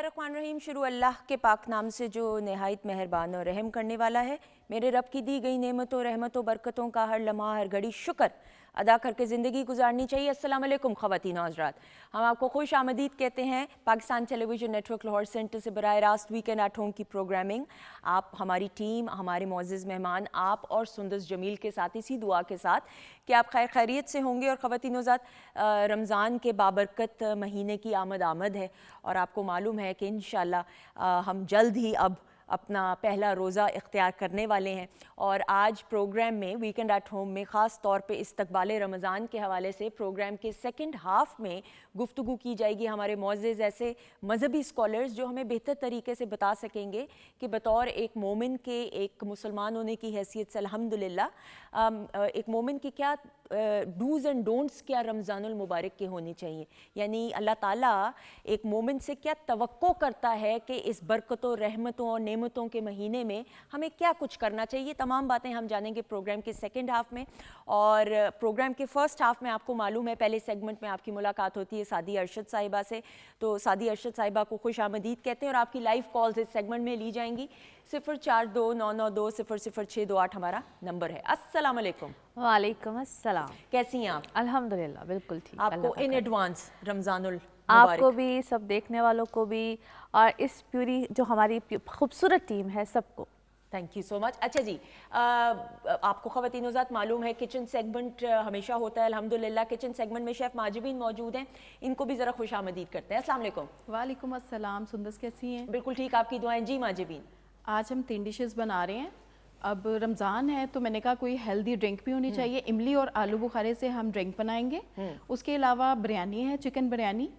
बिस्मिल्लाहिर्रहमानिर्रहीम। शुरू अल्लाह के पाक नाम से जो नहायत मेहरबान और रहम करने वाला है। मेरे रब की दी गई नेमतों रहमतों बरकतों का हर लम्हा हर घड़ी शुक्र अदा करके ज़िंदगी गुजारनी चाहिए। अस्सलाम वालेकुम ख़वातीन और हज़रात, हम आपको खुश आमदीद कहते हैं Pakistan television network Lahore centre से बराह रास्त वीकेंड एट होम की प्रोग्रामिंग। आप हमारी टीम, हमारे मुअज़्ज़ज़ मेहमान, आप और सुंदस जमील के साथ इसी दुआ के साथ कि आप खैर खैरियत से होंगे। और ख़वातीन और हज़रात, रमज़ान के बाबरकत महीने की आमद है और आपको मालूम है कि इंशाअल्लाह हम जल्द ही अब अपना पहला रोज़ा इख्तियार करने वाले हैं। और आज प्रोग्राम में वीकेंड एट होम में ख़ास तौर पे इस्तक़बाल रमज़ान के हवाले से प्रोग्राम के सेकंड हाफ़ में गुफ्तगू की जाएगी। हमारे मुअज़्ज़ज़ ऐसे मज़हबी स्कॉलर्स जो हमें बेहतर तरीके से बता सकेंगे कि बतौर एक मोमिन के, एक मुसलमान होने की हैसियत से अल्हम्दुलिल्लाह एक मोमिन की क्या डूज़ एंड डोंट्स क्या रमज़ानुल मुबारक के होनी चाहिए, यानी अल्लाह ताला एक मोमिन से क्या तवक्को करता है कि इस बरकतों रहमतों और नेमतों के महीने में हमें क्या कुछ करना चाहिए। तमाम बातें हम जानेंगे प्रोग्राम के सेकंड हाफ़ में। और प्रोग्राम के फ़र्स्ट हाफ़ में आपको मालूम है पहले सेगमेंट में आपकी मुलाकात होती है सादी अरशद साहिबा से। तो सादी अरशद साहिबा को खुश आमदीद कहते हैं और आपकी लाइव कॉल्स इस सेगमेंट में ली जाएंगी। 042992000628 हमारा नंबर है। अस्सलाम वालेकुम। वालेकुम अस्सलाम। कैसी हैं आप? अल्हम्दुलिल्लाह बिल्कुल ठीक। आपको इन एडवांस रमज़ानुल आपको भी, सब देखने वालों को भी, और इस पूरी जो हमारी खूबसूरत टीम है सबको थैंक यू सो मच। अच्छा जी, आपको ख़वातीन ज़ात मालूम है किचन सेगमेंट हमेशा होता है। अल्हम्दुलिल्लाह किचन सेगमेंट में शेफ़ माजिबीन मौजूद हैं, इनको भी ज़रा खुश आमदीद करते हैं। अस्सलाम वालेकुम। वालेकुम अस्सलाम। सुंदस कैसी हैं? बिल्कुल ठीक, आपकी दुआएं जी माजिबीन। आज हम 3 डिशेस बना रहे हैं। अब रमज़ान है तो मैंने कहा कोई हेल्दी ड्रिंक भी होनी चाहिए। इमली और आलू बुखारे से हम ड्रिंक बनाएंगे। उसके अलावा बिरयानी है, चिकन बिरयानी।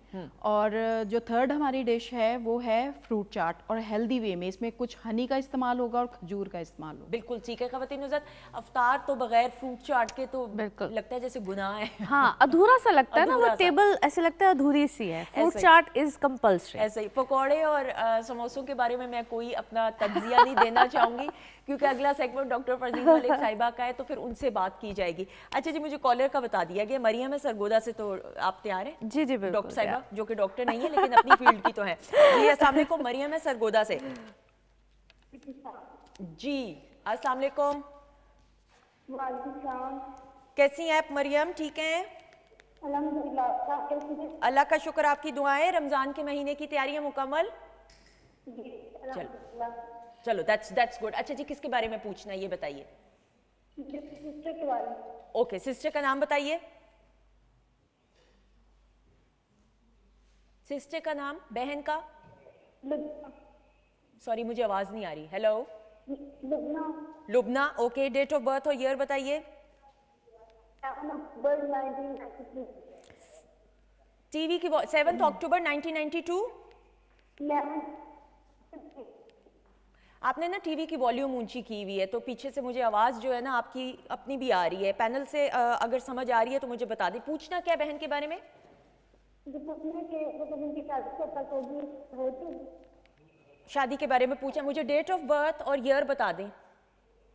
और जो थर्ड हमारी डिश है वो है फ्रूट चाट, और हेल्दी वे में इसमें कुछ हनी का इस्तेमाल होगा और खजूर का इस्तेमाल होगा। बिल्कुल ठीक है ख़वातीन ज़ात, अफ्तार तो बगैर फ्रूट चाट के तो बिल्कुल लगता है जैसे गुनाह है। हाँ, अधूरा सा लगता है ना, वो टेबल ऐसे लगता है अधूरी सी है। Fruit chaat is compulsory. ऐसे ही पकौड़े और समोसों के बारे में मैं कोई अपना तज्जिया नहीं देना चाहूँगी क्योंकि अगला सेगमेंट डॉक्टर फरजीन मलिक साहिबा का है तो फिर उनसे बात की जाएगी। अच्छा जी, मुझे कॉलर का बता दिया गया, मरियम है सरगोदा से, तो आप तैयार हैं? जी जी बिल्कुल। डॉक्टर साहिबा जो कि डॉक्टर नहीं है लेकिन अपनी फील्ड की तो है। जी अस्सलाम वालेकुम, मरियम है सरगोदा से। जी अस्सलाम वालेकुम। कैसी हैं आप मरियम? ठीक हैं अल्लाह का शुक्र, आपकी दुआएं। रमजान के महीने की तैयारियां मुकम्मल? चलो दैट्स गुड। अच्छा जी, किसके बारे में पूछना है ये बताइए? ओके, सिस्टर का नाम बताइए। सिस्टर का नाम, बहन का? सॉरी मुझे आवाज नहीं आ रही। Hello, Lubna. Okay, date of birth और ईयर बताइए। टीवी की 7 अक्टूबर 1992। आपने ना टीवी की वॉल्यूम ऊंची की हुई है तो पीछे से मुझे आवाज़ जो है ना आपकी अपनी भी आ रही है। पैनल से अगर समझ आ रही है तो मुझे बता दें। पूछना क्या बहन के बारे में? शादी के बारे में पूछा। मुझे डेट ऑफ बर्थ और ईयर बता दें।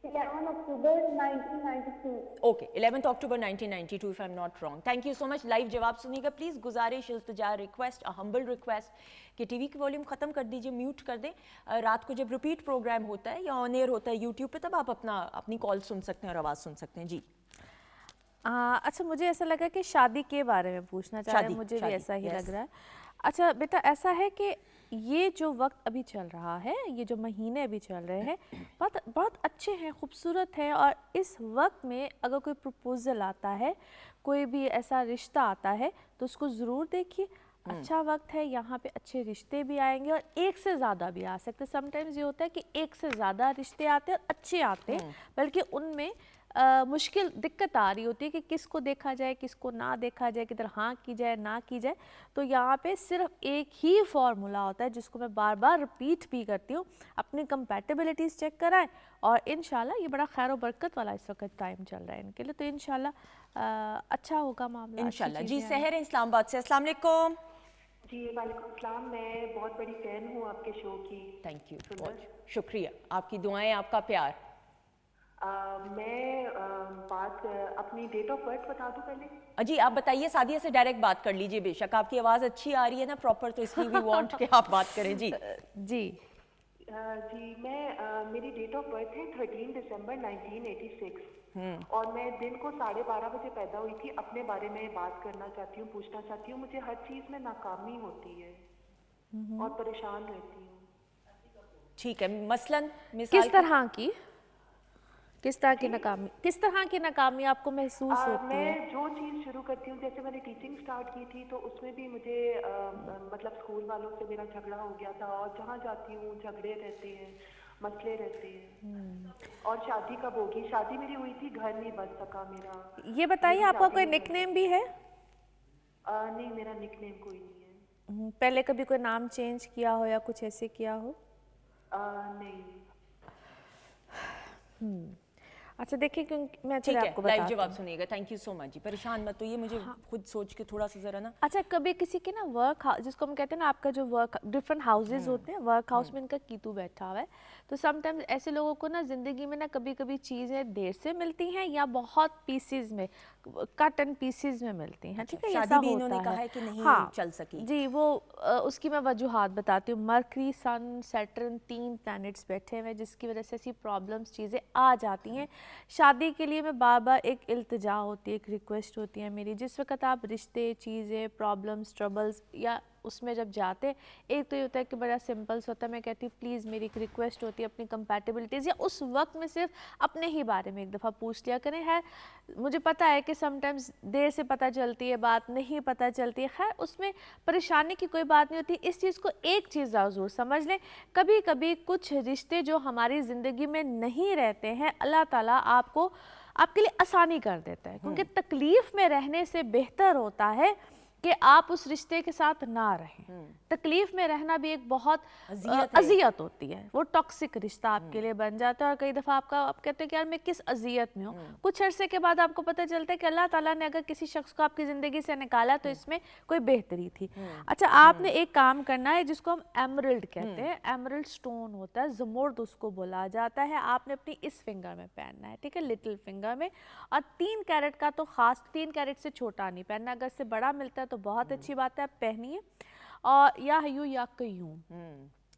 11 अक्टूबर 1992। Okay, 11 October 1992 if I am not wrong. Thank you so much. Live जवाब सुनिएगा प्लीज़। गुजारिश, इल्तिजा, रिक्वेस्ट, अ हम्बल रिक्वेस्ट कि टीवी की वॉल्यूम ख़त्म कर दीजिए, म्यूट कर दें। रात को जब रिपीट प्रोग्राम होता है या ऑन एयर होता है यूट्यूब पे, तब आप अपनी कॉल सुन सकते हैं और आवाज़ सुन सकते हैं। जी अच्छा, मुझे ऐसा लगा कि शादी के बारे में पूछना चाह रहे हैं। मुझे भी ऐसा ही लग रहा है। अच्छा बेटा, ऐसा है कि ये जो वक्त अभी चल रहा है, ये जो महीने अभी चल रहे हैं, बहुत अच्छे हैं, खूबसूरत हैं। और इस वक्त में अगर कोई प्रपोज़ल आता है, कोई भी ऐसा रिश्ता आता है, तो उसको ज़रूर देखिए। अच्छा वक्त है, यहाँ पे अच्छे रिश्ते भी आएंगे और एक से ज़्यादा भी आ सकते हैं। समटाइम्स ये होता है कि एक से ज़्यादा रिश्ते आते हैं और अच्छे आते हैं, बल्कि उनमें मुश्किल दिक्कत आ रही होती है कि किसको देखा जाए, किसको ना देखा जाए, किधर हाँ की जाए ना की जाए। तो यहाँ पे सिर्फ एक ही फॉर्मूला होता है जिसको मैं बार बार रिपीट भी करती हूँ। अपनी कंपैटिबिलिटीज़ चेक कराएं और इंशाल्लाह ये बड़ा खैर बरकत वाला इस वक्त टाइम चल रहा है इनके लिए, तो इंशाल्लाह अच्छा होगा मामला इंशाल्लाह। जी सहर इस्लामाबाद से, अस्सलाम वालेकुम। जी वालेकुम सलाम। मैं बहुत बड़ी फैन हूँ आपके शो की। थैंक यू, बहुत शुक्रिया। आपकी दुआएं, आपका प्यार। मैं बात अपनी डेट ऑफ बर्थ बता दूं पहले? जी आप बताइए, सादिया से डायरेक्ट बात कर लीजिए, बेशक आपकी आवाज़ अच्छी आ रही है ना प्रॉपर, तो इसलिए वी वांट कि आप बात करें। जी जी जी मैं मेरी डेट ऑफ बर्थ है 13 दिसंबर 1986 और मैं दिन को 12:30 बजे पैदा हुई थी। अपने बारे में बात करना चाहती हूँ, पूछना चाहती हूँ। मुझे हर चीज़ में नाकामी होती है और परेशान रहती हूँ। ठीक है, मसलन मिसाल किस तरह की नाकामी आपको महसूस होती है? मैं जो चीज़ शुरू करती हूँ, जैसे मैंने टीचिंग स्टार्ट की थी तो उसमें भी मुझे मतलब स्कूल वालों से मेरा झगड़ा हो गया था और जहाँ जाती हूँ झगड़े रहते हैं, मसले रहते हैं। और शादी कब होगी? शादी मेरी हुई थी, घर नहीं बन सका मेरा। ये बताइए, आपका कोई निकनेम भी है? नहीं, मेरा निकनेम कोई नहीं है। पहले कभी कोई नाम चेंज किया हो या कुछ ऐसे किया हो? नहीं। अच्छा देखिए, क्योंकि मैं ठीक है, आपको लाइव बताती जवाब हूँ। सुनिएगा। थैंक यू सो मच जी, परेशान मत होइए, मुझे खुद सोच के थोड़ा सा जरा ना। अच्छा, कभी किसी के ना वर्क हाउस, जिसको हम कहते हैं ना, आपका जो वर्क डिफरेंट हाउसेज होते हैं, वर्क हाउस में इनका कीतू बैठा हुआ है, तो समटाइम्स ऐसे लोगों को ना ज़िंदगी में ना कभी कभी चीज़ें देर से मिलती हैं या बहुत पीसीज में, कट एंड पीसीज में मिलती हैं। ठीक है, शादी ऐसा भी होता इन्होंने कहा है है कि नहीं हाँ, चल सकी। जी वो उसकी मैं वजूहात बताती हूँ। मरकरी, सन, सैटर्न, 3 प्लैनेट्स बैठे हुए हैं जिसकी वजह से ऐसी प्रॉब्लम्स चीज़ें आ जाती हैं। शादी के लिए मैं बार बार एक इल्तिजा होती है, एक रिक्वेस्ट होती है मेरी, जिस वक्त आप रिश्ते, चीज़ें, प्रॉब्लम्स, ट्रबल्स या उसमें जब जाते हैं, एक तो ये होता है कि बड़ा सिंपल होता है, मैं कहती हूँ प्लीज़, मेरी एक रिक्वेस्ट होती है अपनी कंपैटिबिलिटीज़ या उस वक्त में सिर्फ अपने ही बारे में एक दफ़ा पूछ लिया करें। है, मुझे पता है कि समटाइम्स देर से पता चलती है बात, नहीं पता चलती है, खैर उसमें परेशानी की कोई बात नहीं होती। इस चीज़ को एक चीज़ ज़रूर समझ लें, कभी कभी कुछ रिश्ते जो हमारी ज़िंदगी में नहीं रहते हैं, अल्लाह ताला आपके लिए आसानी कर देता है, क्योंकि तकलीफ़ में रहने से बेहतर होता है कि आप उस रिश्ते के साथ ना रहें। तकलीफ में रहना भी एक बहुत अजियत होती है, वो टॉक्सिक रिश्ता आपके लिए बन जाता है और कई दफ़ा आप कहते हैं कि यार मैं किस अजियत में हूँ। कुछ अरसे के बाद आपको पता चलता है कि अल्लाह ताला ने अगर किसी शख्स को आपकी ज़िंदगी से निकाला तो इसमें कोई बेहतरी थी। अच्छा, आपने एक काम करना है जिसको हम एमरल्ड कहते हैं, एमरल्ड स्टोन होता है, ज़मुर्द उसको बोला जाता है। आपने अपनी इस फिंगर में पहनना है, ठीक है, लिटिल फिंगर में, और 3 कैरेट का तो खास, 3 कैरेट से छोटा नहीं पहनना, अगर इससे बड़ा मिलता है तो बहुत अच्छी बात है, आप पहनिए। और या हयू या कयूम,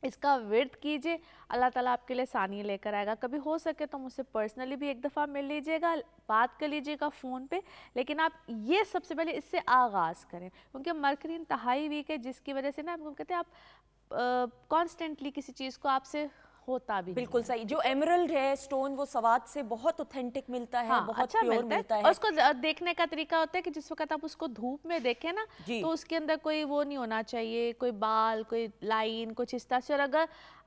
इसका विर्द कीजिए, अल्लाह ताला आपके लिए सानिया लेकर आएगा। कभी हो सके तो मुझसे पर्सनली भी एक दफ़ा मिल लीजिएगा, बात कर लीजिएगा फ़ोन पे, लेकिन आप ये सबसे पहले इससे आगाज़ करें, क्योंकि मरकरी इंतहाई वीक है, जिसकी वजह से ना आपको कहते हैं आप कॉन्स्टेंटली किसी चीज़ को आपसे होता भी बिल्कुल सही। जो एमरल्ड है स्टोन, वो सवाद से बहुत ऑथेंटिक मिलता है, हाँ, बहुत अच्छा प्योर मिलता है। और उसको देखने का तरीका होता है कि जिस वक्त आप उसको धूप में देखें ना, तो उसके अंदर कोई वो नहीं होना चाहिए, कोई बाल, कोई लाइन, कुछ इस तरह से। और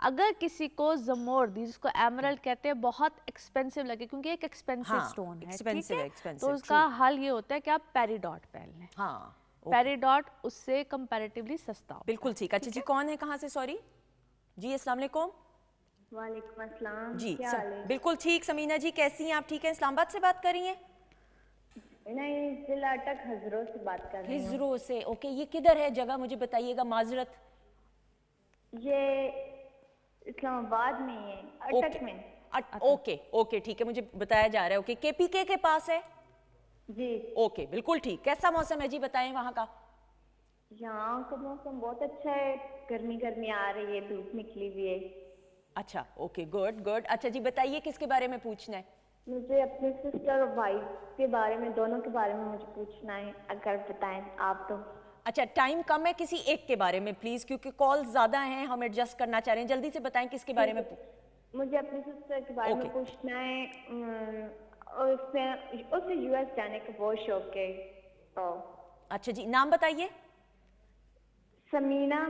अगर किसी को ज़मुर्द, जिसको एमरल्ड कहते हैं, बहुत एक्सपेंसिव लगे, क्योंकि एक एक्सपेंसिव स्टोन है, ठीक है, तो उसका हल ये होता है कि आप पेरिडॉट पहन लें। हाँ, पेरिडॉट उससे कंपैरेटिवली सस्ता होता है। बिल्कुल ठीक। अच्छा जी, कौन है, कहाँ से? सॉरी जी, अस्सलाम वालेकुम। वालेकुम अस्सलाम। जी क्या हाल है? बिल्कुल ठीक। समीना जी कैसी हैं आप? ठीक हैं? इस्लामाबाद से बात कर रही हैं? नहीं, जिला अटक हजरों से बात कर रही हूँ। हिजरो से। ओके, ये किधर है जगह, मुझे बताइएगा, माजरत। ये इस्लामाबाद में है, अटक में। ओके ओके ठीक है, मुझे बताया जा रहा है। ओके, केपीके के पास है जी। ओके, बिल्कुल ठीक। कैसा मौसम है जी, बताएं वहाँ का? यहाँ का मौसम बहुत अच्छा है, गर्मी गर्मी आ रही है, धूप निकली हुई है। अच्छा, ओके, गुड गुड। अच्छा जी, बताइए किसके बारे में पूछना है? मुझे अपने सिस्टर और भाई के बारे में, दोनों के बारे में मुझे पूछना है, अगर बताएं आप तो। अच्छा, टाइम कम है, किसी एक के बारे में प्लीज, क्योंकि कॉल ज्यादा हैं, हम एडजस्ट करना चाह रहे हैं। जल्दी से बताएं किसके बारे में। मुझे अपनी सिस्टर के बारे में पूछना है, और उसे यूएस जाने का बहुत शौक है। तो अच्छा जी, नाम बताइए। Samina.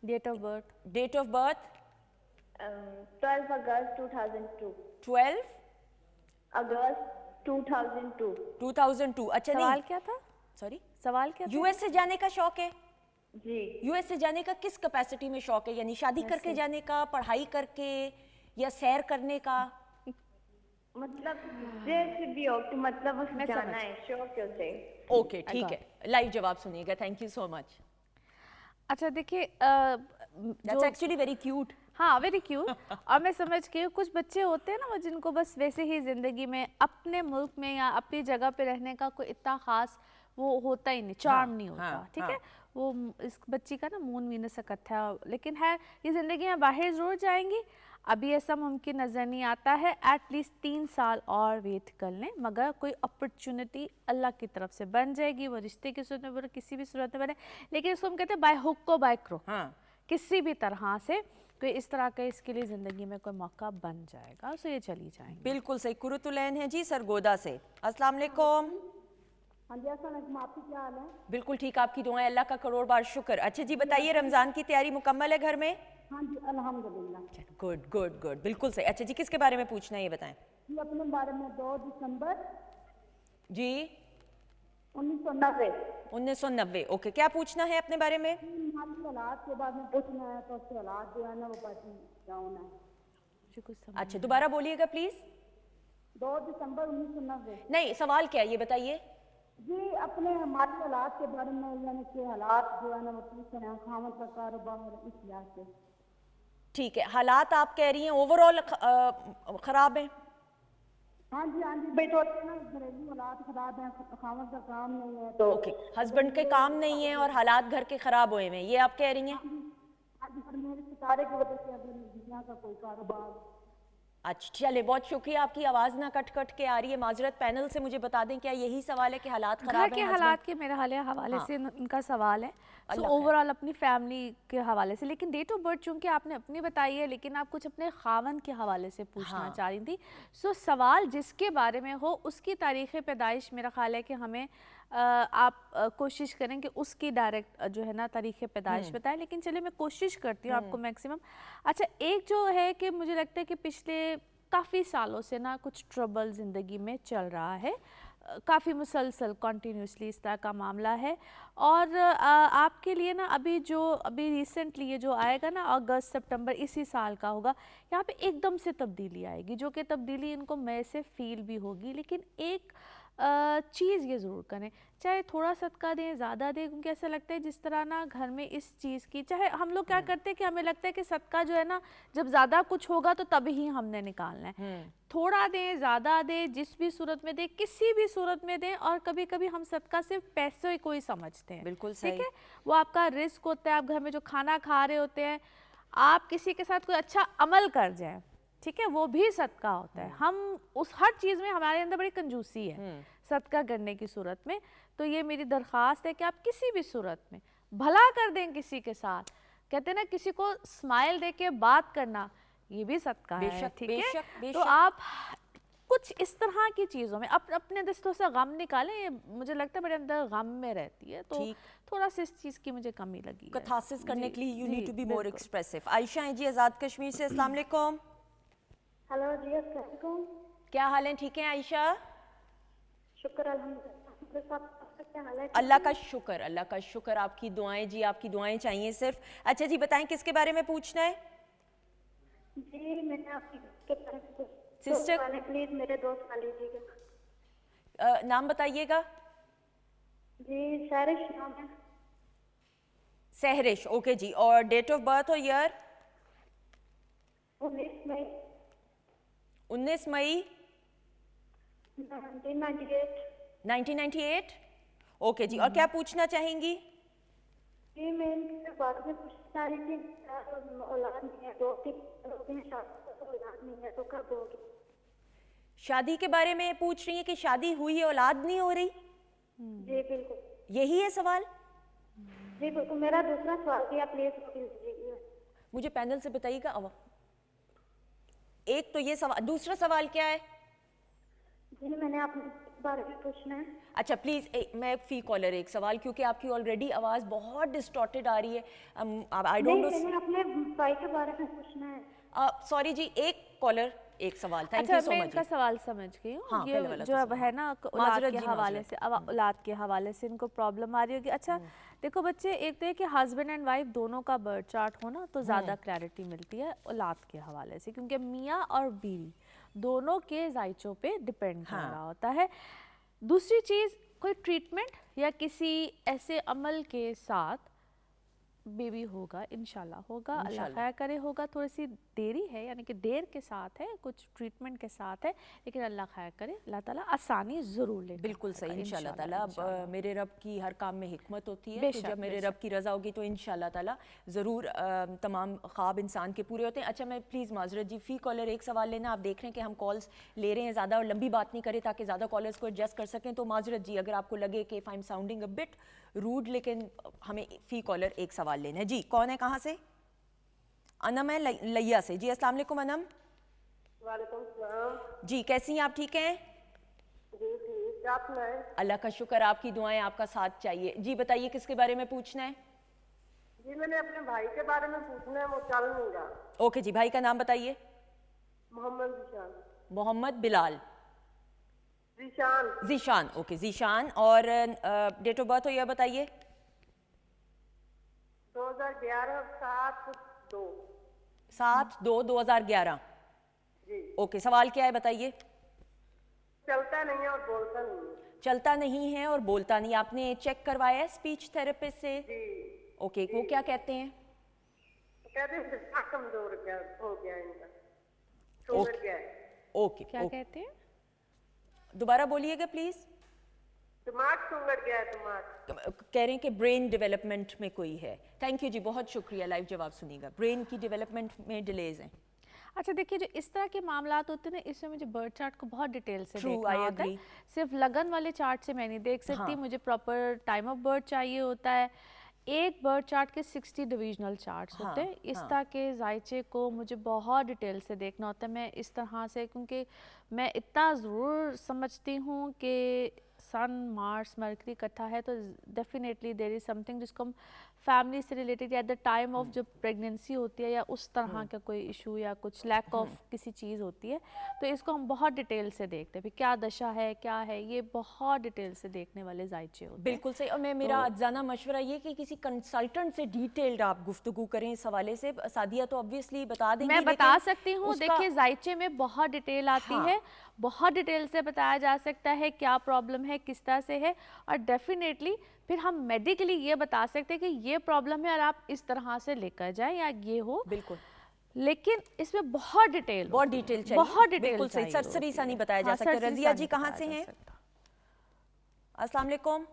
Date of birth? Date of birth 12 अगस्त 2002। 12 अगस्त 2002। 2002। अच्छा, सवाल क्या था? सॉरी, सवाल क्या था? यूएस से जाने का शौक है जी। यूएस से जाने का किस कैपेसिटी में शौक है? यानी शादी करके जाने का, पढ़ाई करके, या सैर करने का? मतलब जैसे भी हो कि मतलब उसे जाना है, शौक है उसे। ओके ठीक है, लाइव जवाब सुनिएगा। Thank you so much. अच्छा देखिए, दैट्स एक्चुअली वेरी क्यूट। हाँ वेरी क्यूट। और मैं समझ गई हूँ, कुछ बच्चे होते हैं ना वो जिनको बस वैसे ही ज़िंदगी में अपने मुल्क में या अपनी जगह पे रहने का कोई इतना ख़ास वो होता ही नहीं, चार्म नहीं होता, ठीक है। वो इस बच्ची का ना मून वीनस इकट्ठा है, लेकिन है ये ज़िंदगी में बाहर ज़रूर जाएंगी। अभी ऐसा मुमकिन नज़र नहीं आता है, एटलीस्ट 3 साल और वेट कर लें, मगर कोई अपॉर्चुनिटी अल्लाह की तरफ से बन जाएगी। वो रिश्ते की सूरत में बने, किसी भी सूरत में बने, लेकिन इसको हम कहते हैं बाय हुक को बाय क्रो, किसी भी तरह से कोई इस तरह का इसके लिए ज़िंदगी में कोई मौका बन जाएगा, सो ये चली जाएंगी। बिल्कुल सही। कुरुतुलैन है जी सरगोदा से। अस्सलाम वालेकुम। हाँ जी, अस्सलाम वालेकुम, आपकी क्या हाल है? बिल्कुल ठीक, आपकी दुआएं, अल्लाह का करोड़ बार शुक्र। अच्छा जी बताइए, रमज़ान की तैयारी मुकम्मल है घर में? हाँ जी अल्हम्दुलिल्लाह। गुड गुड गुड, बिल्कुल सही। अच्छा जी, किसके बारे में पूछना है ये बताएं। जी अपने बारे में 2 दिसंबर जी 1990 1990। ओके, क्या पूछना है अपने बारे में? माली हालात के बारे में पूछना है, तो उसके हालात जो है ना वो काफी डाउन है। अच्छा दोबारा बोलिएगा प्लीज। 2 दिसंबर 1990। नहीं, सवाल क्या है ये बताइए। जी अपने माली हालात के बारे में, यानी कि हालात जो है ना वो पूछ रहे हैं, खामद का कारोबार इस लिहाज से। ठीक है, हालात आप कह रही हैं ओवरऑल खराब हैं? हाँ जी भाई, तो ना घरेलू हालात खराब हैं, खामद का काम नहीं है, तो ओके, हस्बैंड के काम नहीं है और हालात घर के खराब हुए हैं, ये आप कह रही हैं? आज मेरे सितारे की वजह से अभी दुनिया का कोई कारोबार। अच्छा चले, बहुत शुक्रिया। आपकी आवाज़ ना कट कट के आ रही है, माजरत। पैनल से मुझे बता दें क्या यही सवाल है कि हालात खराब हैं? घर के हालात के मेरे हवाले से इनका सवाल है, सो ओवरऑल अपनी फैमिली के हवाले से। लेकिन डेट ऑफ बर्थ चूंकि आपने अपनी बताई है, लेकिन आप कुछ अपने खावन के हवाले से पूछना चाह रही थी। सो सवाल जिसके बारे में हो उसकी तारीख़ पैदाइश मेरा ख्याल है कि हमें आप कोशिश करें कि उसकी डायरेक्ट जो है ना तारीख़ पैदाइश बताएं, लेकिन चलिए मैं कोशिश करती हूँ आपको मैक्सिमम। अच्छा, एक जो है कि मुझे लगता है कि पिछले काफ़ी सालों से ना कुछ ट्रबल ज़िंदगी में चल रहा है, काफ़ी मुसलसल कॉन्टीन्यूसली इस तरह का मामला है। और आपके लिए ना अभी रिसेंटली ये जो आएगा ना अगस्त सितंबर इसी साल का होगा, यहाँ पे एकदम से तब्दीली आएगी, जो कि तब्दीली इनको मई से फील भी होगी। लेकिन एक चीज़ ये ज़रूर करें, चाहे थोड़ा सदका दें ज़्यादा दें, क्योंकि ऐसा लगता है जिस तरह ना घर में इस चीज़ की, चाहे हम लोग क्या करते हैं कि हमें लगता है कि सदका जो है ना जब ज़्यादा कुछ होगा तो तभी ही हमने निकालना है। थोड़ा दें ज़्यादा दें, जिस भी सूरत में दें, किसी भी सूरत में दें। और कभी कभी हम सदका सिर्फ पैसे को ही समझते हैं, बिल्कुल सही, ठीक है। वो आपका रिस्क होता है, आप घर में जो खाना खा रहे होते हैं, आप किसी के साथ कोई अच्छा अमल कर जाए, ठीक है, वो भी सदका होता है। हम उस हर चीज़ में हमारे अंदर बड़ी कंजूसी है सदका करने की सूरत में। तो ये मेरी दरख्वास्त है कि आप किसी भी सूरत में भला कर दें किसी के साथ। कहते हैं ना, किसी को स्माइल दे के बात करना, ये भी सदका है, ठीक है। तो आप कुछ इस तरह की चीज़ों में अपने दिस्तों से गम निकालें। ये मुझे लगता है मेरे अंदर गम में रहती है, तो थोड़ा सा इस चीज़ की मुझे कमी लगी। कथासिस करने के लिए you need to be more expressive. Ayesha हैं जी आज़ाद कश्मीर से। अस्सलाम वालेकुम। हेलो जी, अस्सलाम वालेकुम। क्या हाल है? ठीक है आयशा? शुक्र अल्हम्दुलिल्लाह। क्या हाल है? अल्लाह का शुक्र, अल्लाह का शुक्र। आपकी दुआएं जी, आपकी दुआएं चाहिए सिर्फ। अच्छा जी बताएं किसके बारे में पूछना है? जी मैंने आपकी सिस्टर प्लीज मेरे दोस्त वाले लीजिएगा। नाम बताइएगा। जी सहरिश नाम है। सहरिश, ओके जी। और डेट ऑफ बर्थ और ईयर? 19 मई 1998। ओके जी। और क्या पूछना चाहेंगी? जी मैं इनके बारे में पूछना चाह रही थी, औलाद नहीं है, 2-3 लोग हैं, औलाद नहीं है, तो कब होगी? शादी के बारे में पूछ रही हैं कि शादी हुई है, औलाद नहीं हो रही? जी बिल्कुल यही है सवाल? जी बिल्कुल। मेरा दूसरा सवाल भी आप प्लीज कीजिए। मुझे पैनल से बताइएगा। एक तो ये सवाल, दूसरा सवाल क्या है? जी मैंने अपने बारे में पूछना है। अच्छा प्लीज, मैं फी कॉलर एक सवाल, क्योंकि आपकी ऑलरेडी आवाज बहुत डिस्टॉर्टेड आ रही है। I don't know. मैंने अपने भाई के बारे में पूछना है। सॉरी जी, एक कॉलर एक सवाल। थैंक यू सो मैं मच। इनका सवाल समझ गई हूँ। हाँ, ये जो अब है ना औलाद के हवाले से इनको प्रॉब्लम आ रही होगी। अच्छा देखो बच्चे, एक तो है कि हस्बैंड एंड वाइफ दोनों का बर्थ चार्ट हो ना, तो ज़्यादा क्लैरिटी मिलती है औलाद के हवाले से, क्योंकि मियाँ और बीवी दोनों के जायचों पे डिपेंड कर रहा होता है। दूसरी चीज़, कोई ट्रीटमेंट या किसी ऐसे अमल के साथ बेबी होगा, इंशाल्लाह होगा, अल्लाह खैर करे होगा। थोड़ी सी देरी है, यानी कि देर के साथ है, कुछ ट्रीटमेंट के साथ है, लेकिन अल्लाह खैर करे, अल्लाह ताला आसानी ज़रूर ले। बिल्कुल सही, इंशाल्लाह ताला। अब मेरे रब की हर काम में हिकमत होती है, तो जब मेरे रब की रज़ा होगी तो इंशाल्लाह ताला ज़रूर तमाम ख्वाब इंसान के पूरे होते हैं। अच्छा, मैं प्लीज़ माजरत जी, फ़ी कॉलर एक सवाल लेना। आप देख रहे हैं कि हम कॉल्स ले रहे हैं ज़्यादा, और लंबी बात नहीं करें ताकि ज़्यादा कॉलर्स को एडजस्ट कर सकें। तो माजरत जी, अगर आपको लगे कि if I am sounding a bit rude, लेकिन हमें फ़ी कॉलर एक सवाल लेना है। जी, कौन है, कहाँ से? अनम है लिया से। जी, अस्सलाम वालेकुम अनम। वालेकुम सलाम। जी, कैसी हैं आप? ठीक हैं? जी ठीक, आप सुनाएं? अल्लाह का शुक्र, आपकी दुआएं, आपका साथ चाहिए। जी बताइए, किसके बारे में पूछना है? जी मैंने अपने भाई के बारे में पूछना है, वो चल नहीं रहा। ओके जी, भाई का नाम बताइए। मोहम्मद जीशान। मोहम्मद बिलाल। जीशान। जीशान, ओके जीशान। और डेट ऑफ बर्थ हो यह बताइए। 2011 7/2। 7/2/2011। जी। ओके, सवाल क्या है बताइए। चलता नहीं है और बोलता नहीं है। चलता नहीं है और बोलता नहीं, आपने चेक करवाया है स्पीच थेरेपिस्ट से? जी। ओके, वो क्या कहते हैं? कहते हैं दिमाग कमजोर हो गया इनका, शुगर गया है। ओके, क्या कहते हैं? दोबारा बोलिएगा प्लीज। दिमाग शुगर गया है, दिमाग। कह रहे हैं कि ब्रेन डेवलपमेंट में कोई है। थैंक यू जी, बहुत शुक्रिया। लाइव जवाब सुनिएगा। ब्रेन की डेवलपमेंट में डिलेज हैं। अच्छा देखिए, जो इस तरह के मामलात होते हैं ना, इसमें मुझे बर्थ चार्ट को बहुत डिटेल से True, देखना I होता है। agree. सिर्फ लगन वाले चार्ट से मैं नहीं देख सकती, मुझे प्रॉपर टाइम ऑफ बर्थ चाहिए होता है। एक बर्थ चार्ट के 60 डिविजनल चार्ट्स होते हैं। इस तरह के जायचे को मुझे बहुत डिटेल से देखना होता है। मैं इस तरह से, क्योंकि मैं इतना ज़रूर समझती हूँ कि सन मार्स मरकरी इकट्ठा है, तो डेफिनेटली देयर इज़ समथिंग जिसको हम फैमिली से रिलेटेड या एट द टाइम ऑफ जब प्रेगनेंसी होती है या उस तरह का कोई इशू या कुछ लैक ऑफ किसी चीज़ होती है, तो इसको हम बहुत डिटेल से देखते हैं। फिर क्या दशा है, क्या है, ये बहुत डिटेल से देखने वाले जायचे होते हैं। बिल्कुल सही। और मैं मेरा अजाना मशवरा ये कि किसी कंसल्टेंट से डिटेल्ड आप गुफ्तगू करें इस हवाले से। सादिया तो ऑब्वियसली बता देंगी, मैं बता सकती हूँ। देखिए, जायचे में बहुत डिटेल आती है, बहुत डिटेल से बताया जा सकता है क्या प्रॉब्लम है, किस तरह से है, और डेफिनेटली फिर हम मेडिकली ये बता सकते हैं कि ये प्रॉब्लम है और आप इस तरह से लेकर जाएं या ये हो। बिल्कुल, लेकिन इसमें बहुत डिटेल चाहिए, बहुत डिटेल, बिल्कुल सही। सरसरी सा नहीं बताया जा सकता। रजिया जी कहाँ से हैं? अस्सलाम वालेकुम।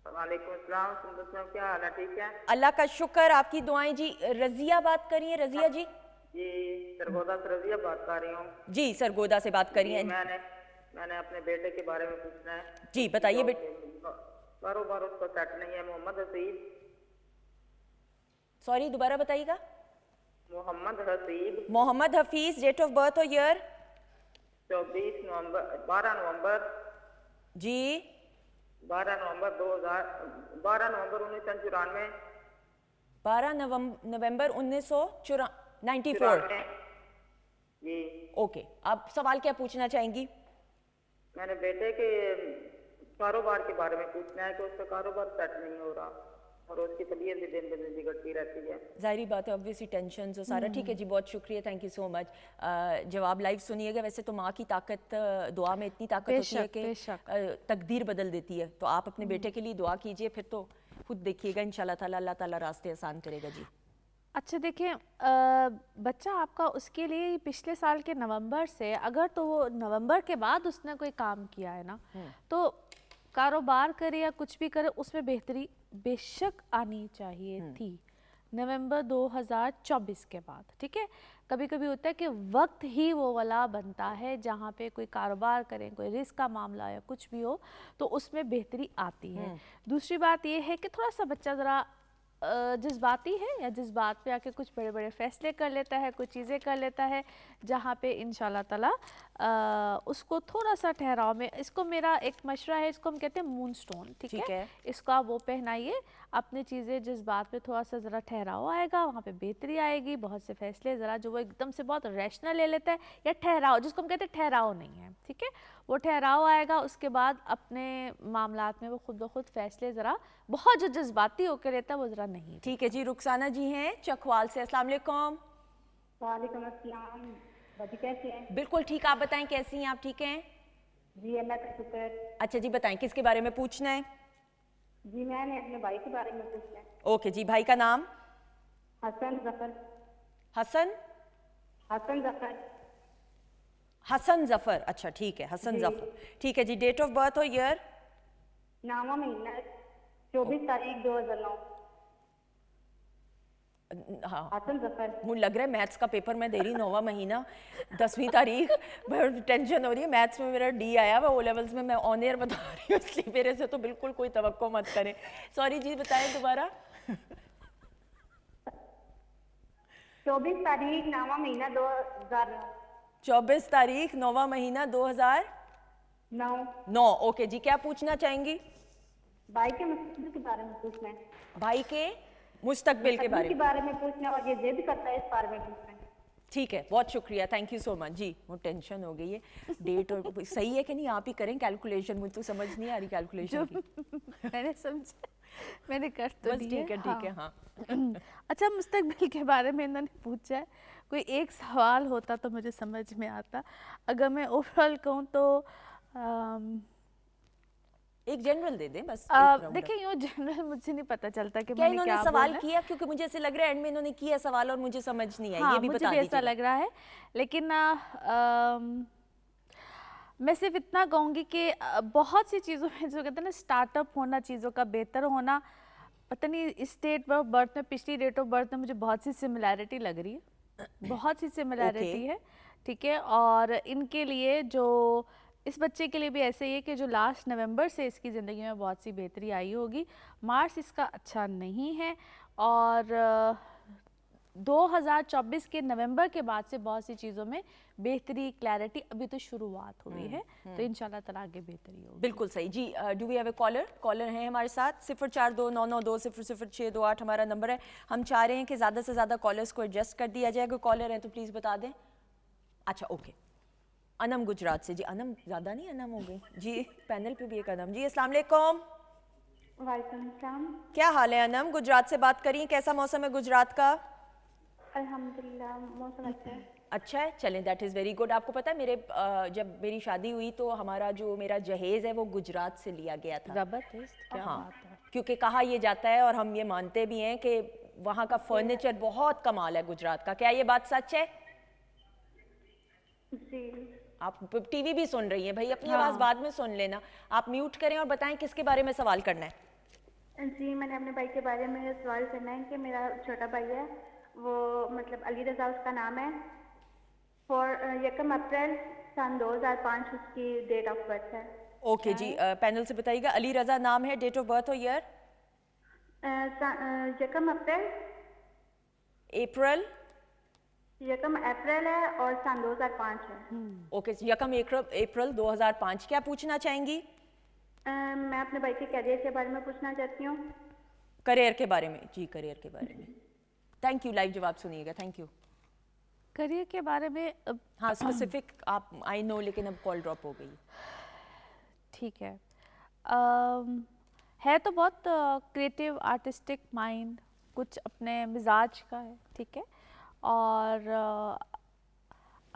वालेकुम अस्सलाम। सुंदर साहब, क्या हाल है? ठीक है, अल्लाह का शुक्र, आपकी दुआएं। जी रजिया बात करिए। रजिया जी। जी सरगोदा से रजिया बात कर रही हूँ। जी सरगोदा से बात करिए। मैंने अपने बेटे के बारे में पूछना है। जी बताइए बेटे। कारोबार उसका सेट नहीं है। मोहम्मद हसीब। सॉरी, दोबारा बताइएगा। Mohammad Haseeb. Mohammad Hafeez. Date of birth और ईयर? 12 नवंबर जी 12 नवंबर 1994। 12 नवंबर 1994। जी ओके, आप सवाल क्या पूछना चाहेंगी? मैंने बेटे के कारोबार के बारे में पूछना है कि उसका कारोबार सेट नहीं हो रहा और उसकी तबीयत भी दिन ब दिन बिगड़ती रहती है। जाहिर बात है, ऑब्वियसली टेंशन तो सारा। ठीक है जी, बहुत शुक्रिया, थैंक यू सो मच। जवाब लाइव सुनिएगा। वैसे तो माँ की ताकत, दुआ में इतनी ताकत होती है कि तकदीर बदल देती है। तो आप अपने बेटे के लिए दुआ कीजिए, फिर तो खुद देखिएगा इंशाल्लाह ताला, अल्लाह ताला रास्ते आसान करेगा जी। अच्छा देखिए, बच्चा आपका, उसके लिए पिछले साल के नवंबर से, अगर तो वो नवंबर के बाद उसने कोई काम किया है ना, तो कारोबार करे या कुछ भी करे, उसमें बेहतरी बेशक आनी चाहिए थी नवंबर 2024 के बाद। ठीक है, कभी कभी होता है कि वक्त ही वो वाला बनता है जहाँ पे कोई कारोबार करें, कोई रिस्क का मामला या कुछ भी हो, तो उसमें बेहतरी आती है। दूसरी बात ये है कि थोड़ा सा बच्चा ज़रा जज्बाती है, या जज्बात पे आके कुछ बड़े बड़े फैसले कर लेता है, कुछ चीज़ें कर लेता है, जहाँ पे इंशाल्लाह ताला उसको थोड़ा सा ठहराव में, इसको मेरा एक मशवरा है, इसको हम कहते हैं मून स्टोन। ठीक है, इसको आप वो पहनाइए, अपनी चीज़ें जज्बात पे थोड़ा सा ज़रा ठहराव आएगा, वहाँ पे बेहतरी आएगी। बहुत से फैसले ज़रा जो वो एकदम से बहुत रैशनल ले लेता है, या ठहराव जिसको हम कहते हैं ठहराव नहीं है, ठीक है, वो ठहराव आएगा। उसके बाद अपने मामलात में वो खुद ब खुद फैसले ज़रा बहुत जो जज्बाती होकर लेता है वो ज़रा नहीं। ठीक है जी, रुखसाना जी हैं चकवाल से। अस्सलाम वालेकुम। वालेकुम अस्सलाम। बाजी कैसे हैं? बिल्कुल ठीक, आप बताएं कैसी हैं आप? ठीक हैं जी अल्लाह का शुक्र। अच्छा जी बताएं, किसके बारे में पूछना है? जी मैंने अपने भाई के बारे में पूछना है। ओके जी, भाई का नाम? हसन जफर। हसन? हसन जफर। हसन जफर, अच्छा ठीक है, हसन जफर, ठीक है जी। डेट ऑफ बर्थ और ईयर? 9वां महीना 24 तारीख 2009। हाँ, हसन जफर। मुझे लग रहा है मैथ्स का पेपर मैं दे रही, 9वां महीना 10वीं तारीख, बहुत टेंशन हो रही है। मैथ्स में मेरा डी आया हुआ, ओ लेवल्स में, मैं ऑन एयर बता रही हूँ, इसलिए मेरे से तो बिल्कुल कोई तवक्को मत करें। सॉरी जी, बताएं दोबारा। 24 तारीख 9वां महीना 2009। 24 तारीख 9वां महीना 2009। ओके जी, क्या पूछना चाहेंगी? भाई के मुस्तकबिल के बारे में पूछना है। भाई के मुस्तकबिल के बारे में? बारे में पूछना है और ये जिद करता है, इस बारे में पूछना है। ठीक है, बहुत शुक्रिया, थैंक यू सो मच जी। वो टेंशन हो गई है, डेट और सही है कि नहीं, आप ही करें कैलकुलेशन, मुझे तो समझ नहीं आ रही कैलकुलेशन की। मैंने समझा, मैंने कर तो बस दी ठीक है, ठीक है, हाँ। अच्छा, मुस्तकबिल के बारे में इन्होंने पूछा है, कोई एक सवाल होता तो मुझे समझ में आता। अगर मैं ओवरऑल कहूँ तो एक जनरल दे दें बस, एक round up। देखिए, यूँ जनरल मुझे नहीं पता चलता कि क्या मैंने इन्होंने क्या सवाल बोलना है। किया? क्योंकि मुझे ऐसे लग रहा है एंड में इन्होंने किया सवाल और मुझे समझ नहीं आई, हाँ, ये भी मुझे बता भी ऐसा दीजिएगा। लग रहा है, लेकिन मैं सिर्फ इतना कहूँगी कि बहुत सी चीज़ों में जो कहते हैं ना, स्टार्टअप होना, चीज़ों का बेहतर होना, पता नहीं इस डेट ऑफ बर्थ में, पिछली डेट ऑफ बर्थ में मुझे बहुत सी सिमिलैरिटी लग रही है, बहुत सी सिमिलैरिटी है, ठीक है। और इनके लिए जो, इस बच्चे के लिए भी ऐसे ही है कि जो लास्ट नवंबर से इसकी ज़िंदगी में बहुत सी बेहतरी आई होगी। मार्च इसका अच्छा नहीं है, और 2024 के नवंबर के बाद से बहुत सी चीज़ों में बेहतरी, क्लैरिटी, अभी तो शुरुआत हुई है, तो इंशाल्लाह ताला आगे बेहतरी होगी। बिल्कुल सही जी। Do we have a caller हैं हमारे साथ? 042992000008 हमारा नंबर है। हम चाह रहे हैं कि ज़्यादा से ज़्यादा कॉलर्स को एडजस्ट कर दिया जाए। अगर कॉलर हैं तो प्लीज़ बता दें। अच्छा, ओके। अनम गुजरात से जी। अनम ज़्यादा नहीं अनम हो गई जी, पैनल पे भी एक अनम जी। अस्सलाम वालेकुम। वालेकुम सलाम। क्या हाल है अनम? गुजरात से बात करिए, कैसा मौसम है गुजरात का? अल्हम्दुलिल्लाह मौसम अच्छा है। अच्छा है, चलें, दैट इज़ वेरी गुड। आपको पता है जब मेरी शादी हुई तो मेरा जहेज़ है वो गुजरात से लिया गया था। ज़बरदस्त, क्या हाँ, बात है। क्योंकि कहा ये जाता है और हम ये मानते भी हैं कि वहाँ का फर्नीचर बहुत कमाल है गुजरात का। क्या ये बात सच है? जी। आप टीवी भी सुन रही हैं भाई, अपनी आवाज़ बाद में सुन लेना। आप म्यूट करें और बताएं किसके बारे में सवाल करना है। जी, मैंने अपने भाई के बारे में सवाल करना है कि मेरा छोटा भाई है, वो मतलब अली रज़ा उसका नाम है, फॉर 1 अप्रैल सन 2005 उसकी डेट ऑफ बर्थ है। ओके जी, पैनल से बताइएगा। अली रज़ा नाम है, डेट ऑफ बर्थ और ईयर? 1 अप्रैल। अप्रैल 1 अप्रैल है और सन 2005 है। ओके, 1 अप्रैल 2005। क्या पूछना चाहेंगी? मैं अपने भाई के करियर के बारे में पूछना चाहती हूँ। करियर के बारे में जी, करियर के बारे में। थैंक यू, लाइव जवाब सुनिएगा, थैंक यू। करियर के बारे में हाँ, स्पेसिफिक आप आई नो, लेकिन अब कॉल ड्रॉप हो गई। ठीक है। है तो बहुत क्रिएटिव, आर्टिस्टिक माइंड, कुछ अपने मिजाज का है, ठीक है। और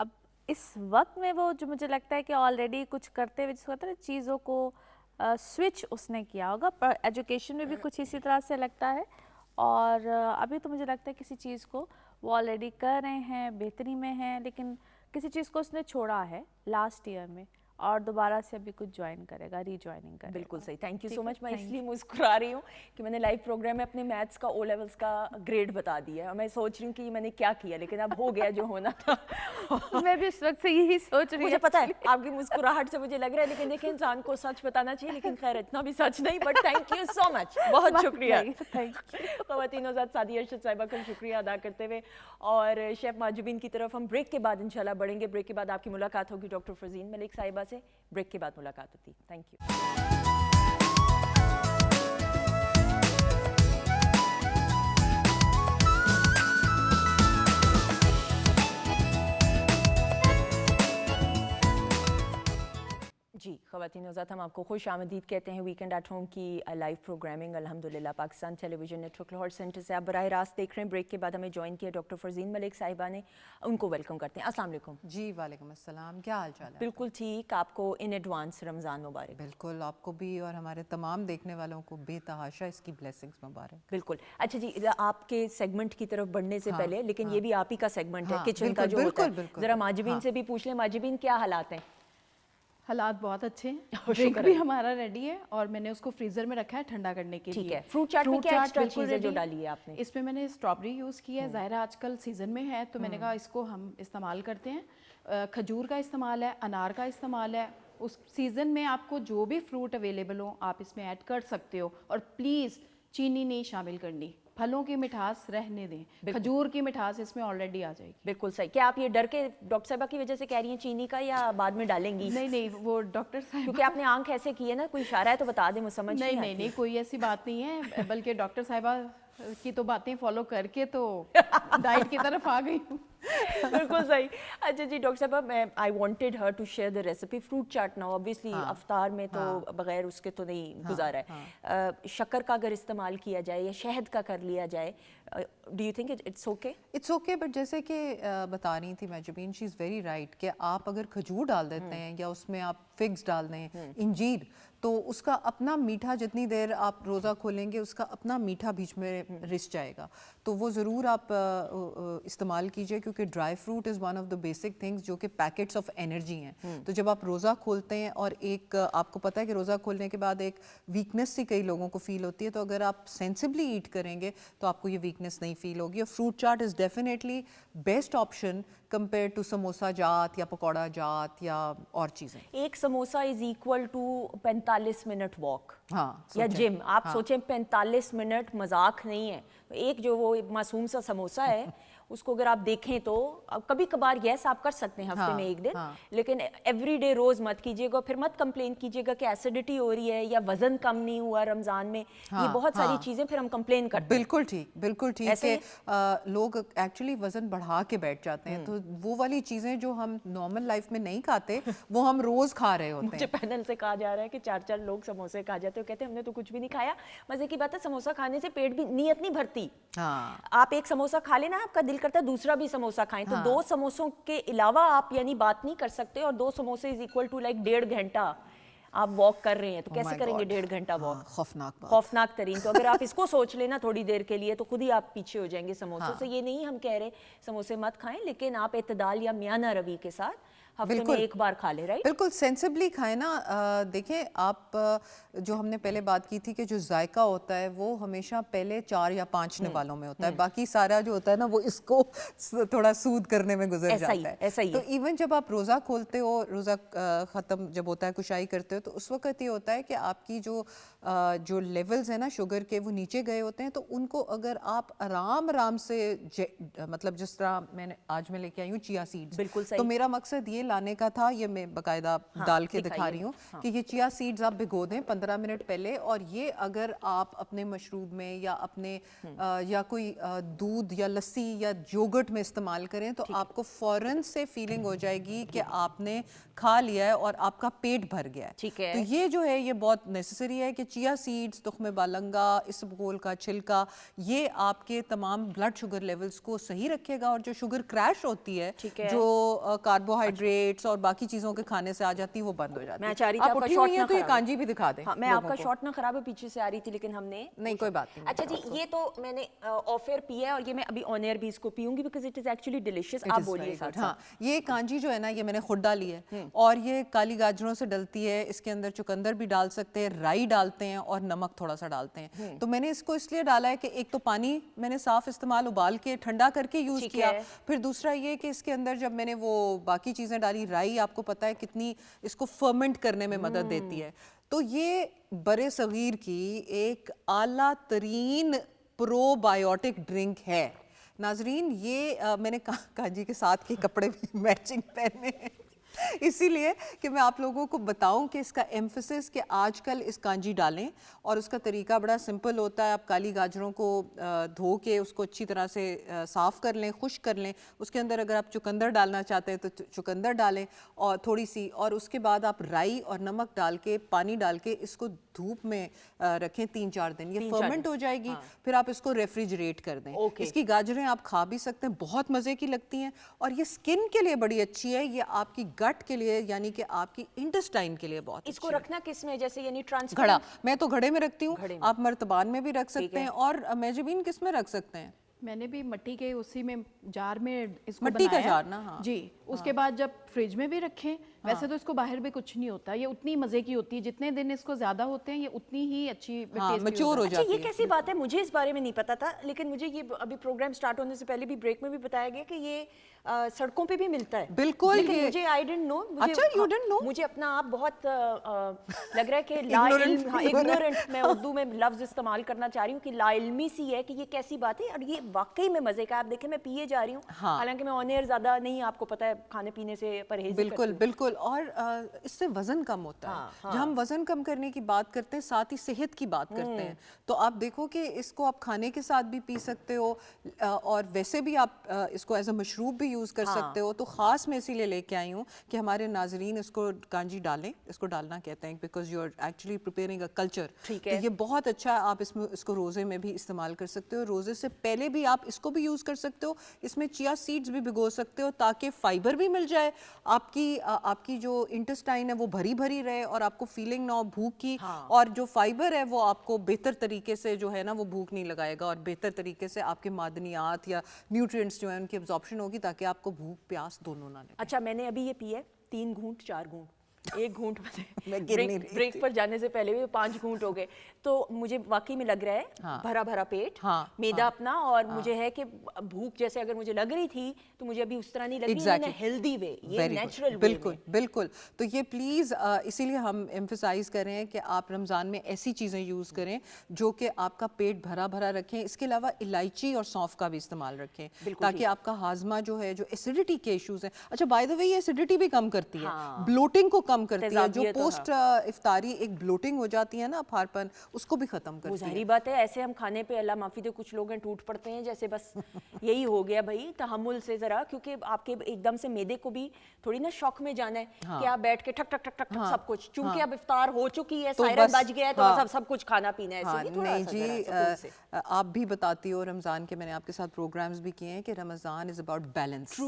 अब इस वक्त में वो, जो मुझे लगता है कि ऑलरेडी कुछ करते हुए, जिसको कहते हैं चीज़ों को स्विच उसने किया होगा, पर एजुकेशन में भी कुछ इसी तरह से लगता है। और अभी तो मुझे लगता है किसी चीज़ को वो ऑलरेडी कर रहे हैं, बेहतरी में हैं, लेकिन किसी चीज़ को उसने छोड़ा है लास्ट ईयर में, और दोबारा से अभी कुछ ज्वाइन करेगा, रीज्वाइनिंग करेगा। बिल्कुल सही, थैंक यू सो मच। मैं इसलिए मुस्कुरा रही हूँ कि मैंने लाइव प्रोग्राम में अपने मैथ्स का ओ लेवल्स का ग्रेड बता दिया है, और मैं सोच रही हूँ कि मैंने क्या किया, लेकिन अब हो गया जो होना था। मैं भी इस वक्त से यही सोच रही हूँ। मुझे पता है आपकी मुस्कुराहट से मुझे लग रहा है, लेकिन देखिए इंसान को सच बताना चाहिए, लेकिन खैर इतना भी सच नहीं। But thank you so much, बहुत शुक्रिया। ख़वातीन नौज़ाद सादी अरशद साहिबा का शुक्रिया अदा करते हुए, और शेफ माजुबीन की तरफ हम ब्रेक के बाद इंशाल्लाह बढ़ेंगे। ब्रेक के बाद आपकी मुलाकात होगी डॉक्टर फरजीन मलिक साहिबा से। ब्रेक के बाद मुलाकात होती है। Thank you. जी, ख़वातीन नौज़ात, हम आपको खुश आमदीद कहते हैं वीकेंड एट होम की लाइव प्रोग्रामिंग अल्हम्दुलिल्लाह Pakistan television network Lahore centre से आप बराह रास्त देख रहे हैं। ब्रेक के बाद हमें ज्वाइन किया डॉक्टर फरजीन मलिक साहिबा ने, उनको वेलकम करते हैं। अस्सलाम वालेकुम जी। वालेकुम अस्सलाम, क्या हाल चाल है? बिल्कुल ठीक, आपको इन एडवांस रमज़ान मुबारक। बिल्कुल, आपको भी और हमारे तमाम देखने वालों को बेतहाशा इसकी ब्लेसिंग्स मुबारक। बिल्कुल। अच्छा जी, आपके सेगमेंट की तरफ बढ़ने से पहले, लेकिन ये भी आप ही का सेगमेंट है, किचन का जो होता है, ज़रा माजिबीन से भी पूछ लें। माजिबीन, क्या हालात हैं? हालात बहुत अच्छे हैं, ड्रिंक भी हमारा रेडी है और मैंने उसको फ्रीजर में रखा है ठंडा करने के लिए। ठीक है। फ्रूट चाट में क्या एक्स्ट्रा चीज़ें जो डाली है आपने? इसमें मैंने स्ट्रॉबेरी यूज़ की है, ज़ाहिर आजकल सीज़न में है तो मैंने कहा इसको हम इस्तेमाल करते हैं। खजूर का इस्तेमाल है, अनार का इस्तेमाल है। उस सीज़न में आपको जो भी फ्रूट अवेलेबल हो आप इसमें ऐड कर सकते हो, और प्लीज़ चीनी नहीं शामिल करनी, फलों की मिठास रहने दें, खजूर की मिठास इसमें ऑलरेडी आ जाएगी। बिल्कुल सही। क्या आप ये डर के डॉक्टर साहबा की वजह से कह रही हैं चीनी का, या बाद में डालेंगी? नहीं नहीं, वो डॉक्टर साहब, क्योंकि आपने आंख ऐसे की है ना, कोई इशारा है तो बता दें, मुझे समझ नहीं नहीं नहीं, कोई ऐसी बात नहीं है, बल्कि डॉक्टर साहिबा की तो बातें फॉलो करके तो डाइट की तरफ आ गई हूँ। बिल्कुल सही। अच्छा जी डॉक्टर साहब, मैं I wanted her to share the recipe fruit chaat now. Obviously अफ्तार में तो बगैर उसके तो नहीं गुजारा है। शक्कर का अगर इस्तेमाल किया जाए या शहद का कर लिया जाए, do you think it's okay? It's okay, but जैसे कि बता रही थी मैजबीन, शी इज़ वेरी राइट कि आप अगर खजूर डाल देते हैं या उसमें आप फिग्स डाल दें, इंजीर, तो उसका अपना मीठा, जितनी देर आप रोज़ा खोलेंगे उसका अपना मीठा बीच में रिस जाएगा। तो वो ज़रूर आप इस्तेमाल कीजिए, क्योंकि dry fruit is one of the basic things जो कि पैकेट्स ऑफ एनर्जी हैं। तो जब आप रोज़ा खोलते हैं और एक आपको पता है कि रोज़ा खोलने के बाद एक वीकनेस सी कई लोगों को फील होती है, तो अगर आप सेंसिबली ईट करेंगे तो आपको ये वीकनेस नहीं फील होगी। और fruit chaat is definitely best option compare to samosa जात या पकौड़ा जात या और चीज़ें। एक samosa is equal to 45 minute walk, हाँ, या जिम। आप सोचें 45 मिनट मजाक नहीं है। एक जो वो मासूम सा समोसा है उसको अगर आप देखें तो कभी कभार यस आप कर सकते हैं हफ्ते में एक दिन, लेकिन एवरीडे रोज मत कीजिएगा। फिर मत कंप्लेन कीजिएगा कि एसिडिटी हो रही है या वजन कम नहीं हुआ रमजान में। ये बहुत सारी चीजें फिर हम कंप्लेन करते हैं। बिल्कुल ठीक, बिल्कुल ठीक है। लोग एक्चुअली वजन बढ़ा के बैठ जाते हैं, तो वो वाली चीजें जो हम नॉर्मल लाइफ में नहीं खाते वो हम रोज खा रहे होते हैं। मुझे पैनल से कहा जा रहा है कि 4-4 लोग समोसे खा जाते हैं, कहते हैं हमने तो कुछ भी नहीं खाया। मजे की बात है, समोसा खाने से पेट भी नीयत नहीं भरती। आप एक समोसा खा लेना, आपका दिल करता है दूसरा भी समोसा खाएं, तो 2 समोसों के अलावा आप यानी बात नहीं कर सकते। और 2 समोसे इज इक्वल टू लाइक 1.5 घंटा आप वॉक कर रहे हैं, तो कैसे करेंगे 1.5 घंटा वॉक? खौफनाक तरीन। तो अगर आप इसको सोच लेना थोड़ी देर के लिए तो खुद ही आप पीछे हो जाएंगे समोसों से। ये नहीं हम कह रहे समोसे मत खाएं, लेकिन आप इत्तेदाल या मियाना रवि के साथ हफ्ते में एक बार खा ले, राइट? बिल्कुल सेंसिबली खाएं ना। देखें आप, जो हमने पहले बात की थी कि जो जायका होता है वो हमेशा पहले 4 या 5 निवालों में होता है, बाकी सारा जो होता है ना वो इसको थोड़ा सूद करने में गुजर जाता है। ऐसा ही तो इवन जब आप रोज़ा खोलते हो, रोज़ा ख़त्म जब होता है, कुशाई करते हो, तो उस वक्त ये होता है कि आपकी जो लेवल्स हैं ना शुगर के वो नीचे गए होते हैं। तो उनको अगर आप आराम से मतलब जिस तरह आज मैं लेके आई हूँ चिया सीड्स, बिल्कुल सही। तो मेरा मकसद ये लाने का था, ये मैं बाकायदा डाल के दिखा रही हूँ कि ये चिया सीड्स आप भिगो दें 15 मिनट पहले, और ये अगर आप अपने मशरूब में या अपने या कोई दूध या लस्सी या योगर्ट में इस्तेमाल करें तो आपको फौरन से फीलिंग हो जाएगी कि आपने खा लिया है और आपका पेट भर गया है। ठीक है। तो ये जो है ये बहुत नेसेसरी है कि चिया सीड्स, तुख्म बालंगा, इसबगोल का छिलका, ये आपके तमाम ब्लड शुगर लेवल्स को सही रखेगा। और जो शुगर क्रैश होती है, जो कार्बोहाइड्रेट्स और बाकी चीजों के खाने से आ जाती है, वो बंद हो जाती है। मैं चाह रही थी आप उठी हुई हैं तो ये कांजी भी दिखा दें। मैं आपका शॉट ना खराब है, पीछे से आ रही थी, लेकिन हमने नहीं, कोई बात नहीं। अच्छा जी, ये तो मैंने ऑफ एयर पिया है और ये मैं अभी ऑन एयर भी इसको पीऊंगी because it is actually delicious. आप बोलिए साथ। हाँ, ये कांजी जो है ना, ये मैंने खुद डाली है और ये काली गाजरों से डलती है। इसके अंदर चुकंदर भी डाल सकते हैं, राई डालते हैं और नमक थोड़ा सा डालते हैं। तो मैंने इसको इसलिए डाला है कि एक तो पानी मैंने साफ इस्तेमाल उबाल के ठंडा करके यूज किया, फिर दूसरा ये कि इसके अंदर जब मैंने वो बाकी चीजें डाली, राई आपको पता है कितनी इसको फर्मेंट करने में मदद देती है। तो ये बड़े सगीर की एक आला तरीन प्रोबायोटिक ड्रिंक है। नाजरीन, ये मैंने कांजी के साथ के कपड़े भी मैचिंग पहने हैं। اسی لیے کہ میں آپ لوگوں کو بتاؤں کہ اس کا ایمفسس کہ آج کل اس کانجی ڈالیں، اور اس کا طریقہ بڑا سمپل ہوتا ہے. آپ کالی گاجروں کو دھو کے اس کو اچھی طرح سے صاف کر لیں، خشک کر لیں. اس کے اندر اگر آپ چقندر ڈالنا چاہتے ہیں تو چقندر ڈالیں اور تھوڑی سی، اور اس کے بعد آپ رائی اور نمک ڈال کے پانی ڈال کے اس کو دھوپ میں رکھیں 3-4 دن. یہ فرمنٹ ہو جائے گی. پھر آپ اس کو ریفریجریٹ کر دیں. اس کی گاجریں آپ کھا بھی سکتے ہیں، بہت مزے کی لگتی ہیں. اور یہ سکن کے لیے بڑی اچھی ہے، یہ آپ کی گٹ کے لیے یعنی کہ آپ کی انٹسٹائن کے لیے بہت. اس کو رکھنا کس میں، جیسے یعنی گھڑا؟ میں تو گھڑے میں رکھتی ہوں، آپ مرتبان میں بھی رکھ سکتے ہیں. اور میجبین کس میں رکھ سکتے ہیں؟ میں نے بھی مٹی کے اسی میں جار میں اس کو مٹی کا بنایا. جار نا. ہاں جی. اس کے بعد جب فریج میں بھی رکھیں، ویسے تو اس کو باہر بھی کچھ نہیں ہوتا، یہ اتنی مزے کی ہوتی ہے، جتنے دن اس کو زیادہ ہوتے ہیں یہ اتنی ہی اچھی میچور ہو جاتی ہے. یہ کیسی بات ہے، مجھے اس بارے میں نہیں پتا تھا، لیکن مجھے یہ ابھی پروگرام سٹارٹ ہونے سے پہلے بھی بریک میں بھی بتایا گیا کہ یہ سڑکوں پہ بھی ملتا ہے. بالکل. لیکن مجھے آئی ڈنٹ نو. اچھا یو ڈنٹ نو. مجھے اپنا آپ بہت لگ رہا ہے کہ لا علم، اگنورنٹ میں اردو میں لفظ استعمال کرنا چاہ رہی ہوں کہ لا علمی سی ہے کہ یہ کیسی بات ہے. اور یہ واقعی میں مزے کا. آپ دیکھیں میں پیے جا رہی ہوں، حالانکہ میں آن ایئر زیادہ نہیں، آپ کو پتا ہے کھانے پینے سے پرہیز. بالکل بالکل. اور اس سے وزن کم ہوتا ہے. جب ہم وزن کم کرنے کی بات کرتے ہیں ساتھ ہی صحت کی بات کرتے ہیں، تو آپ دیکھو کہ اس کو آپ کھانے کے ساتھ بھی پی سکتے ہو، اور ویسے بھی آپ اس کو ایز اے مشروب بھی یوز کر سکتے ہو. تو خاص میں اسی لیے لے کے آئی ہوں کہ ہمارے ناظرین اس کو کانجی ڈالیں. اس کو ڈالنا کہتے ہیں because you are actually preparing a culture. تو یہ بہت اچھا ہے. آپ اس کو روزے میں بھی استعمال کر سکتے ہو. روزے سے پہلے بھی آپ اس کو بھی یوز کر سکتے ہو. اس میں چیا سیڈز بھی بھگو سکتے ہو تاکہ فائبر بھی مل جائے. آپ کی جو انٹسٹائن ہے وہ بھری بھری رہے اور آپ کو فیلنگ نہ ہو بھوک کی. اور جو فائبر ہے وہ آپ کو بہتر طریقے سے جو ہے نا وہ بھوک نہیں لگائے گا، اور بہتر طریقے سے آپ کے معدنیات یا نیوٹرینٹس جو ہیں ان کی ابزارپشن ہوگی تاکہ آپ کو بھوک پیاس دونوں نہ لگے. اچھا میں نے ابھی یہ پی ہے 3 گھونٹ 4 گھونٹ، 1 گھونٹ بریک پر جانے سے پہلے بھی 5 گھونٹ ہو گئے. تو مجھے واقعی میں لگ رہا ہے بھرا بھرا پیٹ، میدا اپنا، اور مجھے ہے کہ بھوک جیسے اگر مجھے لگ رہی تھی تو مجھے ابھی اس طرح نہیں لگ رہی ہے. ہیلدی وے، یہ نیچرل وے. بالکل بالکل. تو یہ پلیز اسی لیے ہم ایمفسائز کر رہے ہیں کہ آپ رمضان میں ایسی چیزیں یوز کریں جو کہ آپ کا پیٹ بھرا بھرا رکھیں. اس کے علاوہ الائچی اور سونف کا بھی استعمال رکھیں تاکہ آپ کا ہاضمہ جو ہے، جو ایسیڈیٹی کے ایشوز ہیں. اچھا بائی دا وے یہ ایسیڈیٹی بھی کم کرتی ہے، بلوٹنگ کو کم کرتی ہے. جو پوسٹ افطاری ایک بلوٹنگ ہو جاتی ہے نا، پھارپن، اس کو بھی ختم کرتی ہے. ظاہری بات ہے ایسے ہم کھانے پہ اللہ معافی دے کچھ لوگ ہیں ٹوٹ پڑتے ہیں جیسے بس یہی ہو گیا بھائی. تحمل سے ذرا، کیونکہ آپ کے ایک دم سے میدے کو بھی تھوڑی نا شوق میں جانا ہے کہ آپ بیٹھ کے ٹھک ٹھک ٹھک ٹھک سب کچھ، چونکہ اب افطار ہو چکی ہے، سائرن بج گیا ہے، تو سب کچھ کھانا پینا ہے. نہیں جی، آپ بھی بتاتی ہو رمضان کے، میں نے آپ کے ساتھ پروگرامز بھی کیے ہیں کہ رمضان از اباؤٹ بیلنس.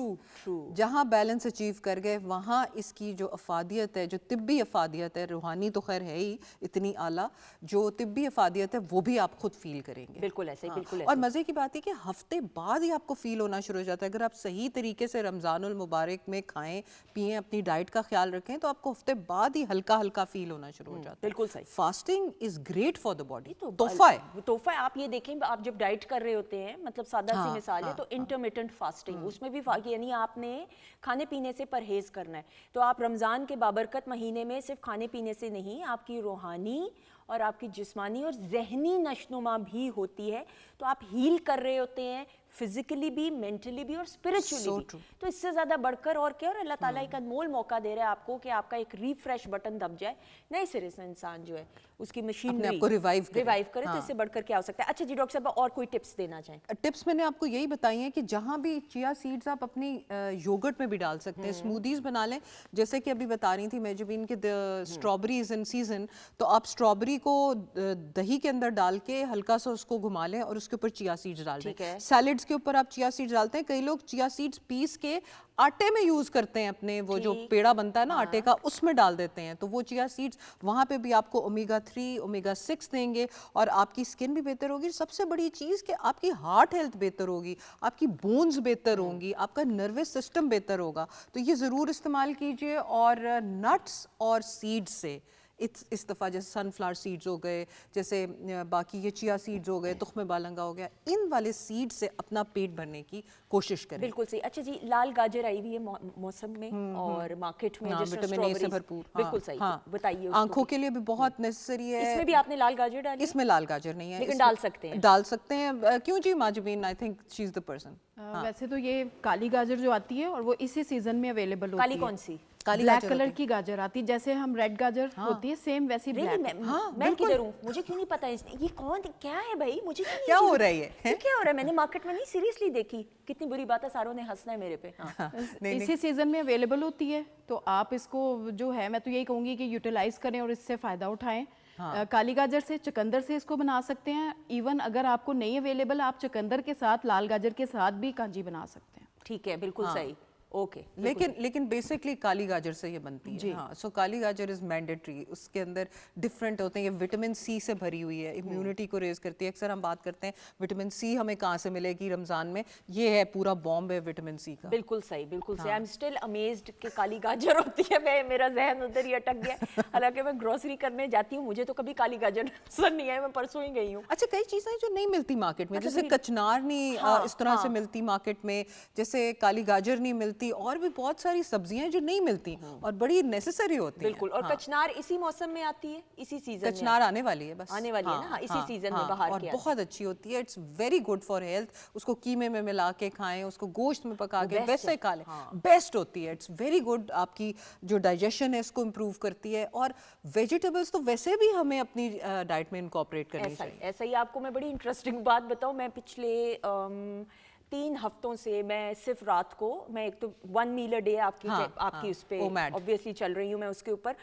جہاں بیلنس اچیو کر گئے وہاں اس کی جو افادیت ہے، جو طبی افادیت ہے، روحانی تو خیر ہے ہی اتنی اعلیٰ، جو طبی افادیت ہے وہ بھی آپ خود فیل کریں گے. بالکل ایسے، بالکل. اور مزے کی بات ہے کہ ہفتے بعد ہی آپ کو فیل ہونا شروع ہو جاتا ہے. اگر آپ صحیح طریقے سے رمضان المبارک میں کھائیں پیئیں، اپنی ڈائٹ کا خیال رکھیں، تو آپ کو ہفتے بعد ہی ہلکا ہلکا فیل ہونا شروع ہو جاتا ہے. بالکل صحیح. Fasting is great for the body. تحفہ ہے، تحفہ ہے. آپ یہ دیکھیں، آپ جب ڈائٹ کر رہے ہوتے ہیں، مطلب سادہ سی مثال ہے تو انٹرمیٹنٹ فاسٹنگ، اس میں بھی یعنی آپ نے کھانے پینے سے پرہیز کرنا ہے. تو آپ رمضان کے بابرکت مہینے میں صرف کھانے پینے سے نہیں، آپ کی روحانی اور آپ کی جسمانی اور ذہنی نشوونما بھی ہوتی ہے. تو آپ ہیل کر رہے ہوتے ہیں فزیکلی بھی، مینٹلی بھی اور اسپرچولی بھی. تو اس سے زیادہ بڑھ کر اور کیا. اور اللہ تعالیٰ ایک انمول موقع دے رہا ہے آپ کو کہ آپ کا ایک ریفریش بٹن دب جائے، نئے سرے سے انسان جو ہے اس کی مشینری کو ریوائیو کرے. تو اس سے بڑھ کر کیا ہو سکتا ہے؟ اچھا جی ڈاکٹر صاحب، اور کوئی ٹپس دینا چاہیں؟ ٹپس میں نے آپ کو یہی بتائی ہیں کہ جہاں بھی چیا سیڈز آپ اپنی یوگرٹ میں بھی ڈال سکتے ہیں، اسموتھیز بنا لیں. جیسے کہ ابھی بتا رہی تھی میجبین کہ اسٹرابری از ان سیزن، تو آپ اسٹرابری کو دہی کے اندر ڈال کے ہلکا سا اس کو گھما لیں اور اس کے اوپر چیا سیڈز ڈال دیں. سیلڈز کے اوپر آپ چیا سیڈز ڈالتے ہیں. کئی لوگ چیا سیڈز پیس کے آٹے میں یوز کرتے ہیں، اپنے وہ جو پیڑا بنتا ہے نا آٹے کا، اس میں ڈال دیتے ہیں. تو وہ چیا سیڈز وہاں پہ بھی آپ کو اومیگا 3 اومیگا 6 دیں گے اور آپ کی اسکن بھی بہتر ہوگی. سب سے بڑی چیز کہ آپ کی ہارٹ ہیلتھ بہتر ہوگی، آپ کی بونز بہتر ہوں گی، آپ کا نروس سسٹم بہتر ہوگا. تو یہ ضرور استعمال کیجئے. اور نٹس اور سیڈز سے اس دفعہ جیسے سن فلاور سیڈز ہو گئے، جیسے باقی یہ چیا سیڈز ہو گئے، تخم بالنگا ہو گیا، ان والے سیڈ سے اپنا پیٹ بھرنے کی کوشش کریں. بالکل صحیح. اچھا جی، لال گاجر آئی ہوئی ہے موسم میں اور مارکیٹ میں وٹامن اے سے بھرپور. بالکل صحیح. بتائیے. آنکھوں کے لیے بھی بہت نیسری ہے. اس میں بھی آپ نے لال گاجر ڈالی؟ اس میں لال گاجر نہیں ہے، لیکن ڈال سکتے ہیں. ڈال سکتے ہیں. کیوں جی ماجبین؟ I think she is the person. ویسے تو یہ کالی گاجر جو آتی ہے اور وہ اسی سیزن میں اویلیبل ہوتی ہے. کالی کون سی؟ ब्लैक कलर की गाजर आती, जैसे हम रेड गाजर होती है सेम वैसी ब्लैक। मैं किधर हूँ, मुझे क्यों नहीं पता ये कौन क्या है भाई, मुझे क्या हो रहा है ये क्या हो रहा है, मैंने मार्केट में नहीं सीरियसली देखी, कितनी बुरी बात है, सारों ने हंसना है मेरे पे। इसी सीजन में अवेलेबल होती है, तो आप इसको जो है मैं तो यही कहूँगी कि यूटिलाइज करें और इससे फ़ायदा उठाएं। काली गाजर से, चुकंदर से इसको बना सकते हैं। इवन अगर आपको नहीं अवेलेबल, आप चुकंदर के साथ, लाल गाजर के साथ भी कांजी बना सकते हैं। ठीक है, बिल्कुल सही, ओके। लेकिन बेसिकली काली गाजर से ये बनती है। हाँ, सो काली गाजर इज मैंडेटरी। उसके अंदर डिफरेंट होते हैं, ये विटामिन सी से भरी हुई है, इम्यूनिटी को रेज करती है। अक्सर हम बात करते हैं विटामिन सी हमें कहाँ से मिलेगी रमजान में, ये है पूरा बॉम्ब है विटामिन सी का। बिल्कुल सही, बिल्कुल सही। आई एम स्टिल अमेज्ड कि काली गाजर होती है, मेरा जहन उधर ही अटक गया। हालांकि मैं ग्रोसरी करने जाती हूँ, मुझे तो कभी काली गाजर नजर नहीं है, मैं परसों ही गई हूँ। अच्छा, कई चीज़ें जो नहीं मिलती मार्केट में, जैसे कचनार नहीं इस तरह से मिलती मार्केट में, जैसे काली गाजर नहीं मिलती, और भी बहुत सारी सब्जियां जो नहीं मिलती और बड़ी नेसेसरी होती हैं। बिल्कुल, और कचनार इसी मौसम में आती है, इसी सीजन में। कचनार आने वाली है, बस आने वाली है ना, इसी सीजन में बाहर और बहुत अच्छी होती है। It's very good for health. उसको कीमे में मिला के खाएं, उसको गोश्त में पका के वैसे खा लें, बेस्ट होती है। इट्स वेरी गुड, आपकी जो डाइजेशन है इसको इम्प्रूव करती है। और वेजिटेबल्स तो वैसे भी हमें अपनी डाइट में इनकॉर्पोरेट करनी चाहिए। ऐसा ही आपको मैं बड़ी इंटरेस्टिंग बात बताऊं, मैं पिछले 3 हफ्तों से मैं सिर्फ रात को, मैं एक तो 1 मील अ डे आपकी उस पे ऑब्वियसली चल रही हूँ, मैं उसके ऊपर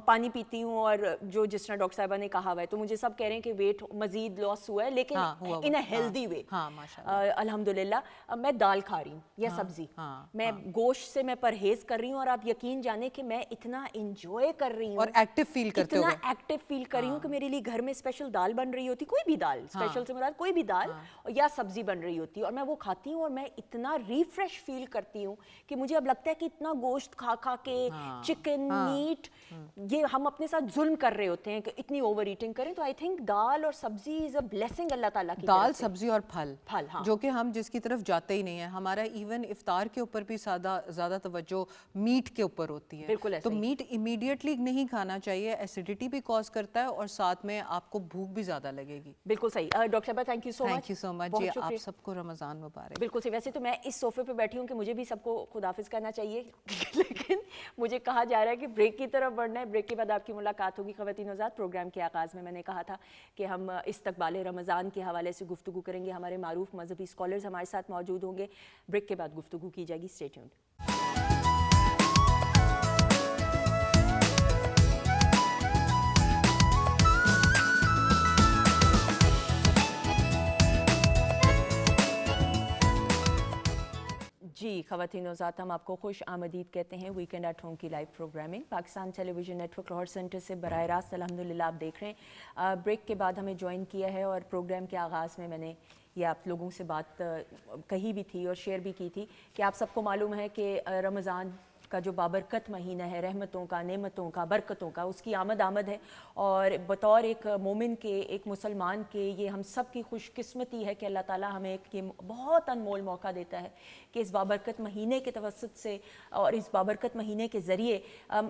पानी पीती हूँ, और जो जिस तरह डॉक्टर साहिबा ने कहा हुआ है, तो मुझे सब कह रहे हैं कि वेट मजीद लॉस हुआ है, लेकिन इन अ हेल्दी वे अल्हम्दुलिल्लाह। मैं दाल खा रही हूँ या सब्जी, मैं गोश्त से मैं परहेज कर रही हूँ, और आप यकीन जाने कि मैं इतना इंजॉय कर रही हूँ और एक्टिव फील करते हो, इतना एक्टिव फील कर रही हूँ कि मेरे लिए घर में स्पेशल दाल बन रही होती, कोई भी दाल, स्पेशल से मुराद कोई भी दाल या सब्जी बन रही होती, और मैं वो खाती हूँ और मैं इतना रिफ्रेश फील करती हूँ कि मुझे अब लगता है कि इतना गोश्त खा खा के चिकन मीट, ये हम अपने साथ जुल्म कर रहे होते हैं कि इतनी ओवर ईटिंग करें। तो आई थिंक दाल और सब्जी इज अ ब्लेसिंग अल्लाह ताला की। दाल, सब्जी और फल, हाँ। जो कि हम जिसकी तरफ जाते ही नहीं है। हमारा इवन इफ्तार के ऊपर भी ज़्यादा तवज्जो मीट के ऊपर होती है। बिल्कुल, तो मीट इमीडिएटली नहीं खाना चाहिए, एसिडिटी भी कॉज करता है और साथ में आपको भूख भी ज़्यादा लगेगी। बिल्कुल सही। डॉक्टर साहब thank you so much. Thank you so much जी, आप सबको रमज़ान मुबारक। बिल्कुल सही। वैसे तो मैं इस सोफे पे बैठी हूँ कि मुझे भी सबको खुदाफिज करना चाहिए, लेकिन मुझे कहा जा रहा है कि ब्रेक की तरफ बढ़ना है। ब्रेक के बाद आपकी मुलाकात होगी ख़वातीन हज़रात। प्रोग्राम के आगाज़ में मैंने कहा था कि हम इस्तक़बाल रमज़ान के हवाले से गुफ्तगू करेंगे, हमारे मारूफ मजहबी स्कॉलर्स हमारे साथ मौजूद होंगे। ब्रेक के बाद गुफ्तगू की जाएगी, स्टे ट्यून्ड। जी ख़वातीन हज़रात, हम आपको खुश आमदीद कहते हैं वीकेंड एट होम की live programming Pakistan television network Lahore centre से बराह रास्त अल्हम्दुलिल्लाह आप देख रहे हैं। ब्रेक के बाद हमें ज्वाइन किया है, और प्रोग्राम के आगाज़ में मैंने ये आप लोगों से बात कही भी थी और शेयर भी की थी कि आप सबको मालूम है कि रमज़ान का जो बाबरकत महीना है, रहमतों का, नेमतों का, बरकतों का, उसकी आमद है। और बतौर एक मोमिन के, एक मुसलमान के, ये हम सब की खुशकिस्मती है कि अल्लाह ताला हमें एक ये बहुत अनमोल मौका देता है कि इस बाबरकत महीने के तवस्सुत से और इस बाबरकत महीने के ज़रिए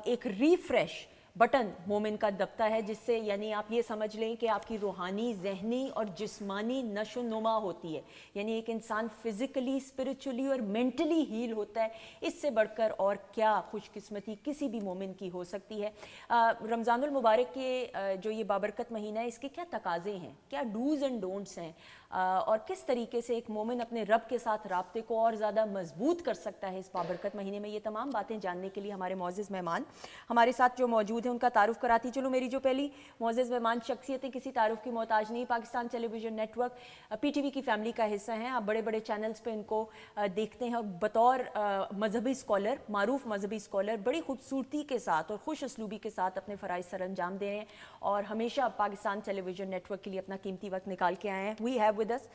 एक रिफ़्रेश बटन मोमिन का दबता है, जिससे यानी आप ये समझ लें कि आपकी रूहानी, जहनी और जिस्मानी नशो नुमा होती है। यानी एक इंसान फिज़िकली, स्पिरिचुअली और मेंटली हील होता है। इससे बढ़कर और क्या खुशकिस्मती किसी भी मोमिन की हो सकती है। रमज़ानुल मुबारक के जो ये बाबरकत महीना है, इसके क्या तकाज़े हैं, क्या डूज़ एंड डोंट्स हैं, और किस तरीके से एक मोमिन अपने रब के साथ राब्ते को और ज़्यादा मजबूत कर सकता है इस बाबरकत महीने में। ये तमाम बातें जानने के लिए हमारे मोअज़्ज़िज़ मेहमान हमारे साथ जो मौजूद हैं, उनका तारुफ कराती चलो। मेरी जो पहली मोअज़्ज़िज़ मेहमान शख्सियतें किसी तारुफ की मोहताज नहीं, पाकिस्तान टेलीविज़न नेटवर्क PTV की फैमिली का हिस्सा हैं। आप बड़े बड़े चैनल्स पे इनको देखते हैं, और बतौर मजहबी स्कॉलर, मारूफ मजहबी स्कॉलर, बड़ी खूबसूरती के साथ और खुश असलूबी के साथ अपने फ़राइज़ सर अंजाम दे रहे हैं, और हमेशा पाकिस्तान टेलीविज़न नेटवर्क के लिए अपना कीमती वक्त निकाल के आए हैं। We have with us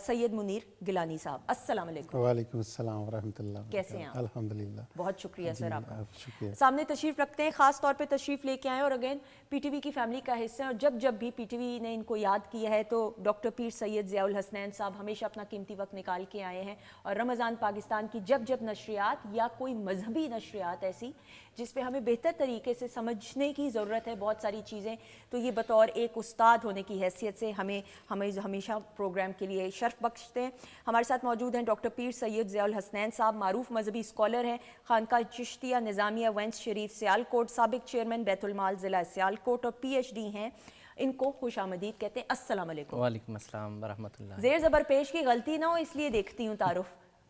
Syed Munir Gilani sahab. अस्सलाम वालेकुम। वालेकुम अस्सलाम व रहमतुल्लाह। कैसे हैं आप? अल्हम्दुलिल्लाह। बहुत शुक्रिया सर आपका। शुक्रिया। सामने तशरीफ़ रखते हैं, ख़ास तौर पे तशरीफ़ तशरीफ़ लेके आए और अगेन पीटीवी की फैमिली का हिस्सा हैं, और जब जब भी पीटीवी ने इनको याद किया है तो डॉक्टर पीर सैयद ज़ियाउल हसनैन साहब हमेशा अपना कीमती वक्त निकाल के आए हैं। और रमज़ान पाकिस्तान की जब जब नशरियात या कोई मजहबी नशरियात ऐसी जिस पे हमें बेहतर तरीके से समझने की ज़रूरत है बहुत सारी चीज़ें, तो ये बतौर एक उस्ताद होने की हैसियत से हमें हमेशा प्रोग्राम के लिए शर्फ बख्शते हैं। हमारे साथ मौजूद हैं डॉक्टर पीर सैयद ज़ियाउल हसनैन साहब, मारूफ मजहबी स्कॉलर हैं, खानका चिश्तिया निज़ामिया वेंस शरीफ सियालकोट, साबिक चेयरमैन बैतुल-माल ज़िला सियालकोट और PhD हैं। इनको खुश आमदीद कहते हैं। अस्सलाम वालेकुम। वालेकुम अस्सलाम व रहमतुल्लाह। ज़ेर ज़बर पेश की गलती ना हो इसलिए देखती हूँ तारुफ,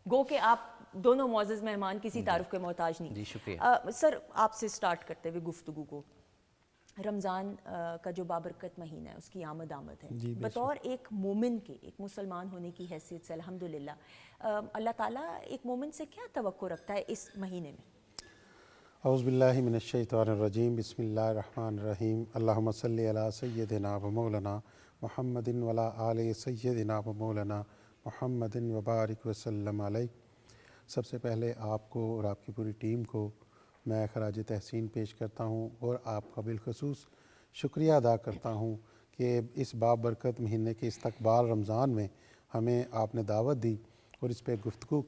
गो के आप दोनों मुअज़्ज़ज़ मेहमान किसी तारुफ के मोहताज नहीं। जी शुक्रिया। सर आपसे स्टार्ट करते हुए गुफ्तगू को, रमज़ान का जो बाबरकत महीना है उसकी आमद है, बतौर एक मोमिन के, एक मुसलमान होने की हैसियत से अल्हम्दुलिल्लाह अल्लाह ताला एक मोमिन से क्या तवक्को रखता है इस महीने में? औज़ुबिल्लाहि मिनश्शैतानिर्रजीम, बिस्मिल्लाहिर्रहमानिर्रहीम, अल्लाहुम्मा सल्लि अला सय्यिदिना व मौलाना मुहम्मदिन व अला आलि सय्यिदिना व मौलाना मुहम्मदिन व बारिक व सल्लम अलैहि। सबसे पहले आपको और आपकी पूरी टीम को मैं खराज तहसीन पेश करता हूँ और आपका बिलखसूस शुक्रिया अदा करता हूँ कि इस बाबरकत महीने के इस्तकबाल रमज़ान में हमें आपने दावत दी और इस पे गुफ्तगू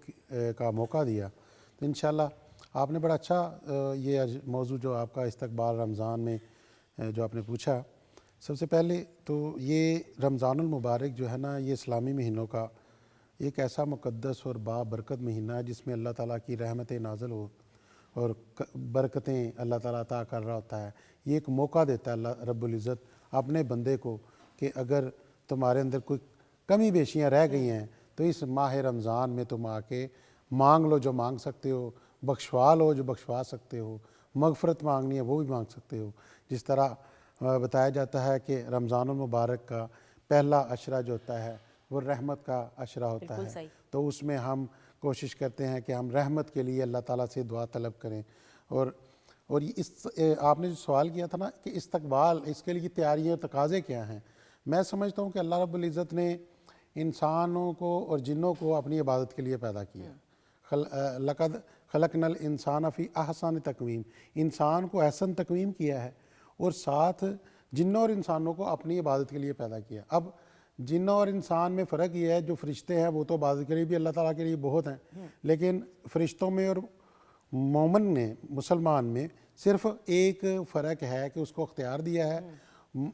का मौका दिया। तो इंशाअल्लाह आपने बड़ा अच्छा ये मौजू जो आपका इस्तकबाल रमज़ान में जो आपने पूछा, सबसे पहले तो ये रमज़ानुल मुबारक जो है ना, ये इस्लामी महीनों का एक ऐसा मुक़द्दस और बाबरकत महीना है जिसमें अल्लाह ताला की रहमतें नाज़िल हो और बरकतें अल्लाह ताला अता कर रहा होता है। ये एक मौका देता है अल्लाह रब्बुल इज़्ज़त अपने बंदे को कि अगर तुम्हारे अंदर कोई कमी बेशियाँ रह गई हैं तो इस माह रमज़ान में तुम आके मांग लो जो मांग सकते हो, बख्शवा लो जो बख्शवा सकते हो, मगफ़रत मांगनी है वो भी मांग सकते हो। जिस तरह बताया जाता है कि रमज़ानुल मुबारक का पहला अशरा जो होता है वो रहमत का अशरा होता है, तो उसमें हम कोशिश करते हैं कि हम रहमत के लिए अल्लाह ताला से दुआ तलब करें। और इस आपने जो सवाल किया था ना कि इस्तकबाल, इसके लिए तैयारियाँ तकाज़े क्या हैं, मैं समझता हूँ कि अल्लाह रब्बुल इज़्ज़त ने इंसानों को और जिन्नों को अपनी इबादत के लिए पैदा किया। लक़द खलक़नल इंसान फ़ी अहसन तक़वीम, इंसान को अहसन तक़वीम किया है और साथ जिन्नों और इंसानों को अपनी इबादत के लिए पैदा किया। अब जिन्नों और इंसान में फ़र्क ये है, जो फ़रिश्ते हैं वो तो इबादत के लिए भी अल्लाह ताला के लिए बहुत हैं, लेकिन फ़रिश्तों में और मोमिन में, मुसलमान में सिर्फ़ एक फ़र्क है कि उसको अख्तियार दिया है।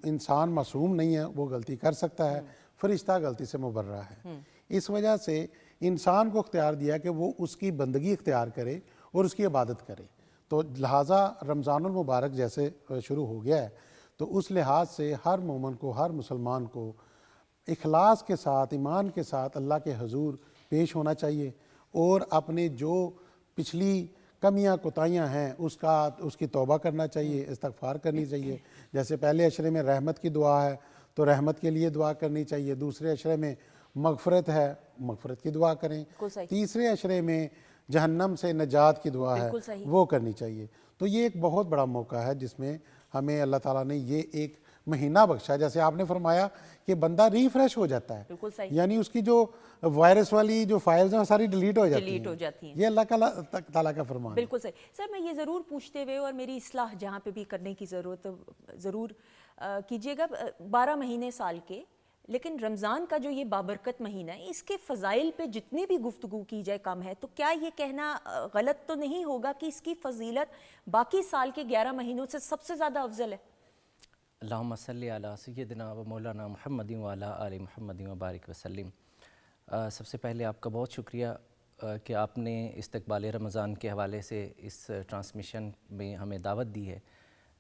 इंसान मासूम नहीं है, वो गलती कर सकता है, फ़रिश्ता गलती से मुबर्रा है। इस वजह से इंसान को अख्तियार दिया कि वो उसकी बंदगी अख्तियार करे और उसकी इबादत करे। तो लिहाजा रमज़ानुल मुबारक जैसे शुरू हो गया है, तो उस लिहाज से हर मोमिन को, हर मुसलमान को इखलास के साथ, ईमान के साथ अल्लाह के हजूर पेश होना चाहिए और अपने जो पिछली कमियां कोताहियां हैं उसकी तौबा करना चाहिए, इस्तगफार करनी चाहिए। जैसे पहले अशरे में रहमत की दुआ है तो रहमत के लिए दुआ करनी चाहिए, दूसरे अशरे में मगफ़रत है, मगफ़रत की दुआ करें, तीसरे अशरे में जहन्नम से नजात की दुआ है वो करनी चाहिए। तो ये एक बहुत बड़ा मौका है जिसमें हमें अल्लाह ताला ने ये एक महीना बख्शा। जैसे आपने फरमाया कि बंदा रिफ्रेश हो जाता है, यानी उसकी जो वायरस वाली जो फाइल्स हैं सारी डिलीट हो जाती हैं। ये अल्लाह ताला का फरमान। बिल्कुल सही। सर मैं ये ज़रूर पूछते हुए और मेरी इस्लाह जहाँ पे भी करने की ज़रूरत ज़रूर कीजिएगा, 12 महीने साल के, लेकिन रमज़ान का जो ये बाबरकत महीना है इसके फ़ज़ाइल पे जितनी भी गुफ्तगू की जाए कम है, तो क्या ये कहना गलत तो नहीं होगा कि इसकी फ़जीलत बाकी साल के 11 महीनों से सबसे ज़्यादा अफजल है? अल्लाहुम्मा सल्लि अला सय्यिदिना व मौलाना मुहम्मदिन व अला आलि मुहम्मदिन व बारिक वसल्लम। सबसे पहले आपका बहुत शुक्रिया कि आपने इस्तकबाल रमज़ान के हवाले से इस ट्रांसमिशन में हमें दावत दी है।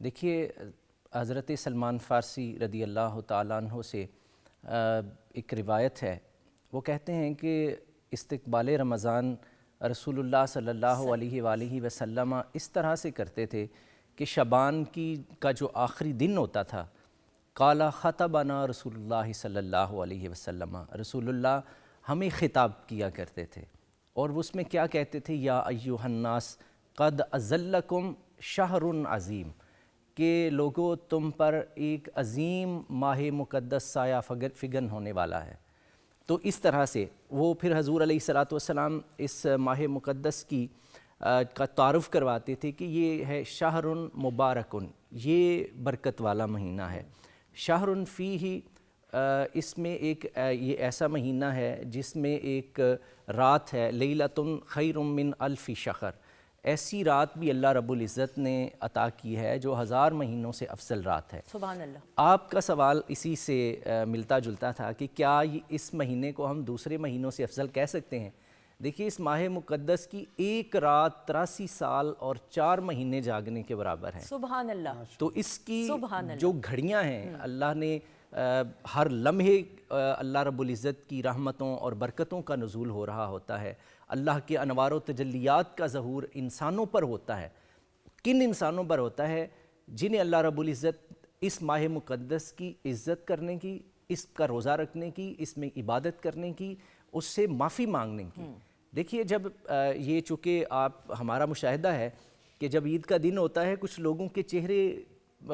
देखिए, हज़रत सलमान फ़ारसी रदी अल्लाह तआला अन्हु से एक रिवायत है, वो कहते हैं कि इस्तकबाल रमज़ान रसूलुल्लाह सल्लल्लाहु अलैहि वसल्लम इस तरह से करते थे कि शबान का जो आखिरी दिन होता था, काला ख़तबना रसूलुल्लाह सल्लल्लाहु अलैहि वसल्लम, रसूलुल्लाह हमें ख़िताब किया करते थे और वो उसमें क्या कहते थे, या अय्युहन्नास क़द अज़ल्लकुम शहरुन अज़ीम, कि लोगों तुम पर एक अज़ीम माह मुक़द्दस साया फ़िगन होने वाला है। तो इस तरह से वो फिर हज़ूर अलैहिस्सलातु वस्सलाम इस माह मुक़द्दस की کا تعارف کرواتے تھے کہ یہ ہے شہر مبارکن، یہ برکت والا مہینہ ہے۔ شہر فیہ، اس میں ایک یہ ایسا مہینہ ہے جس میں ایک رات ہے، لیلۃ خیر من الف شہر، ایسی رات بھی اللہ رب العزت نے عطا کی ہے جو 1000 مہینوں سے افضل رات ہے۔ سبحان اللہ۔ آپ کا سوال اسی سے ملتا جلتا تھا کہ کیا اس مہینے کو ہم دوسرے مہینوں سے افضل کہہ سکتے ہیں؟ دیکھیے اس ماہ مقدس کی ایک رات 83 سال اور 4 مہینے جاگنے کے برابر ہے۔ سبحان اللہ۔ تو اس کی جو گھڑیاں ہیں اللہ نے ہر لمحے اللہ رب العزت کی رحمتوں اور برکتوں کا نزول ہو رہا ہوتا ہے، اللہ کے انوار و تجلیات کا ظہور انسانوں پر ہوتا ہے۔ کن انسانوں پر ہوتا ہے؟ جنہیں اللہ رب العزت اس ماہ مقدس کی عزت کرنے کی، اس کا روزہ رکھنے کی، اس میں عبادت کرنے کی، اس سے معافی مانگنے کی۔ دیکھیے جب یہ چونکہ ہمارا مشاہدہ ہے کہ جب عید کا دن ہوتا ہے کچھ لوگوں کے چہرے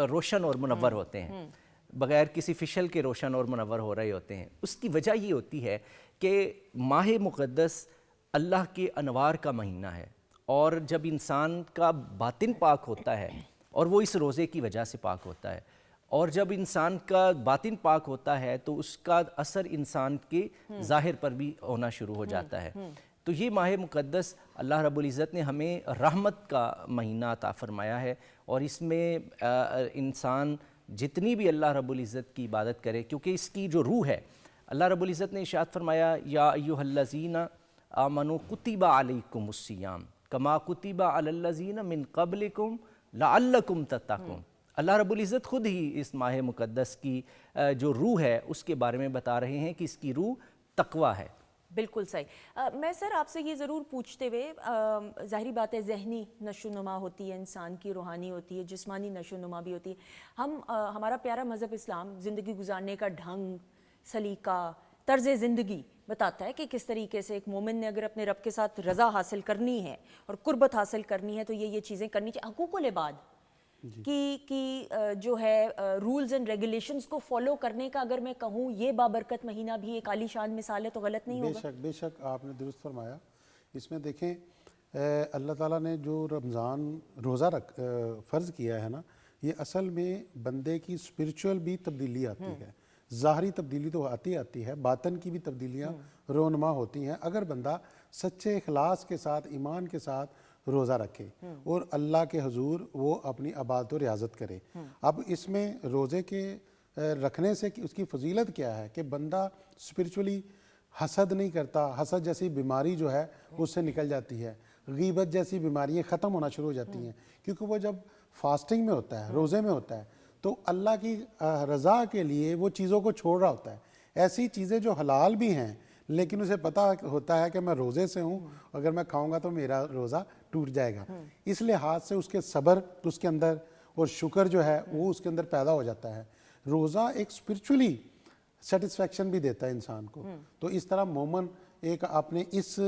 روشن اور منور ہوتے ہیں، بغیر کسی فشل کے روشن اور منور ہو رہے ہوتے ہیں۔ اس کی وجہ یہ ہوتی ہے کہ ماہ مقدس اللہ کے انوار کا مہینہ ہے، اور جب انسان کا باطن پاک ہوتا ہے اور وہ اس روزے کی وجہ سے پاک ہوتا ہے، اور جب انسان کا باطن پاک ہوتا ہے تو اس کا اثر انسان کے ظاہر پر بھی ہونا شروع ہو جاتا ہے۔ تو یہ ماہ مقدس اللہ رب العزت نے ہمیں رحمت کا مہینہ عطا فرمایا ہے، اور اس میں انسان جتنی بھی اللہ رب العزت کی عبادت کرے، کیونکہ اس کی جو روح ہے، اللہ رب العزت نے ارشاد فرمایا یا ایھا الذین آمنوا کتب علیکم الصیام کما کتب علی الذین من قبلکم لعلکم تتقون۔ اللہ رب العزت خود ہی اس ماہ مقدس کی جو روح ہے اس کے بارے میں بتا رہے ہیں کہ اس کی روح تقویٰ ہے۔ بالکل صحیح۔ میں سر آپ سے یہ ضرور پوچھتے ہوئے، ظاہری بات ہے ذہنی نشو و نما ہوتی ہے انسان کی، روحانی ہوتی ہے، جسمانی نشو و نما بھی ہوتی ہے۔ ہمارا پیارا مذہب اسلام زندگی گزارنے کا ڈھنگ، سلیقہ، طرز زندگی بتاتا ہے کہ کس طریقے سے ایک مومن نے اگر اپنے رب کے ساتھ رضا حاصل کرنی ہے اور قربت حاصل کرنی ہے تو یہ چیزیں کرنی چاہیے۔ حقوق العباد کی جو ہے رولز اینڈ ریگولیشنز کو فالو کرنے کا اگر میں کہوں یہ بابرکت مہینہ بھی ایک عالی شان مثال ہے تو غلط نہیں ہوگا؟ بے شک آپ نے درست فرمایا۔ اس میں دیکھیں اللہ تعالیٰ نے جو رمضان روزہ فرض کیا ہے نا، یہ اصل میں بندے کی اسپرچول بھی تبدیلی آتی ہے، ظاہری تبدیلی تو آتی ہے، باطن کی بھی تبدیلیاں رونما ہوتی ہیں اگر بندہ سچے اخلاص کے ساتھ، ایمان کے ساتھ روزہ رکھے اور اللہ کے حضور وہ اپنی عبادت و ریاضت کرے۔ اب اس میں روزے کے رکھنے سے اس کی فضیلت کیا ہے کہ بندہ اسپرچولی حسد نہیں کرتا، حسد جیسی بیماری جو ہے اس سے نکل جاتی ہے، غیبت جیسی بیماریاں ختم ہونا شروع ہو جاتی ہیں، کیونکہ وہ جب فاسٹنگ میں ہوتا ہے، روزے میں ہوتا ہے تو اللہ کی رضا کے لیے وہ چیزوں کو چھوڑ رہا ہوتا ہے۔ ایسی چیزیں جو حلال بھی ہیں لیکن اسے پتہ ہوتا ہے کہ میں روزے سے ہوں، اگر میں کھاؤں گا تو میرا روزہ ٹوٹ جائے گا، اس لحاظ سے اس کے صبر اس کے اندر اور شکر جو ہے وہ اس کے اندر پیدا ہو جاتا ہے۔ روزہ ایک اسپرچولی سیٹسفیکشن بھی دیتا ہے انسان کو۔ تو اس طرح مومن ایک اپنے اس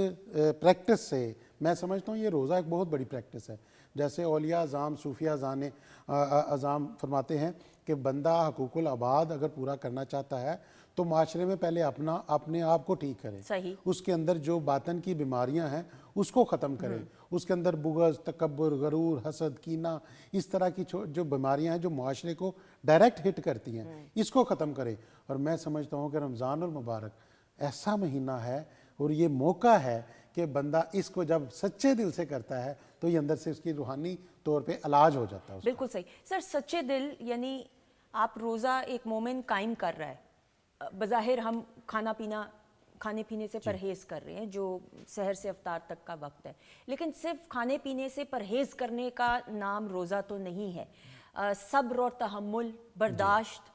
پریکٹس سے، میں سمجھتا ہوں یہ روزہ ایک بہت بڑی پریکٹس ہے۔ جیسے اولیاء اعظام، صوفیہ اعظام فرماتے ہیں کہ بندہ حقوق العباد اگر پورا کرنا چاہتا ہے تو معاشرے میں پہلے اپنے آپ کو ٹھیک کرے، اس کے اندر جو باطن کی بیماریاں ہیں اس کو ختم کرے، اس کے اندر بغض، تکبر، غرور، حسد، کینہ، اس طرح کی جو بیماریاں ہیں جو معاشرے کو ڈائریکٹ ہٹ کرتی ہیں اس کو ختم کرے۔ اور میں سمجھتا ہوں کہ رمضان المبارک ایسا مہینہ ہے اور یہ موقع ہے کہ بندہ اس کو جب سچے دل سے کرتا ہے تو یہ اندر سے اس کی روحانی طور پہ علاج ہو جاتا ہے۔ بالکل صحیح سر، سچے دل یعنی آپ روزہ ایک مومن قائم کر رہا ہے، بظاہر ہم کھانے پینے سے پرہیز کر رہے ہیں جو سحر سے افطار تک کا وقت ہے، لیکن صرف کھانے پینے سے پرہیز کرنے کا نام روزہ تو نہیں ہے۔ صبر اور تحمل، برداشت،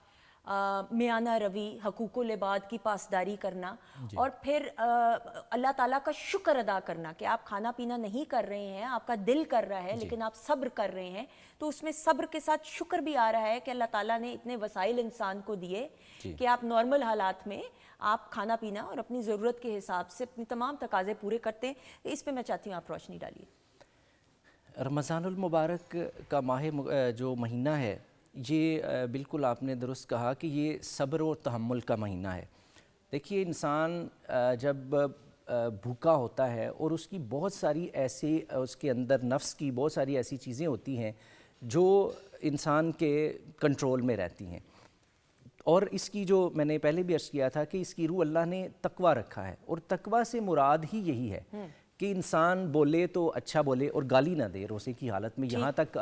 میانہ روی، حقوق العباد کی پاسداری کرنا، اور پھر اللہ تعالیٰ کا شکر ادا کرنا کہ آپ کھانا پینا نہیں کر رہے ہیں، آپ کا دل کر رہا ہے لیکن آپ صبر کر رہے ہیں، تو اس میں صبر کے ساتھ شکر بھی آ رہا ہے کہ اللہ تعالیٰ نے اتنے وسائل انسان کو دیے کہ آپ نارمل حالات میں آپ کھانا پینا اور اپنی ضرورت کے حساب سے اپنی تمام تقاضے پورے کرتے ہیں۔ اس پہ میں چاہتی ہوں آپ روشنی ڈالیے۔ رمضان المبارک کا جو مہینہ ہے یہ بالکل آپ نے درست کہا کہ یہ صبر و تحمل کا مہینہ ہے۔ دیکھیے انسان جب بھوکا ہوتا ہے اور اس کی بہت ساری ایسی اس کے اندر نفس کی بہت ساری ایسی چیزیں ہوتی ہیں جو انسان کے کنٹرول میں رہتی ہیں، اور اس کی جو میں نے پہلے بھی عرض کیا تھا کہ اس کی روح اللہ نے تقویٰ رکھا ہے، اور تقویٰ سے مراد ہی یہی ہے کہ انسان بولے تو اچھا بولے اور گالی نہ دے روزے کی حالت میں۔ یہاں تک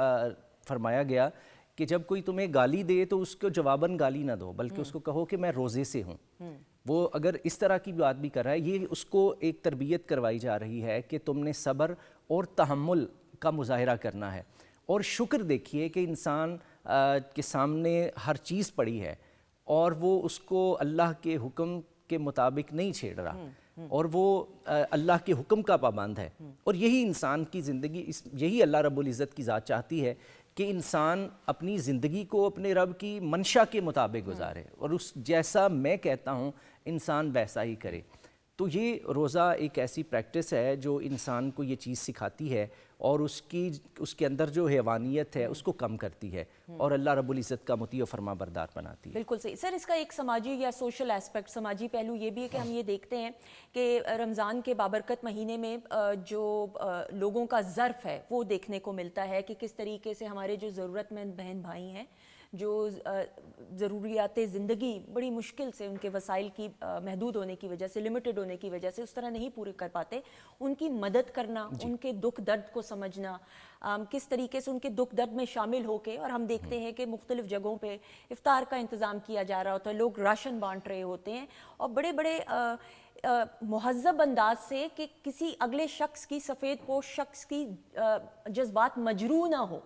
فرمایا گیا کہ جب کوئی تمہیں گالی دے تو اس کو جواباً گالی نہ دو، بلکہ اس کو کہو کہ میں روزے سے ہوں۔ وہ اگر اس طرح کی بات بھی کر رہا ہے، یہ اس کو ایک تربیت کروائی جا رہی ہے کہ تم نے صبر اور تحمل کا مظاہرہ کرنا ہے، اور شکر دیکھیے کہ انسان کے سامنے ہر چیز پڑی ہے اور وہ اس کو اللہ کے حکم کے مطابق نہیں چھیڑ رہا، اور وہ اللہ کے حکم کا پابند ہے، اور یہی انسان کی زندگی، یہی اللہ رب العزت کی ذات چاہتی ہے کہ انسان اپنی زندگی کو اپنے رب کی منشا کے مطابق گزارے، اور اس جیسا میں کہتا ہوں انسان ویسا ہی کرے۔ تو یہ روزہ ایک ایسی پریکٹس ہے جو انسان کو یہ چیز سکھاتی ہے، اور اس کے اندر جو حیوانیت ہے اس کو کم کرتی ہے، اور اللہ رب العزت کا مطیع و فرما بردار بناتی ہے۔ بالکل صحیح سر، اس کا ایک سماجی یا سوشل ایسپیکٹ، سماجی پہلو یہ بھی ہے کہ ہم یہ دیکھتے ہیں کہ رمضان کے بابرکت مہینے میں جو لوگوں کا ظرف ہے وہ دیکھنے کو ملتا ہے کہ کس طریقے سے ہمارے جو ضرورت مند بہن بھائی ہیں، جو ضروریات زندگی بڑی مشکل سے ان کے وسائل کی محدود ہونے کی وجہ سے، لمیٹڈ ہونے کی وجہ سے اس طرح نہیں پورے کر پاتے، ان کی مدد کرنا، ان کے دکھ درد کو سمجھنا، کس طریقے سے ان کے دکھ درد میں شامل ہو کے، اور ہم دیکھتے ہیں کہ مختلف جگہوں پہ افطار کا انتظام کیا جا رہا ہوتا ہے، لوگ راشن بانٹ رہے ہوتے ہیں، اور بڑے بڑے مہذب انداز سے کہ کسی اگلے شخص کی، سفید پوش شخص کی جذبات مجروح نہ ہو۔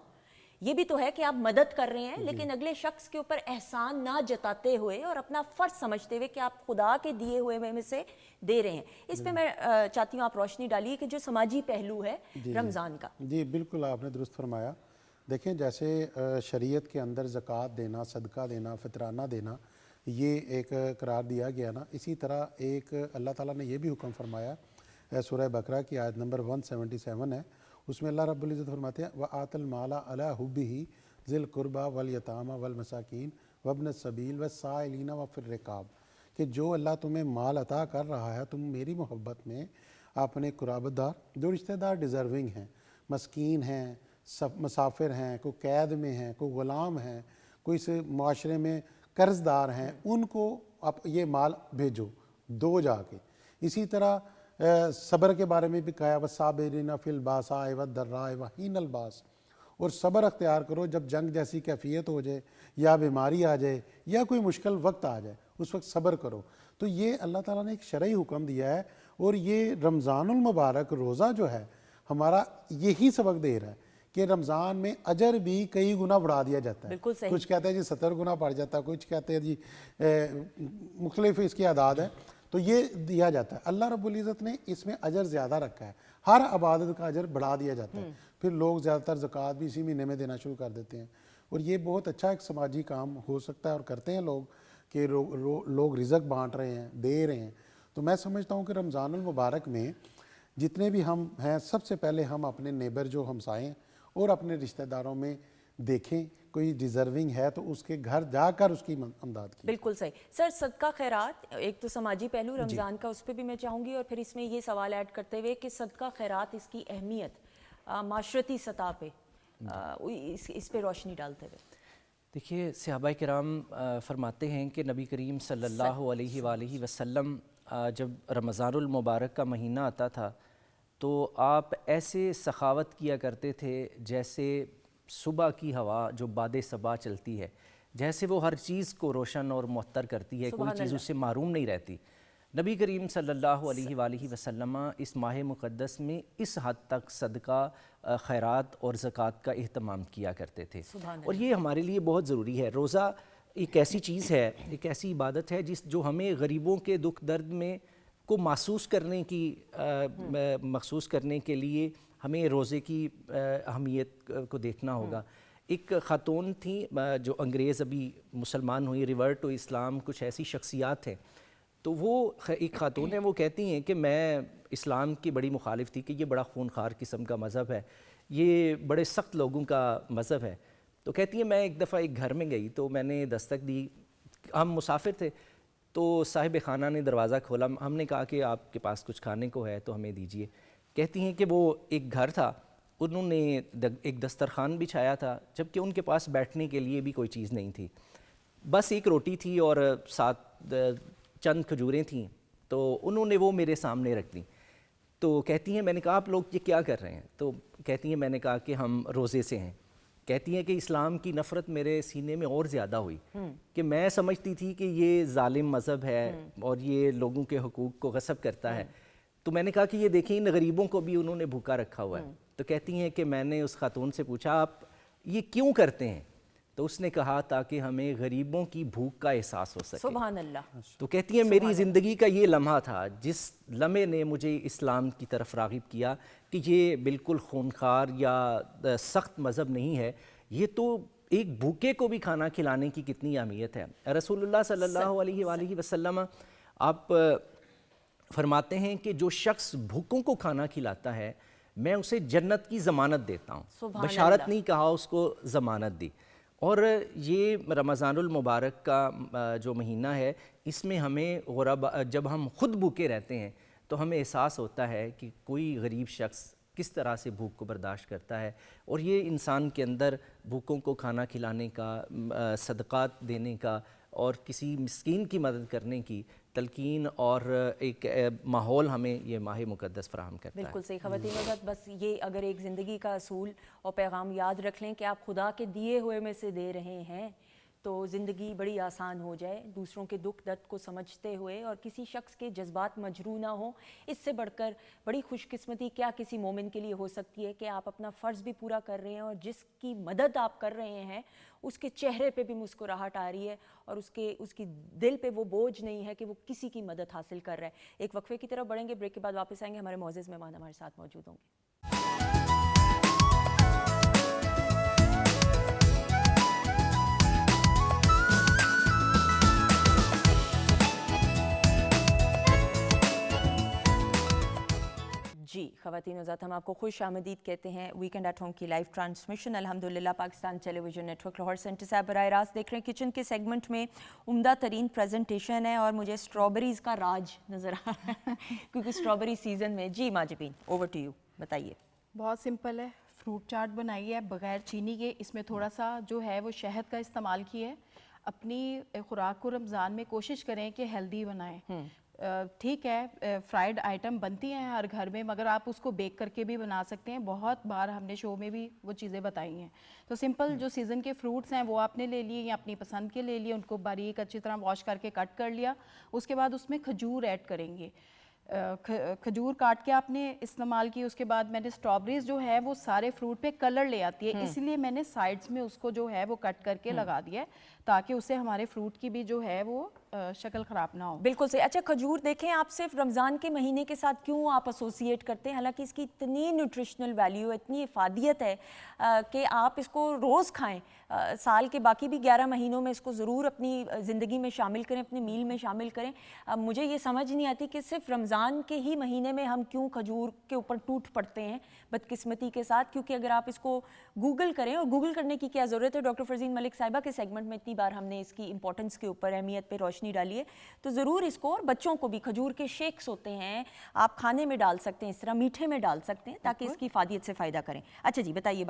یہ بھی تو ہے کہ آپ مدد کر رہے ہیں لیکن اگلے شخص کے اوپر احسان نہ جتاتے ہوئے اور اپنا فرض سمجھتے ہوئے کہ آپ خدا کے دیے ہوئے میں سے دے رہے ہیں۔ اس پہ میں چاہتی ہوں آپ روشنی ڈالیے کہ جو سماجی پہلو ہے رمضان کا۔ جی بالکل آپ نے درست فرمایا۔ دیکھیں جیسے شریعت کے اندر زکوٰۃ دینا، صدقہ دینا، فطرانہ دینا، یہ ایک قرار دیا گیا نا، اسی طرح ایک اللہ تعالیٰ نے یہ بھی حکم فرمایا، سورہ بقرہ کی آیت نمبر 177 ہے، اس میں اللہ رب العزت فرماتے ہیں وَآتَ الْمَالَ عَلَىٰ حُبِّهِ ذِي الْقُرْبَىٰ وَالْيَتَامَىٰ وَالْمَسَاكِينِ وَابْنَ السَّبِيلِ وَالسَّائِلِينَ وَفِي الرِّقَابِ، کہ جو اللہ تمہیں مال عطا کر رہا ہے، تم میری محبت میں اپنے قرابت دار، جو رشتہ دار ڈیزرونگ ہیں، مسکین ہیں، مسافر ہیں، کوئی قید میں ہیں، کوئی غلام ہیں، کوئی اس معاشرے میں قرض دار ہیں، ان کو آپ یہ مال بھیجو، دو جا کے۔ اسی طرح صبر کے بارے میں بھی کہا وَالصَّابِرِينَ فِي الْبَأْسَاءِ وَالضَّرَّاءِ وَحِينَ الْبَأْسِ، اور صبر اختیار کرو جب جنگ جیسی کیفیت ہو جائے یا بیماری آ جائے یا کوئی مشکل وقت آ جائے، اس وقت صبر کرو۔ تو یہ اللہ تعالیٰ نے ایک شرعی حکم دیا ہے، اور یہ رمضان المبارک روزہ جو ہے ہمارا یہی سبق دے رہا ہے کہ رمضان میں اجر بھی کئی گنا بڑھا دیا جاتا ہے۔ بالکل صحیح۔ کچھ کہتے ہیں جی 70 گنا بڑھ جاتا ہے، کچھ کہتے ہیں جی مختلف اس کی اعداد ہے، تو یہ دیا جاتا ہے۔ اللہ رب العزت نے اس میں اجر زیادہ رکھا ہے، ہر عبادت کا اجر بڑھا دیا جاتا ہے۔ پھر لوگ زیادہ تر زکوٰۃ بھی اسی مہینے میں دینا شروع کر دیتے ہیں، اور یہ بہت اچھا ایک سماجی کام ہو سکتا ہے، اور کرتے ہیں لوگ کہ لوگ رزق بانٹ رہے ہیں، دے رہے ہیں۔ تو میں سمجھتا ہوں کہ رمضان المبارک میں جتنے بھی ہم ہیں، سب سے پہلے ہم اپنے نیبر جو ہمسائے ہیں اور اپنے رشتہ داروں میں دیکھیں کوئی ڈیزرونگ ہے تو اس کے گھر جا کر اس کی امداد کی۔ بالکل صحیح سر، صدقہ خیرات ایک تو سماجی پہلو رمضان کا، اس پہ بھی میں چاہوں گی، اور پھر اس میں یہ سوال ایڈ کرتے ہوئے کہ صدقہ خیرات، اس کی اہمیت معاشرتی سطح پہ، اس پہ روشنی ڈالتے ہوئے۔ دیکھیے صحابہ کرام فرماتے ہیں کہ نبی کریم صلی اللہ علیہ وآلہ وسلم جب رمضان المبارک کا مہینہ آتا تھا تو آپ ایسے سخاوت کیا کرتے تھے جیسے صبح کی ہوا جو باد صبا چلتی ہے، جیسے وہ ہر چیز کو روشن اور معطر کرتی ہے، کوئی چیز اس سے محروم نہیں رہتی۔ نبی کریم صلی اللہ علیہ وآلہ وسلم اس ماہ مقدس میں اس حد تک صدقہ خیرات اور زکوٰۃ کا اہتمام کیا کرتے تھے، اور یہ ہمارے لیے بہت ضروری ہے۔ روزہ ایک ایسی چیز ہے، ایک ایسی عبادت ہے جو ہمیں غریبوں کے دکھ درد میں کو محسوس کرنے کے لیے ہمیں روزے کی اہمیت کو دیکھنا ہوگا۔ ایک خاتون تھیں جو انگریز ابھی مسلمان ہوئی، ریورٹ ٹو اسلام، کچھ ایسی شخصیات ہیں، تو وہ ایک خاتون ہیں، وہ کہتی ہیں کہ میں اسلام کی بڑی مخالف تھی کہ یہ بڑا خونخوار قسم کا مذہب ہے، یہ بڑے سخت لوگوں کا مذہب ہے۔ تو کہتی ہیں میں ایک دفعہ ایک گھر میں گئی تو میں نے دستک دی، ہم مسافر تھے، تو صاحب خانہ نے دروازہ کھولا. ہم نے کہا کہ آپ کے پاس کچھ کھانے کو ہے تو ہمیں دیجئے. کہتی ہیں کہ وہ ایک گھر تھا, انہوں نے ایک دسترخوان بچھایا تھا, جبکہ ان کے پاس بیٹھنے کے لیے بھی کوئی چیز نہیں تھی, بس ایک روٹی تھی اور ساتھ چند کھجوریں تھیں, تو انہوں نے وہ میرے سامنے رکھ دیں. تو کہتی ہیں میں نے کہا آپ لوگ یہ کیا کر رہے ہیں؟ تو کہتی ہیں میں نے کہا کہ ہم روزے سے ہیں. کہتی ہیں کہ اسلام کی نفرت میرے سینے میں اور زیادہ ہوئی کہ میں سمجھتی تھی کہ یہ ظالم مذہب ہے اور یہ لوگوں کے حقوق کو غصب کرتا ہے. تو میں نے کہا کہ یہ دیکھیں ان غریبوں کو بھی انہوں نے بھوکا رکھا ہوا ہے. تو کہتی ہیں کہ میں نے اس خاتون سے پوچھا آپ یہ کیوں کرتے ہیں؟ تو اس نے کہا تاکہ ہمیں غریبوں کی بھوک کا احساس ہو سکے. سبحان اللہ. تو کہتی ہیں میری زندگی کا یہ لمحہ تھا جس لمحے نے مجھے اسلام کی طرف راغب کیا کہ یہ بالکل خونخوار یا سخت مذہب نہیں ہے, یہ تو ایک بھوکے کو بھی کھانا کھلانے کی کتنی اہمیت ہے. رسول اللہ صلی اللہ علیہ وآلہ وسلم آپ فرماتے ہیں کہ جو شخص بھوکوں کو کھانا کھلاتا ہے میں اسے جنت کی ضمانت دیتا ہوں. بشارت نہیں کہا, اس کو ضمانت دی. اور یہ رمضان المبارک کا جو مہینہ ہے اس میں ہمیں غربا, جب ہم خود بھوکے رہتے ہیں تو ہمیں احساس ہوتا ہے کہ کوئی غریب شخص کس طرح سے بھوک کو برداشت کرتا ہے, اور یہ انسان کے اندر بھوکوں کو کھانا کھلانے کا, صدقات دینے کا اور کسی مسکین کی مدد کرنے کی تلقین اور ایک ماحول ہمیں یہ ماہ مقدس فراہم کرتا ہے. بالکل صحیح. خواتین حضرات بس یہ اگر ایک زندگی کا اصول اور پیغام یاد رکھ لیں کہ آپ خدا کے دیے ہوئے میں سے دے رہے ہیں تو زندگی بڑی آسان ہو جائے, دوسروں کے دکھ درد کو سمجھتے ہوئے اور کسی شخص کے جذبات مجروح نہ ہوں. اس سے بڑھ کر بڑی خوش قسمتی کیا کسی مومن کے لیے ہو سکتی ہے کہ آپ اپنا فرض بھی پورا کر رہے ہیں اور جس کی مدد آپ کر رہے ہیں اس کے چہرے پہ بھی مسکراہٹ آ رہی ہے اور اس کی دل پہ وہ بوجھ نہیں ہے کہ وہ کسی کی مدد حاصل کر رہا ہے. ایک وقفے کی طرف بڑھیں گے, بریک کے بعد واپس آئیں گے. ہمارے معزز مہمان ہمارے ساتھ موجود ہوں گے. جی خواتین و حضرات, ہم آپ کو خوش آمدید کہتے ہیں ویکنڈ ایٹ ہوم کی لائیو ٹرانسمیشن الحمدللہ Pakistan television network Lahore centre سے آپ براہ راست دیکھ رہے ہیں. کچن کے سیگمنٹ میں عمدہ ترین پریزنٹیشن ہے اور مجھے اسٹرابریز کا راج نظر آ رہا ہے کیونکہ اسٹرابری سیزن میں. جی ماجبین اوور ٹو یو, بتائیے. بہت سمپل ہے, فروٹ چاٹ بنائی ہے بغیر چینی کے, اس میں تھوڑا سا جو ہے وہ شہد کا استعمال کیا ہے. اپنی خوراک کو رمضان میں کوشش کریں کہ ہیلدی بنائیں. ٹھیک ہے فرائیڈ آئٹم بنتی ہیں ہر گھر میں, مگر آپ اس کو بیک کر کے بھی بنا سکتے ہیں. بہت بار ہم نے شو میں بھی وہ چیزیں بتائی ہیں. تو سمپل جو سیزن کے فروٹس ہیں وہ آپ نے لے لیے یا اپنی پسند کے لے لیے, ان کو باریک اچھی طرح واش کر کے کٹ کر لیا. اس کے بعد اس میں کھجور ایڈ کریں گے. کھجور کاٹ کے آپ نے استعمال کی. اس کے بعد میں نے اسٹرابریز جو ہے وہ سارے فروٹ پہ کلر لے آتی ہے, اس لیے میں نے سائڈز میں اس کو جو ہے وہ کٹ کر کے لگا دیا ہے تاکہ اس سے ہمارے فروٹ کی بھی جو ہے وہ شکل خراب نہ ہو. بالکل صحیح. اچھا کھجور دیکھیں آپ صرف رمضان کے مہینے کے ساتھ کیوں آپ ایسوسیٹ کرتے ہیں, حالانکہ اس کی اتنی نیوٹریشنل ویلیو, اتنی افادیت ہے کہ آپ اس کو روز کھائیں. سال کے باقی بھی 11 مہینوں میں اس کو ضرور اپنی زندگی میں شامل کریں, اپنے میل میں شامل کریں. مجھے یہ سمجھ نہیں آتی کہ صرف رمضان کے ہی مہینے میں ہم کیوں کھجور کے اوپر ٹوٹ پڑتے ہیں بدقسمتی کے ساتھ, کیونکہ اگر آپ اس کو گوگل کریں, اور گوگل کرنے کی کیا ضرورت ہے, ڈاکٹر فرزین ملک صاحبہ کے سیگمنٹ میں اتنی بار ہم نے اس کی امپورٹنس کے اوپر, اہمیت پہ روشنی ڈالی ہے, تو ضرور اس کو. اور بچوں کو بھی کھجور کے شیکس ہوتے ہیں, آپ کھانے میں ڈال سکتے ہیں, اس طرح میٹھے میں ڈال سکتے ہیں تاکہ اس کی افادیت سے فائدہ کریں. اچھا جی بتائیے.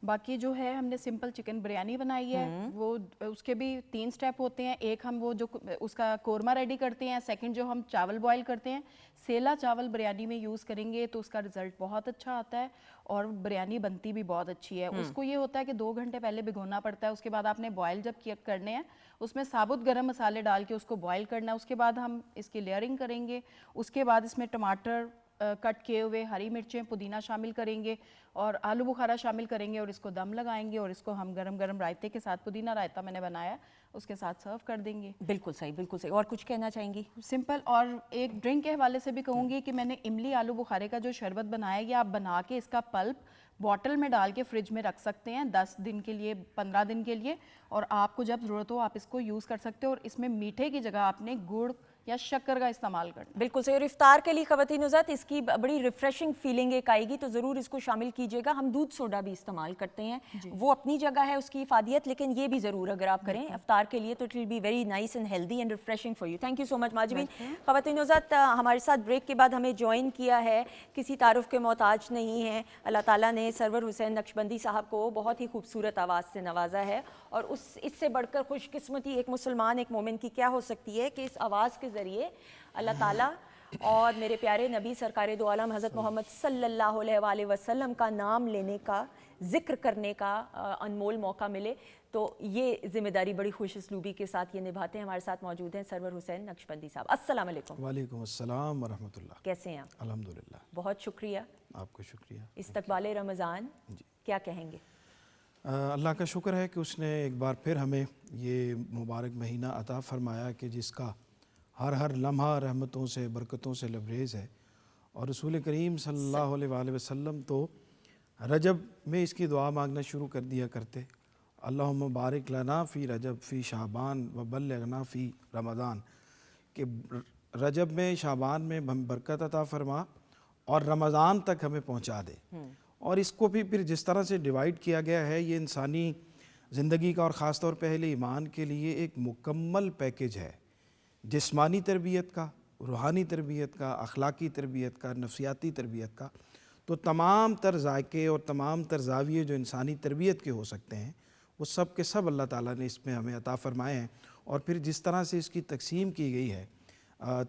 باقی جو ہے ہم نے سمپل چکن بریانی بنائی ہے, وہ اس کے بھی 3 سٹیپ ہوتے ہیں. ایک ہم وہ جو اس کا قورمہ ریڈی کرتے ہیں, سیکنڈ جو ہم چاول بوائل کرتے ہیں, سیلا چاول بریانی میں یوز کریں گے تو اس کا رزلٹ بہت اچھا آتا ہے اور بریانی بنتی بھی بہت اچھی ہے. اس کو یہ ہوتا ہے کہ 2 گھنٹے پہلے بھگونا پڑتا ہے. اس کے بعد آپ نے بوائل جب کرنے ہیں اس میں ثابت گرم مسالے ڈال کے اس کو بوائل کرنا ہے. اس کے بعد ہم اس کی لیئرنگ کریں گے. اس کے بعد اس میں ٹماٹر کٹ کیے ہوئے, ہری مرچیں, پودینہ شامل کریں گے اور آلو بخارا شامل کریں گے اور اس کو دم لگائیں گے اور اس کو ہم گرم گرم رائتے کے ساتھ, پودینہ رائتا میں نے بنایا, اس کے ساتھ سرو کر دیں گے. بالکل صحیح, بالکل صحیح. اور کچھ کہنا چاہیں گی؟ سمپل. اور ایک ڈرنک کے حوالے سے بھی کہوں گی کہ میں نے املی آلو بخارے کا جو شربت بنایا ہے, یہ آپ بنا کے اس کا پلپ بوٹل میں ڈال کے فریج میں رکھ سکتے ہیں 10 دن کے لیے, 15 دن کے لیے, اور آپ کو جب ضرورت ہو آپ اس کو یوز کر سکتے ہو. اور اس میں میٹھے کی جگہ آپ نے گڑ या शक्कर का इस्तेमाल करना। बिल्कुल सही। और इफ्तार के लिए ख़वातीन हज़रात इसकी बड़ी रिफ़्रेशिंग फीलिंग एक आएगी, तो ज़रूर इसको शामिल कीजिएगा। हम दूध सोडा भी इस्तेमाल करते हैं, वो अपनी जगह है उसकी इफ़ादियत, लेकिन ये भी ज़रूर अगर आप करें इफ्तार के लिए तो it will be very nice and healthy and refreshing for you. Thank you so much Mahjabeen. ख़वातीन हज़रात हमारे साथ ब्रेक के बाद हमें ज्वाइन किया है, किसी तारुफ के मोहताज नहीं है, अल्लाह ताला ने सरवर हुसैन नक्शबंदी साहब को बहुत ही खूबसूरत आवाज़ से नवाजा है, और इससे बढ़कर खुशकिस्मती एक मुसलमान एक मोमिन की क्या हो सकती है कि इस आवाज़ के ज़रिए अल्लाह ताला और मेरे प्यारे नबी सरकार दो आलम हज़रत मोहम्मद सल्लल्लाहु अलैहि वसल्लम का नाम लेने का, ज़िक्र करने का अनमोल मौका मिले। तो ये ज़िम्मेदारी बड़ी खुश उसलूबी के साथ ये निभाते हैं। हमारे साथ मौजूद हैं सरवर हुसैन नक्शबंदी साहब। अस्सलाम वालेकुम। वालेकुम अस्सलाम व रहमतुल्लाह। कैसे हैं आप? अल्हम्दुलिल्लाह। बहुत शुक्रिया। आपको शुक्रिया। इस्तकबाल रमज़ान क्या कहेंगे? अल्लाह का शुक्र है कि उसने एक बार फिर हमें ये मुबारक महीना अता फ़रमाया कि जिसका हर लम्हा रहमतों से बरकतों से लबरेज़ है। और रसूल करीम सल्लल्लाहु अलैहि वसल्लम तो रजब में इसकी दुआ मांगना शुरू कर दिया करते, अल्लाहुम्मा बारिक लना फ़ी रजब फ़ी शाबान व बल्लिगना फ़ी रमज़ान, कि रजब में शाबान में बरकत अता फ़रमा और रमज़ान तक हमें पहुँचा दे। और इसको भी फिर जिस तरह से डिवाइड किया गया है, ये इंसानी ज़िंदगी का और ख़ास तौर पे अहले ईमान के लिए एक मुकम्मल पैकेज है, जिस्मानी तरबियत का, रूहानी तरबियत का, अखलाकी तरबियत का, नफ्सियाती तरबियत का। तो तमाम तर ज़ायके और तमाम तर ज़ाविये जो इंसानी तरबियत के हो सकते हैं वो सब के सब अल्लाह ताला ने इसमें हमें अता फ़रमाए हैं। और फिर जिस तरह से इसकी तकसीम की गई है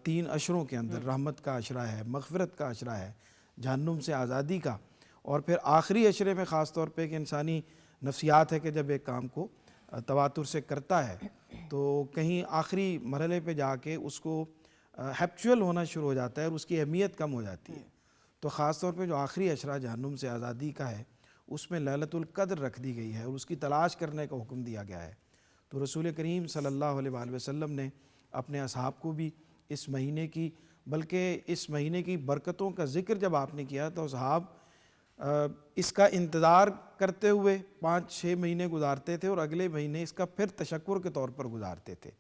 3 अशरों के अंदर, रहमत का अशरा है, मग़फ़िरत का अशरा है, जहन्नुम से आज़ादी का, और फिर आखिरी अशरे में ख़ास तौर पे कि इंसानी नफ्सियात है कि जब एक काम को तवातुर से करता है तो कहीं आखिरी मरहले पे जाके उसको हैप्चुअल होना शुरू हो जाता है और उसकी अहमियत कम हो जाती है। तो ख़ास तौर पे जो आखिरी अशरा जहन्नुम से आज़ादी का है उसमें लैलतुल क़द्र रख दी गई है और उसकी तलाश करने का हुक्म दिया गया है। तो रसूल करीम सल्लल्लाहु अलैहि वसल्लम ने अपने असहाब को भी इस महीने की, बल्कि इस महीने की बरकतों का ज़िक्र जब आपने किया तो असहाब इसका इंतज़ार करते हुए 5-6 महीने गुजारते थे और अगले महीने इसका फिर तशक्कुर के तौर पर गुजारते थे।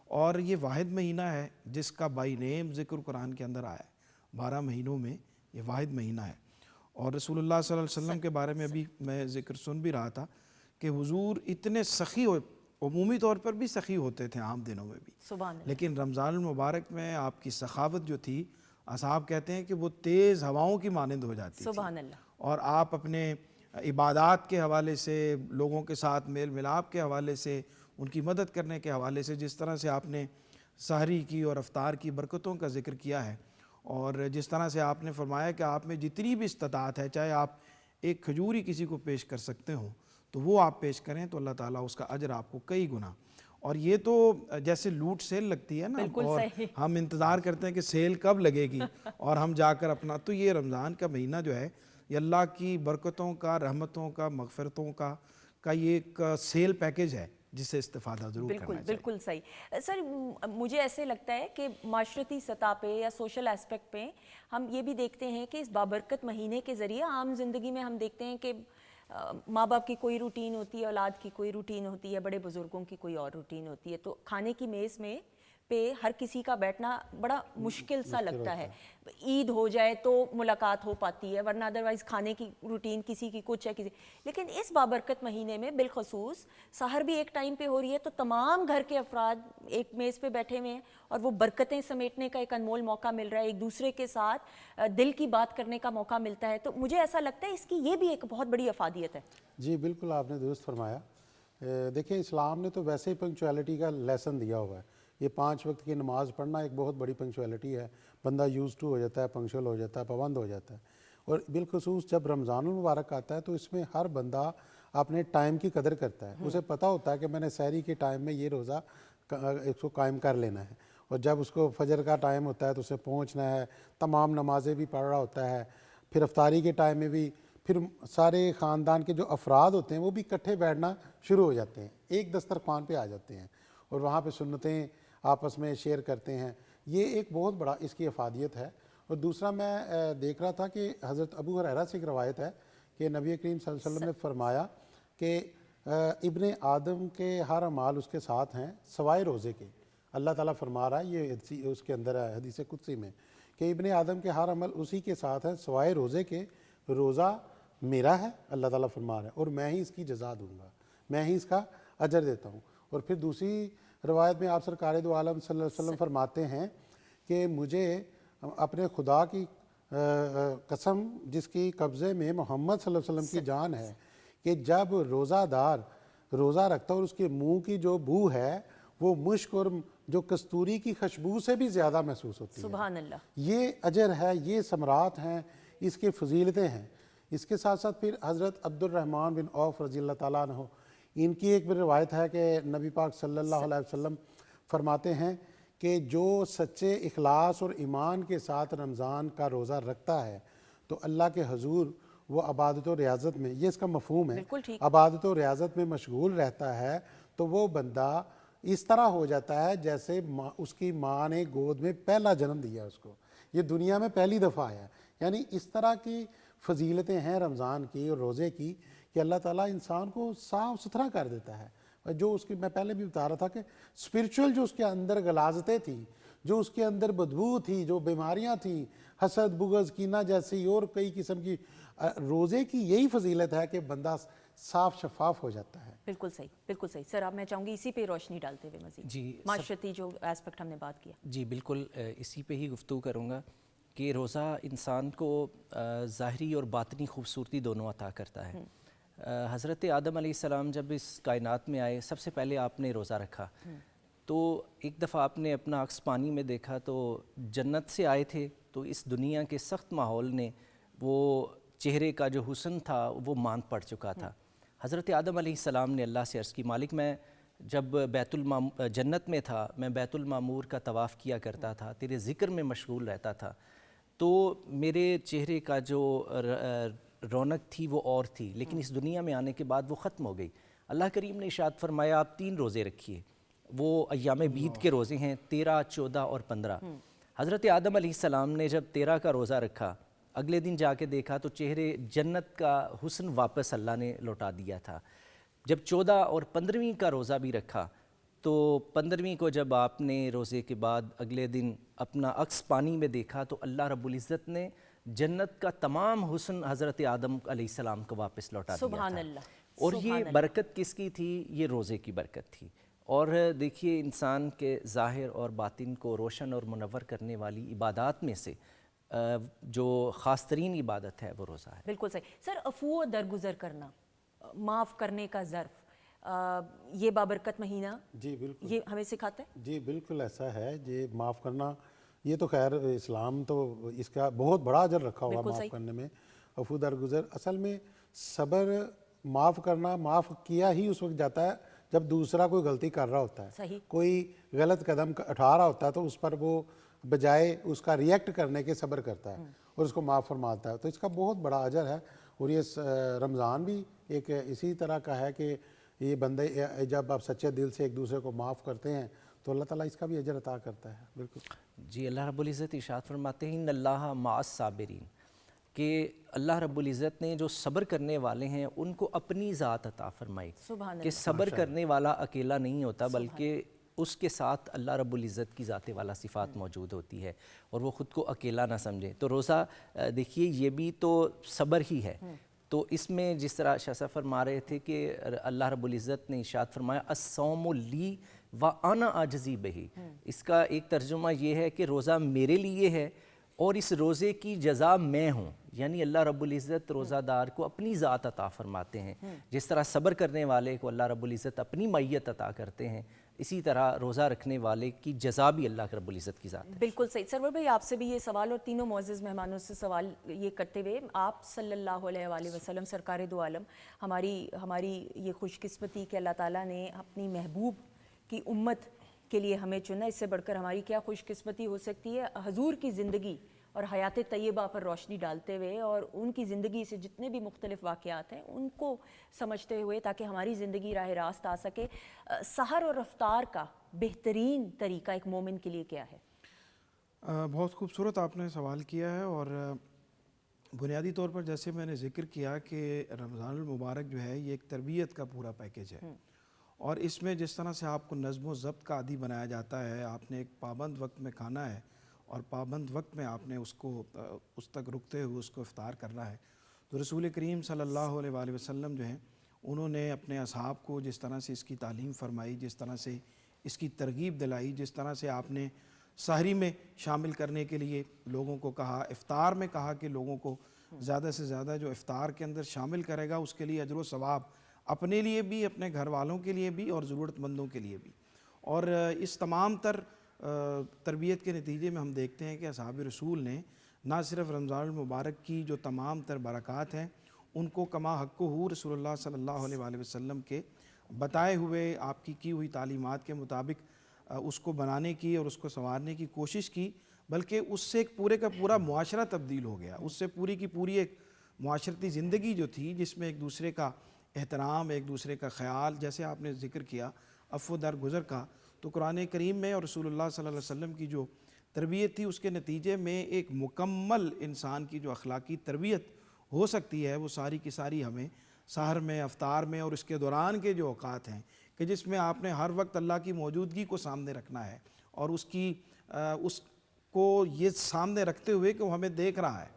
और ये वाहिद महीना है जिसका बाई नेम ज़िक्र कुरान के अंदर आया है। 12 महीनों में ये वाहिद महीना है। और रसूलुल्लाह सल्लल्लाहु अलैहि वसल्लम के बारे में अभी मैं ज़िक्र सुन भी रहा था कि हुजूर इतने सखी हो, उमूमी तौर पर भी सखी होते थे आम दिनों में भी, लेकिन रमज़ान मुबारक में आपकी सखावत जो थी, असहाब कहते हैं कि वो तेज़ हवाओं की मानंद हो जाती थी। और आप अपने इबादात के हवाले से, लोगों के साथ मेल मिलाप के हवाले से, उनकी मदद करने के हवाले से, जिस तरह से आपने सहरी की और अफ्तार की बरकतों का ज़िक्र किया है, और जिस तरह से आपने फरमाया कि आप में जितनी भी इस्तात है, चाहे आप एक खजूर ही किसी को पेश कर सकते हो तो वो आप पेश करें तो अल्लाह ताला उसका अजर आपको कई गुना। और ये तो जैसे लूट सेल लगती है ना, और हम इंतज़ार करते हैं कि सेल कब लगेगी और हम जाकर अपना, तो ये रमज़ान का महीना जो है ये अल्लाह की बरकतों का, रहमतों का, मग़फ़िरतों का ये एक सेल पैकेज है जिससे इस्तेफ़ादा ज़रूर करना चाहिए। बिल्कुल सही। सर मुझे ऐसे लगता है कि माशरती सतह पे या सोशल एस्पेक्ट पे हम ये भी देखते हैं कि इस बाबरकत महीने के ज़रिए आम ज़िंदगी में हम देखते हैं कि माँ बाप की कोई रूटीन होती है, औलाद की कोई रूटीन होती है, बड़े बुज़ुर्गों की कोई और रूटीन होती है। तो खाने की मेज़ में पे हर किसी का बैठना बड़ा मुश्किल सा लगता है। ईद हो जाए तो मुलाकात हो पाती है, वरना अदरवाइज़ खाने की रूटीन किसी की कुछ है किसी। लेकिन इस बाबरकत महीने में बिलखसूस सहर भी एक टाइम पे हो रही है, तो तमाम घर के अफराद एक मेज़ पे बैठे हुए हैं और वो बरकतें समेटने का एक अनमोल मौका मिल रहा है, एक दूसरे के साथ दिल की बात करने का मौका मिलता है। तो मुझे ऐसा लगता है इसकी ये भी एक बहुत बड़ी अफादियत है। जी बिल्कुल, आपने दुरुस्त फरमाया। देखिए, इस्लाम ने तो वैसे ही पंक्चुअलिटी का लेसन दिया हुआ है। ये 5 वक्त की नमाज़ पढ़ना एक बहुत बड़ी पंक्चुअलिटी है। बंदा यूज़ टू हो जाता है, पंक्चुअल हो जाता है, पाबंद हो जाता है। और बिलखुसूस जब रमज़ान मुबारक आता है तो इसमें हर बंदा अपने टाइम की कदर करता है। उसे पता होता है कि मैंने सहरी के टाइम में ये रोज़ा इसको कायम कर लेना है, और जब उसको फजर का टाइम होता है तो उसे पहुँचना है, तमाम नमाज़ें भी पढ़ रहा होता है। फिर अफ्तारी के टाइम में भी फिर सारे ख़ानदान के जो अफराद होते हैं वो भी इकट्ठे बैठना शुरू हो जाते हैं, एक दस्तरखान पे आ जाते हैं और वहाँ पे सुन्नतें आपस में शेयर करते हैं। ये एक बहुत बड़ा इसकी अफादियत है। और दूसरा मैं देख रहा था कि हज़रत अबू हुरैरा से एक रवायत है कि नबी करीम सल्लल्लाहु अलैहि वसल्लम ने फरमाया कि इब्ने आदम के हर अमाल उसके साथ हैं सवाए रोज़े के। اللہ تعالیٰ فرما رہا ہے، یہ اس کے اندر ہے حدیث قدسی میں کہ ابن آدم کے ہر عمل اسی کے ساتھ ہے سوائے روزے کے، روزہ میرا ہے، اللہ تعالیٰ فرما رہا ہے، اور میں ہی اس کی جزا دوں گا، میں ہی اس کا اجر دیتا ہوں۔ اور پھر دوسری روایت میں آپ سرکار دو عالم صلی اللہ علیہ وسلم فرماتے ہیں کہ مجھے اپنے خدا کی قسم جس کی قبضے میں محمد صلی اللہ علیہ وسلم کی جان ہے کہ جب روزہ دار روزہ رکھتا ہے اور اس کے منہ کی جو بو ہے وہ مشک اور جو کستوری کی خوشبو سے بھی زیادہ محسوس ہوتی ہے۔ سبحان اللہ۔ یہ اجر ہے، یہ ثمرات ہیں، اس کے فضیلتیں ہیں۔ اس کے ساتھ ساتھ پھر حضرت عبد الرحمن بن عوف رضی اللہ تعالیٰ عنہ، ان کی ایک روایت ہے کہ نبی پاک صلی اللہ علیہ وسلم فرماتے ہیں کہ جو سچے اخلاص اور ایمان کے ساتھ رمضان کا روزہ رکھتا ہے تو اللہ کے حضور وہ عبادت و ریاضت میں، یہ اس کا مفہوم ہے، عبادت و ریاضت میں مشغول رہتا ہے تو وہ بندہ اس طرح ہو جاتا ہے جیسے اس کی ماں نے گود میں پہلا جنم دیا اس کو، یہ دنیا میں پہلی دفعہ آیا۔ یعنی اس طرح کی فضیلتیں ہیں رمضان کی اور روزے کی کہ اللہ تعالیٰ انسان کو صاف ستھرا کر دیتا ہے۔ جو اس کی میں پہلے بھی بتا رہا تھا کہ اسپرچول جو اس کے اندر غلاظتیں تھیں، جو اس کے اندر بدبو تھی، جو بیماریاں تھیں، حسد، بغض، کینہ جیسی اور کئی قسم کی، روزے کی یہی فضیلت ہے کہ بندہ صاف شفاف ہو جاتا ہے۔ بالکل صحیح، بالکل صحیح سر۔ اب میں چاہوں گی اسی پہ روشنی ڈالتے ہوئے مزید جی معاشرتی جو اسپیکٹ ہم نے بات کیا۔ جی بالکل اسی پہ ہی گفتگو کروں گا کہ روزہ انسان کو ظاہری اور باطنی خوبصورتی دونوں عطا کرتا ہے۔ حضرت آدم علیہ السلام جب اس کائنات میں آئے سب سے پہلے آپ نے روزہ رکھا، تو ایک دفعہ آپ نے اپنا عکس پانی میں دیکھا تو جنت سے آئے تھے، تو اس دنیا کے سخت ماحول نے وہ چہرے کا جو حسن تھا وہ ماند پڑ چکا تھا۔ حضرت آدم علیہ السلام نے اللہ سے عرض کی، مالک میں جب جنت میں تھا میں بیت المعمور کا طواف کیا کرتا تھا، تیرے ذکر میں مشغول رہتا تھا، تو میرے چہرے کا جو رونق تھی وہ اور تھی، لیکن اس دنیا میں آنے کے بعد وہ ختم ہو گئی۔ اللہ کریم نے ارشاد فرمایا آپ 3 روزے رکھیے، وہ ایام بیت کے روزے ہیں 13، 14 اور 15۔ حضرت آدم علیہ السلام نے جب 13 کا روزہ رکھا، اگلے دن جا کے دیکھا تو چہرے جنت کا حسن واپس اللہ نے لوٹا دیا تھا۔ جب 14 اور 15ویں کا روزہ بھی رکھا تو 15ویں کو جب آپ نے روزے کے بعد اگلے دن اپنا عکس پانی میں دیکھا تو اللہ رب العزت نے جنت کا تمام حسن حضرت آدم علیہ السلام کو واپس لوٹا دیا تھا۔ سبحان اللہ۔ اور یہ برکت کس کی تھی؟ یہ روزے کی برکت تھی۔ اور دیکھیے انسان کے ظاہر اور باطن کو روشن اور منور کرنے والی عبادات میں سے جو خاص ترین عبادت ہے وہ روزہ ہے۔ بالکل صحیح سر۔ عفو و درگزر کرنا، معاف کرنے کا ظرف، یہ بابرکت مہینہ جی بالکل یہ ہمیں سکھاتا ہے۔ جی بالکل ایسا ہے، یہ معاف کرنا، یہ تو خیر اسلام تو اس کا بہت بڑا اجر رکھا ہوا معاف کرنے میں، عفو درگزر۔ اصل میں صبر، معاف کرنا، معاف کیا ہی اس وقت جاتا ہے جب دوسرا کوئی غلطی کر رہا ہوتا ہے، کوئی غلط قدم اٹھا رہا ہوتا ہے تو اس پر وہ بجائے اس کا ریئیکٹ کرنے کے صبر کرتا ہے اور اس کو معاف فرماتا ہے، تو اس کا بہت بڑا اجر ہے۔ اور یہ رمضان بھی ایک اسی طرح کا ہے کہ یہ بندے جب آپ سچے دل سے ایک دوسرے کو معاف کرتے ہیں تو اللہ تعالیٰ اس کا بھی اجر عطا کرتا ہے۔ بالکل جی اللہ رب العزت ارشاد فرماتے ہیں ان اللہ مع الصابرین، کہ اللہ رب العزت نے جو صبر کرنے والے ہیں ان کو اپنی ذات عطا فرمائی، کہ صبر کرنے والا اکیلا نہیں ہوتا بلکہ اس کے ساتھ اللہ رب العزت کی ذات والا صفات موجود ہوتی ہے اور وہ خود کو اکیلا نہ سمجھے۔ تو روزہ دیکھیے یہ بھی تو صبر ہی ہے۔ تو اس میں جس طرح شاہ صاحب فرما رہے تھے کہ اللہ رب العزت نے ارشاد فرمایا الصوم لی وانا اجزی بہ، اس کا ایک ترجمہ یہ ہے کہ روزہ میرے لیے ہے اور اس روزے کی جزا میں ہوں، یعنی اللہ رب العزت روزہ دار کو اپنی ذات عطا فرماتے ہیں، جس طرح صبر کرنے والے کو اللہ رب العزت اپنی معیت عطا کرتے ہیں، اسی طرح روزہ رکھنے والے کی جزا بھی اللہ رب العزت کی ذات ہے۔ بالکل صحیح۔ سرور بھائی آپ سے بھی یہ سوال اور تینوں معزز مہمانوں سے سوال یہ کرتے ہوئے، آپ صلی اللہ علیہ وآلہ وسلم سرکار دو عالم، ہماری یہ خوش قسمتی کہ اللہ تعالیٰ نے اپنی محبوب کی امت کے لیے ہمیں چنا، اس سے بڑھ کر ہماری کیا خوش قسمتی ہو سکتی ہے۔ حضور کی زندگی اور حیات طیبہ پر روشنی ڈالتے ہوئے اور ان کی زندگی سے جتنے بھی مختلف واقعات ہیں ان کو سمجھتے ہوئے تاکہ ہماری زندگی راہ راست آ سکے، سحر اور رفتار کا بہترین طریقہ ایک مومن کے لیے کیا ہے؟ بہت خوبصورت آپ نے سوال کیا ہے، اور بنیادی طور پر جیسے میں نے ذکر کیا کہ رمضان المبارک جو ہے یہ ایک تربیت کا پورا پیکیج ہے، اور اس میں جس طرح سے آپ کو نظم و ضبط کا عادی بنایا جاتا ہے، آپ نے ایک پابند وقت میں کھانا ہے اور پابند وقت میں آپ نے اس کو اس تک رکتے ہوئے اس کو افطار کرنا ہے. تو رسول کریم صلی اللہ علیہ وآلہ وسلم جو ہیں انہوں نے اپنے اصحاب کو جس طرح سے اس کی تعلیم فرمائی، جس طرح سے اس کی ترغیب دلائی، جس طرح سے آپ نے سحری میں شامل کرنے کے لیے لوگوں کو کہا، افطار میں کہا کہ لوگوں کو زیادہ سے زیادہ جو افطار کے اندر شامل کرے گا اس کے لیے اجر و ثواب اپنے لیے بھی، اپنے گھر والوں کے لیے بھی اور ضرورت مندوں کے لیے بھی. اور اس تمام تر تربیت کے نتیجے میں ہم دیکھتے ہیں کہ اصحاب رسول نے نہ صرف رمضان المبارک کی جو تمام تر برکات ہیں ان کو کما حق ہو رسول اللہ صلی اللہ علیہ وآلہ وسلم کے بتائے ہوئے، آپ کی ہوئی تعلیمات کے مطابق اس کو بنانے کی اور اس کو سنوارنے کی کوشش کی، بلکہ اس سے ایک پورے کا پورا معاشرہ تبدیل ہو گیا. اس سے پوری کی پوری ایک معاشرتی زندگی جو تھی جس میں ایک دوسرے کا احترام، ایک دوسرے کا خیال، جیسے آپ نے ذکر کیا عفو درگزر کا، تو قرآن کریم میں اور رسول اللہ صلی اللہ علیہ وسلم کی جو تربیت تھی اس کے نتیجے میں ایک مکمل انسان کی جو اخلاقی تربیت ہو سکتی ہے وہ ساری کی ساری ہمیں سحر میں، افطار میں اور اس کے دوران کے جو اوقات ہیں کہ جس میں آپ نے ہر وقت اللہ کی موجودگی کو سامنے رکھنا ہے اور اس کو یہ سامنے رکھتے ہوئے کہ وہ ہمیں دیکھ رہا ہے،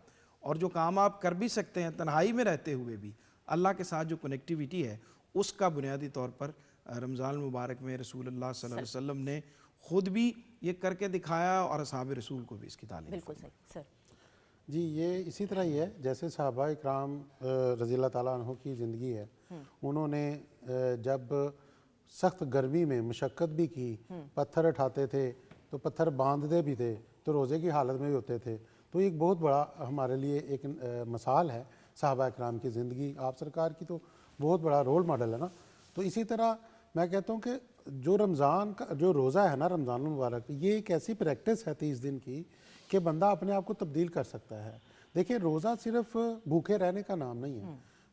اور جو کام آپ کر بھی سکتے ہیں تنہائی میں رہتے ہوئے بھی اللہ کے ساتھ جو کنیکٹیویٹی ہے اس کا بنیادی طور پر رمضان المبارک میں رسول اللہ صلی اللہ علیہ وسلم نے خود بھی یہ کر کے دکھایا اور اصحاب رسول کو بھی اس کی تعلیم. بالکل صحیح سر. جی یہ اسی طرح ہی ہے جیسے صحابہ اکرام رضی اللہ تعالیٰ عنہ کی زندگی ہے. انہوں نے جب سخت گرمی میں مشقت بھی کی، پتھر اٹھاتے تھے تو پتھر باندھتے بھی تھے تو روزے کی حالت میں بھی ہوتے تھے. تو ایک بہت بڑا ہمارے لیے ایک مثال ہے صحابہ اکرام کی زندگی. آپ سرکار کی تو بہت بڑا رول ماڈل ہے نا. تو اسی طرح میں کہتا ہوں کہ جو رمضان کا جو روزہ ہے نا رمضان المبارک، یہ ایک ایسی پریکٹس ہے 30 دن کی کہ بندہ اپنے آپ کو تبدیل کر سکتا ہے. دیکھیں روزہ صرف بھوکے رہنے کا نام نہیں ہے،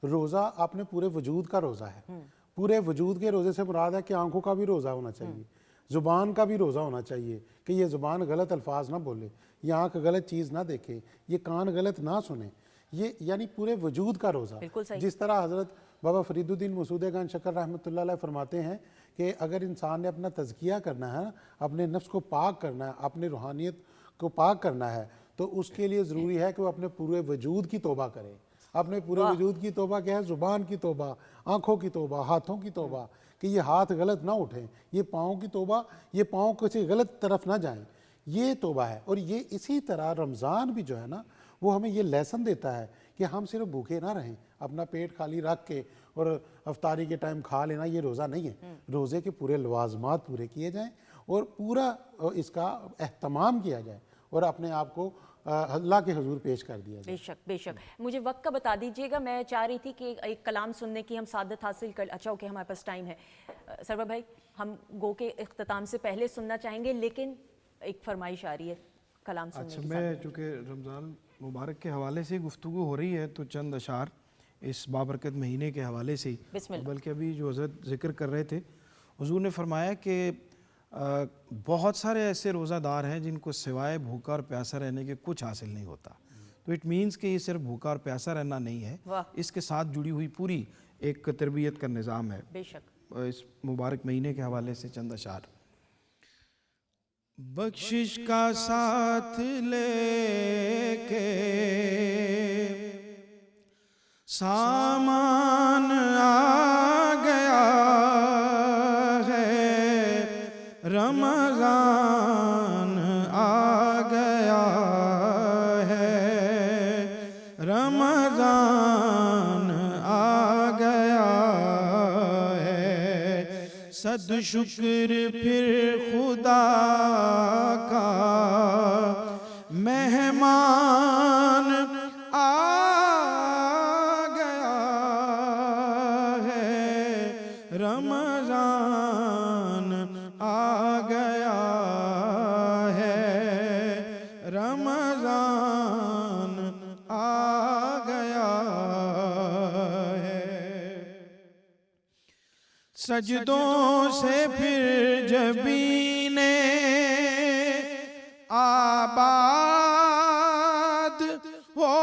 روزہ اپنے پورے وجود کا روزہ ہے. پورے وجود کے روزے سے مراد ہے کہ آنکھوں کا بھی روزہ ہونا چاہیے، زبان کا بھی روزہ ہونا چاہیے کہ یہ زبان غلط الفاظ نہ بولے، یہ آنکھ غلط چیز نہ دیکھے، یہ کان غلط نہ سنے. یہ یعنی پورے وجود کا روزہ. جس طرح حضرت بابا فرید الدین مسعود گنج شکر رحمۃ اللہ علیہ فرماتے ہیں کہ اگر انسان نے اپنا تزکیہ کرنا ہے، اپنے نفس کو پاک کرنا ہے، اپنے روحانیت کو پاک کرنا ہے، تو اس کے لیے ضروری ہے کہ وہ اپنے پورے وجود کی توبہ کرے. اپنے پورے وجود کی توبہ کیا ہے؟ زبان کی توبہ، آنکھوں کی توبہ، ہاتھوں کی توبہ کہ یہ ہاتھ غلط نہ اٹھیں، یہ پاؤں کی توبہ، یہ پاؤں کسی غلط طرف نہ جائیں، یہ توبہ ہے. اور یہ اسی طرح رمضان بھی جو ہے نا وہ ہمیں یہ لیسن دیتا ہے کہ ہم صرف بھوکے نہ رہیں، اپنا پیٹ خالی رکھ کے اور افطاری کے ٹائم کھا لینا یہ روزہ نہیں ہے. روزے کے پورے لوازمات پورے کیے جائیں اور پورا اس کا اہتمام کیا جائے اور اپنے آپ کو اللہ کے حضور پیش کر دیا جائے. بے شک بے شک. مجھے وقت کا بتا دیجیے گا، میں چاہ رہی تھی کہ ایک کلام سننے کی ہم سعادت حاصل کر. اچھا اوکے ہمارے پاس ٹائم ہے. سرور بھائی ہم گو کے اختتام سے پہلے سننا چاہیں گے لیکن ایک فرمائش آ رہی ہے کلام سننے کی. اچھا میں چونکہ رمضان مبارک کے حوالے سے گفتگو ہو رہی ہے تو چند اشعار اس بابرکت مہینے کے حوالے سے بلکہ ابھی جو حضرت ذکر کر رہے تھے حضور نے فرمایا کہ بہت سارے ایسے روزہ دار ہیں جن کو سوائے بھوکا اور پیاسا رہنے کے کچھ حاصل نہیں ہوتا. تو اٹ مینس کہ یہ صرف بھوکا اور پیاسا رہنا نہیں ہے، اس کے ساتھ جڑی ہوئی پوری ایک تربیت کا نظام ہے. بے شک. اس مبارک مہینے کے حوالے سے چند اشعار. بخشش کا ساتھ لے کے سامان آ گیا ہے، رمضان آ گیا ہے، رمضان آ گیا ہے. صد شکر پھر خدا کا مہمان آ گیا ہے، رمضان آ گیا ہے، رمضان آ گیا ہے. سجدوں سے پھر جبین آباد ہو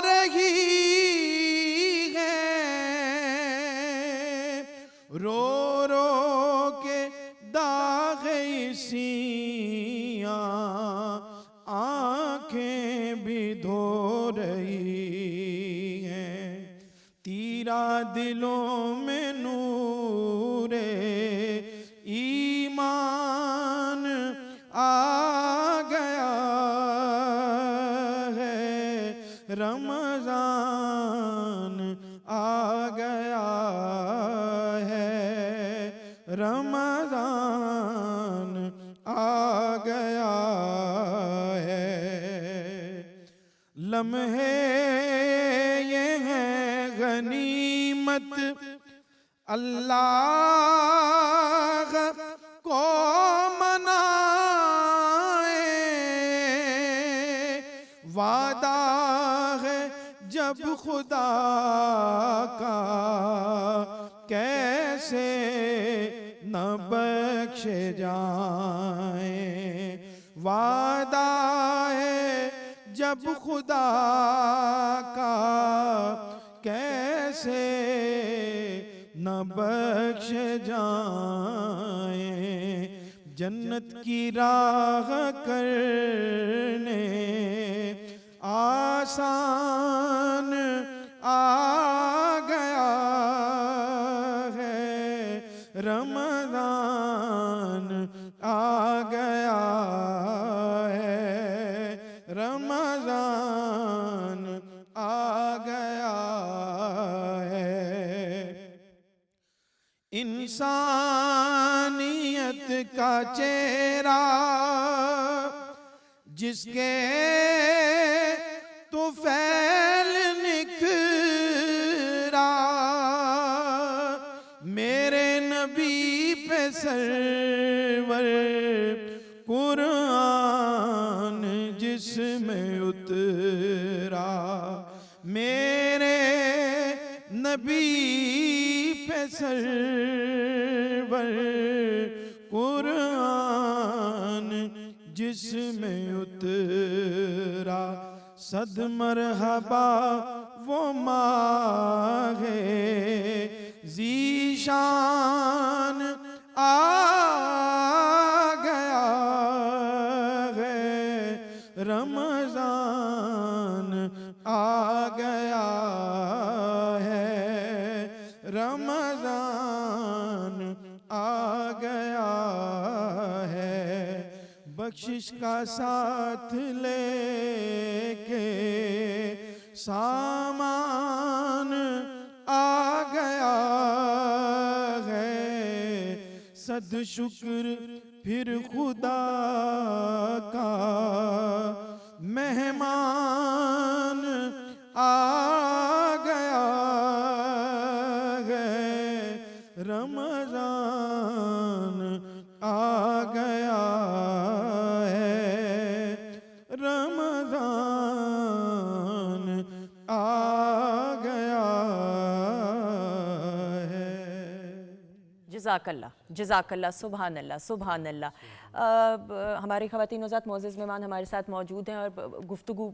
رہی ہے، رو رو दिलों में नूर ईमान आ गया है, रमज़ान आ गया है, रमज़ान आ गया है। लम्हे ये हैं गनीमत अल्लाह को मनाए, वादा है जब खुदा का कैसे न बख्शे जाएं, वादा है जब खुदा का कैसे न बख्शे जाएं। जन्नत की राह करने आसान आ गया है, रमज़ान आ गया है, रमज़ान आ गया है। इंसानियत का चेहरा जिसके तो फैल निखरा, मेरे नबी पे सरवर कुरान जिसमें उतरा, मेरे नबी पे सरवर कुरान जिसमें उतरा। सद मरहबा वो माहे ज़ीशान आ गया है, रमज़ान आ गया है, रमज़ान आ गया है। बख्शिश का साथ लेके सामान आ गया है, सद शुक्र फिर खुदा का मेहमान आ गया है, रमज़ान आ गया है, रमज़ान आ गया है। जज़ाकल्लाह, जज़ाकल्लाह, सुभान अल्लाह, सुभान अल्लाह। हमारे ख़वातीन नौज़ात मोअज़्ज़ज़ मेहमान हमारे साथ मौजूद हैं और गुफ्तगू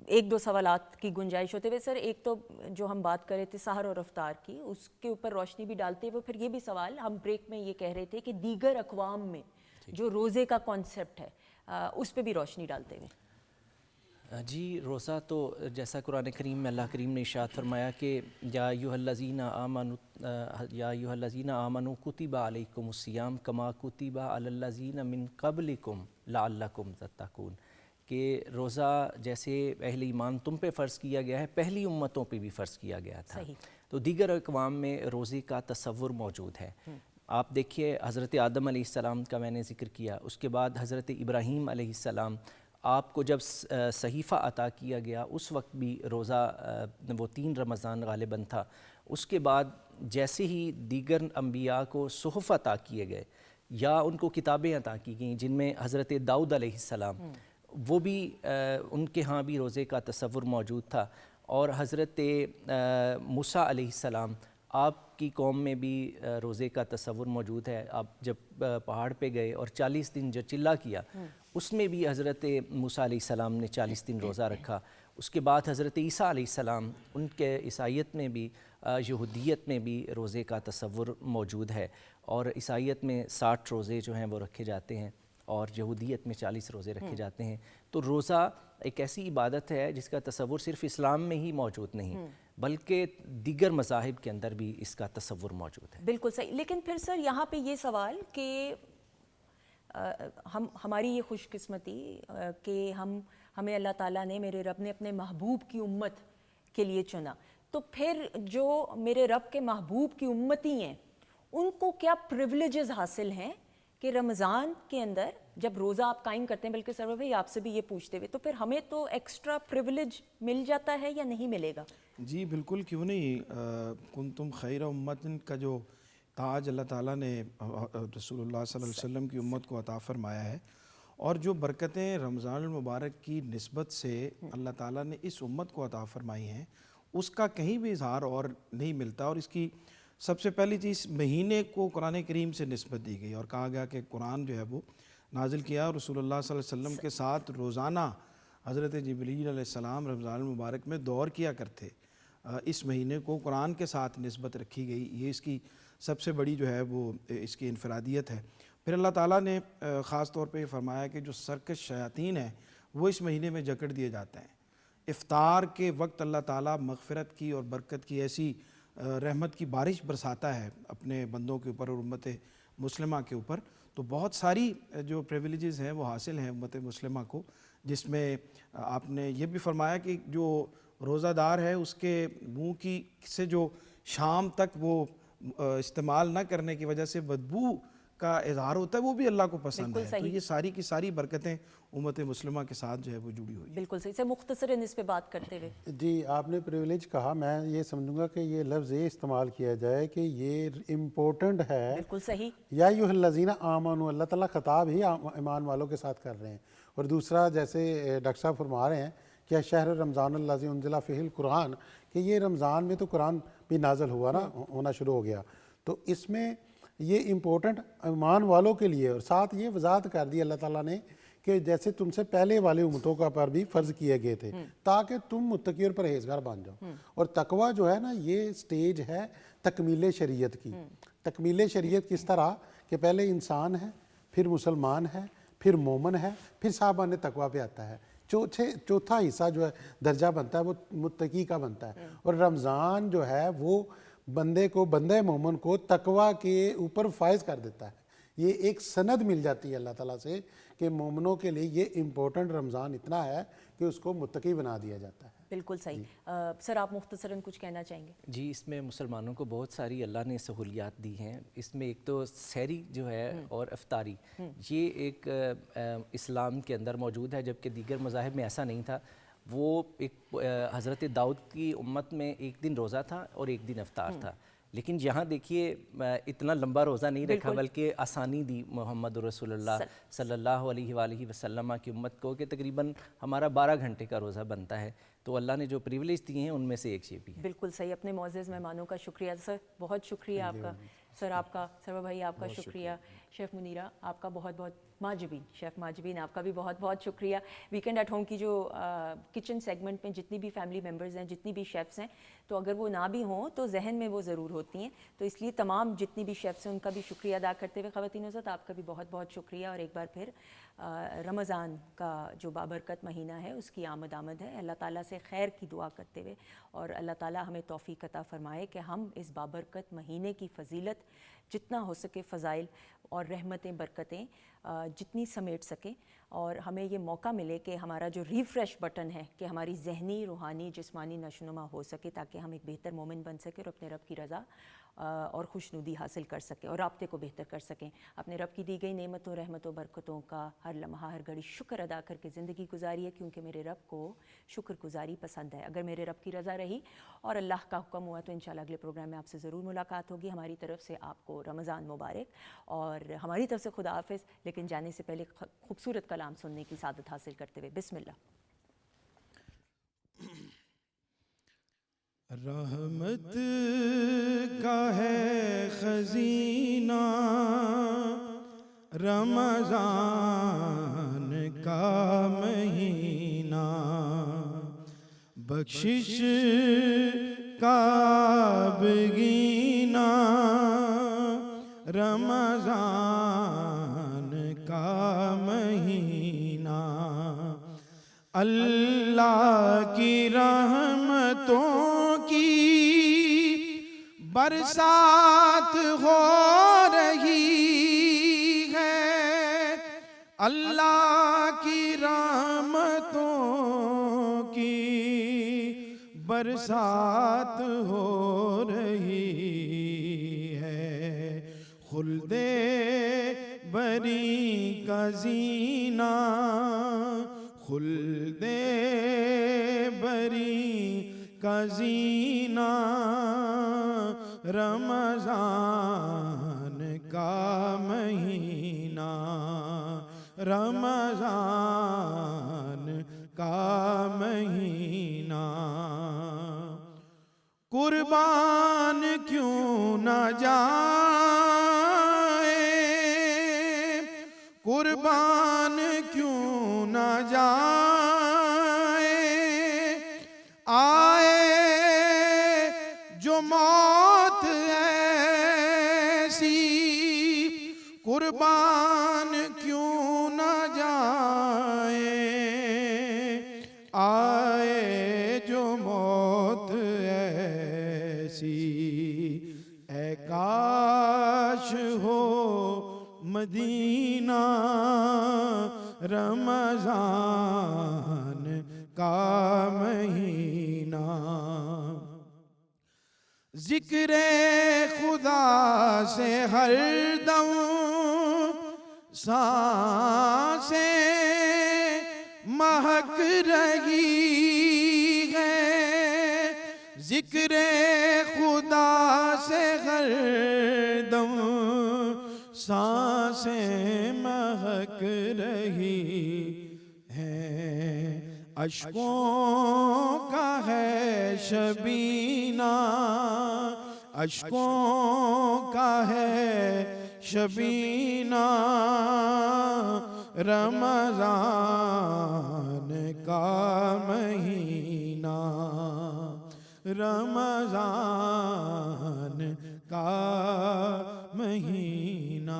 एक दो सवालात की गुंजाइश होते हुए सर, एक तो जो हम बात कर रहे थे सहर और अफ्तार की, उसके ऊपर रोशनी भी डालते हुए फिर ये भी सवाल हम ब्रेक में ये कह रहे थे कि दीगर अक़वाम में जो रोज़े का कॉन्सेप्ट है उस पर भी रोशनी डालते हुए। जी, रोज़ा तो जैसा कुरान करीम में अल्लाह करीम ने इरशाद फरमाया कि या अय्युहल्लज़ीना आमनू कुतिबा अलैकुमुस्सियाम कमा कुतिबा अलल्लज़ीना मिन क़ब्लिकुम लअल्लकुम तत्तक़ून, कि रोज़ा जैसे अहले ईमान तुम पे फ़र्ज़ किया गया है, पहली उम्मतों पे भी फ़र्ज़ किया गया था। तो दीगर अक़वाम में रोज़े का तसव्वुर मौजूद है। आप देखिए हज़रत आदम अलैहिस्सलाम का मैंने ज़िक्र किया, उसके बाद हज़रत इब्राहीम अलैहिस्सलाम आपको जब सहीफ़ा अता किया गया उस वक्त भी रोज़ा वो 3 रमज़ान ग़ालिबन था। उसके बाद जैसे ही दीगर अंबिया को सुहफ़ अता किए गए या उनको किताबें अता की गईं जिनमें हज़रत दाऊद अलैहिस्सलाम वो भी उनके यहाँ भी रोज़े का तसव्वुर मौजूद था, और हज़रत मूसा अलैहिस्सलाम आपकी कौम में भी रोज़े का तसव्वुर मौजूद है। आप जब पहाड़ पे गए और 40 दिन जो चिल्ला किया उसमें भी हज़रत मूसा अलैहिस्सलाम ने 40 दिन रोज़ा रखा। उसके बाद हज़रत ईसा अलैहिस्सलाम उनके ईसाईयत में भी यहूदियत में भी रोज़े का तसव्वुर मौजूद है, और ईसाईयत में 60 रोज़े जो हैं वो रखे जाते हैं और यहूदियत में 40 रोज़े रखे जाते हैं। तो रोज़ा एक ऐसी इबादत है जिसका तसव्वुर सिर्फ़ इस्लाम में ही मौजूद नहीं بلکہ دیگر مذاہب کے اندر بھی اس کا تصور موجود ہے. بالکل صحیح. لیکن پھر سر یہاں پہ یہ سوال کہ ہماری یہ خوش قسمتی کہ ہمیں اللہ تعالیٰ نے، میرے رب نے اپنے محبوب کی امت کے لیے چنا، تو پھر جو میرے رب کے محبوب کی امتی ہیں ان کو کیا پریولیجز حاصل ہیں کہ رمضان کے اندر جب روزہ آپ قائم کرتے ہیں، بلکہ سرور بھائی آپ سے بھی یہ پوچھتے ہوئے، تو پھر ہمیں تو ایکسٹرا پریولیج مل جاتا ہے یا نہیں ملے گا؟ جی بالکل، کیوں نہیں. کنتم خیر امت کا جو تاج اللہ تعالیٰ نے رسول اللہ صلی اللہ علیہ وسلم کی امت کو عطا فرمایا ہے، اور جو برکتیں رمضان المبارک کی نسبت سے اللہ تعالیٰ نے اس امت کو عطا فرمائی ہیں، اس کا کہیں بھی اظہار اور نہیں ملتا. اور اس کی سب سے پہلی چیز، مہینے کو قرآن کریم سے نسبت دی گئی اور کہا گیا کہ قرآن جو ہے وہ نازل کیا، اور رسول اللہ صلی اللہ علیہ وسلم کے ساتھ روزانہ حضرت جبریل علیہ السلام رمضان المبارک میں دور کیا کرتے. اس مہینے کو قرآن کے ساتھ نسبت رکھی گئی، یہ اس کی سب سے بڑی جو ہے وہ اس کی انفرادیت ہے. پھر اللہ تعالیٰ نے خاص طور پہ یہ فرمایا کہ جو سرکش شیاطین ہیں وہ اس مہینے میں جکڑ دیے جاتے ہیں. افطار کے وقت اللہ تعالیٰ مغفرت کی اور برکت کی ایسی رحمت کی بارش برساتا ہے اپنے بندوں کے اوپر اور امت مسلمہ کے اوپر. تو بہت ساری جو پریویلیجز ہیں وہ حاصل ہیں امت مسلمہ کو، جس میں آپ نے یہ بھی فرمایا کہ جو روزہ دار ہے اس کے منہ کی سے جو شام تک وہ استعمال نہ کرنے کی وجہ سے بدبو کا اظہار ہوتا ہے، وہ بھی اللہ کو پسند ہے. تو یہ ساری کی ساری برکتیں امت مسلمہ کے ساتھ جو ہے وہ جڑی ہوئی. بالکل صحیح. سے مختصراً اس پہ بات کرتے ہوئے، جی آپ نے پریویلیج کہا، میں یہ سمجھوں گا کہ یہ لفظ یہ استعمال کیا جائے کہ یہ امپورٹنٹ ہے. بالکل صحیح. یا ایھا الذین آمنوا، اللہ تعالیٰ خطاب ہی ایمان والوں کے ساتھ کر رہے ہیں. اور دوسرا جیسے ڈاکٹر صاحب فرما رہے ہیں کہ شہر رمضان الذی انزل فیہ القرآن، کہ یہ رمضان میں تو قرآن بھی نازل ہوا نا، ہونا شروع ہو گیا. تو اس میں یہ امپورٹنٹ ایمان والوں کے لیے، اور ساتھ یہ وضاحت کر دی اللہ تعالیٰ نے کہ جیسے تم سے پہلے والے امتوں کا پر بھی فرض کیے گئے تھے تاکہ تم متقی اور پرہیزگار بن جاؤ. اور تقویٰ جو ہے نا، یہ سٹیج ہے تکمیل شریعت کی. تکمیل شریعت کس طرح کہ پہلے انسان ہے، پھر مسلمان ہے، پھر مومن ہے، پھر صاحبان تقویٰ پہ آتا ہے. چوتھا حصہ جو ہے درجہ بنتا ہے وہ متقی کا بنتا ہے. اور رمضان جو ہے وہ بندے مومن کو تقویٰ کے اوپر فائز کر دیتا ہے. یہ ایک سند مل جاتی ہے اللہ تعالیٰ سے کہ مومنوں کے لیے یہ امپورٹنٹ رمضان اتنا ہے کہ اس کو متقی بنا دیا جاتا ہے. بالکل صحیح. سر آپ مختصراً کچھ کہنا چاہیں گے؟ جی، اس میں مسلمانوں کو بہت ساری اللہ نے سہولیات دی ہیں. اس میں ایک تو سحری جو ہے اور افطاری، یہ ایک اسلام کے اندر موجود ہے، جبکہ دیگر مذاہب میں ایسا نہیں تھا. وہ ایک حضرت داؤد کی امت میں ایک دن روزہ تھا اور ایک دن افطار تھا. لیکن یہاں دیکھیے اتنا لمبا روزہ نہیں رکھا، بلکہ آسانی دی محمد رسول اللہ صلی اللہ علیہ وآلہ وسلم کی امت کو کہ تقریباً ہمارا 12 گھنٹے کا روزہ بنتا ہے. تو اللہ نے جو پریولیج دیے ہیں ان میں سے ایک یہ بھی ہے. بالکل صحیح. اپنے معزز مہمانوں کا شکریہ سر، بہت شکریہ آپ کا. سر آپ کا، سرور بھائی آپ کا شکریہ. شیف منیرہ آپ کا بہت بہت، ماجبین شیف ماجبین آپ کا بھی بہت بہت شکریہ. ویکینڈ ایٹ ہوم کی جو کچن سیگمنٹ میں جتنی بھی فیملی ممبرز ہیں، جتنی بھی شیفس ہیں، تو اگر وہ نہ بھی ہوں تو ذہن میں وہ ضرور ہوتی ہیں. تو اس لیے تمام جتنی بھی شیفس ہیں ان کا بھی شکریہ ادا کرتے ہوئے خواتین حضرات آپ کا بھی بہت بہت شکریہ. اور ایک بار پھر رمضان کا جو بابرکت مہینہ ہے اس کی آمد ہے. اللہ تعالیٰ سے خیر کی دعا کرتے ہوئے، اور اللہ تعالیٰ ہمیں توفیق عطا فرمائے کہ ہم اس بابرکت مہینے کی فضیلت جتنا ہو سکے، فضائل اور رحمتیں، برکتیں جتنی سمیٹ سکیں، اور ہمیں یہ موقع ملے کہ ہمارا جو ریفریش بٹن ہے کہ ہماری ذہنی، روحانی، جسمانی نشوونما ہو سکے، تاکہ ہم ایک بہتر مومن بن سکیں اور اپنے رب کی رضا اور خوشنودی حاصل کر سکیں اور رابطے کو بہتر کر سکیں. اپنے رب کی دی گئی نعمتوں، رحمتوں، برکتوں کا ہر لمحہ، ہر گھڑی شکر ادا کر کے زندگی گزاری ہے، کیونکہ میرے رب کو شکر گزاری پسند ہے. اگر میرے رب کی رضا رہی اور اللہ کا حکم ہوا تو انشاءاللہ اگلے پروگرام میں آپ سے ضرور ملاقات ہوگی. ہماری طرف سے آپ کو رمضان مبارک، اور ہماری طرف سے خدا حافظ. لیکن جانے سے پہلے خوبصورت کلام سننے کی سعادت حاصل کرتے ہوئے بسم اللہ. رحمت کا ہے خزینہ رمضان کا مہینہ، بخشش کا بگینہ رمضان کا مہینہ، اللہ کی رحمتوں کی برسات ہو رہی ہے اللہ کی رحمتوں کی برسات ہو رہی ہے خلد بری کا زینہ خلد بری کا زینہ رمضان کا مہینہ رمضان کا مہینہ قربان کیوں نہ جائے قربان کیوں نہ جائے آئے جو موت ایسی قربان کیوں نہ جائے آئے جو موت ایسی اے کاش ہو مدینہ رمضان کا مہینہ ذکر خدا سے ہر دم سانسیں مہک رہی ہے ذکر خدا سے ہر دم سانسیں مہک رہی ہیں اشکوں کا ہے شبینہ اشکوں کا ہے شبینہ رمضان کا مہینہ رمضان کا مہینہ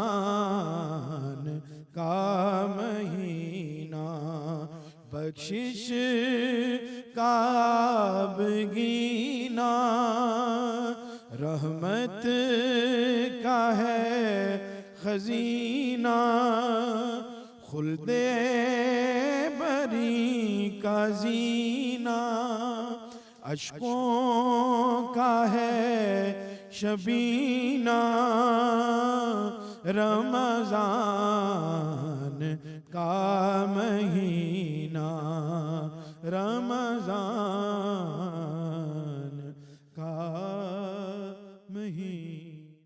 رمضان کا مہینہ بخشش کا بگینہ رحمت کا ہے خزینہ خلد بری کا زینہ اشکوں کا ہے شبینہ رمضان کا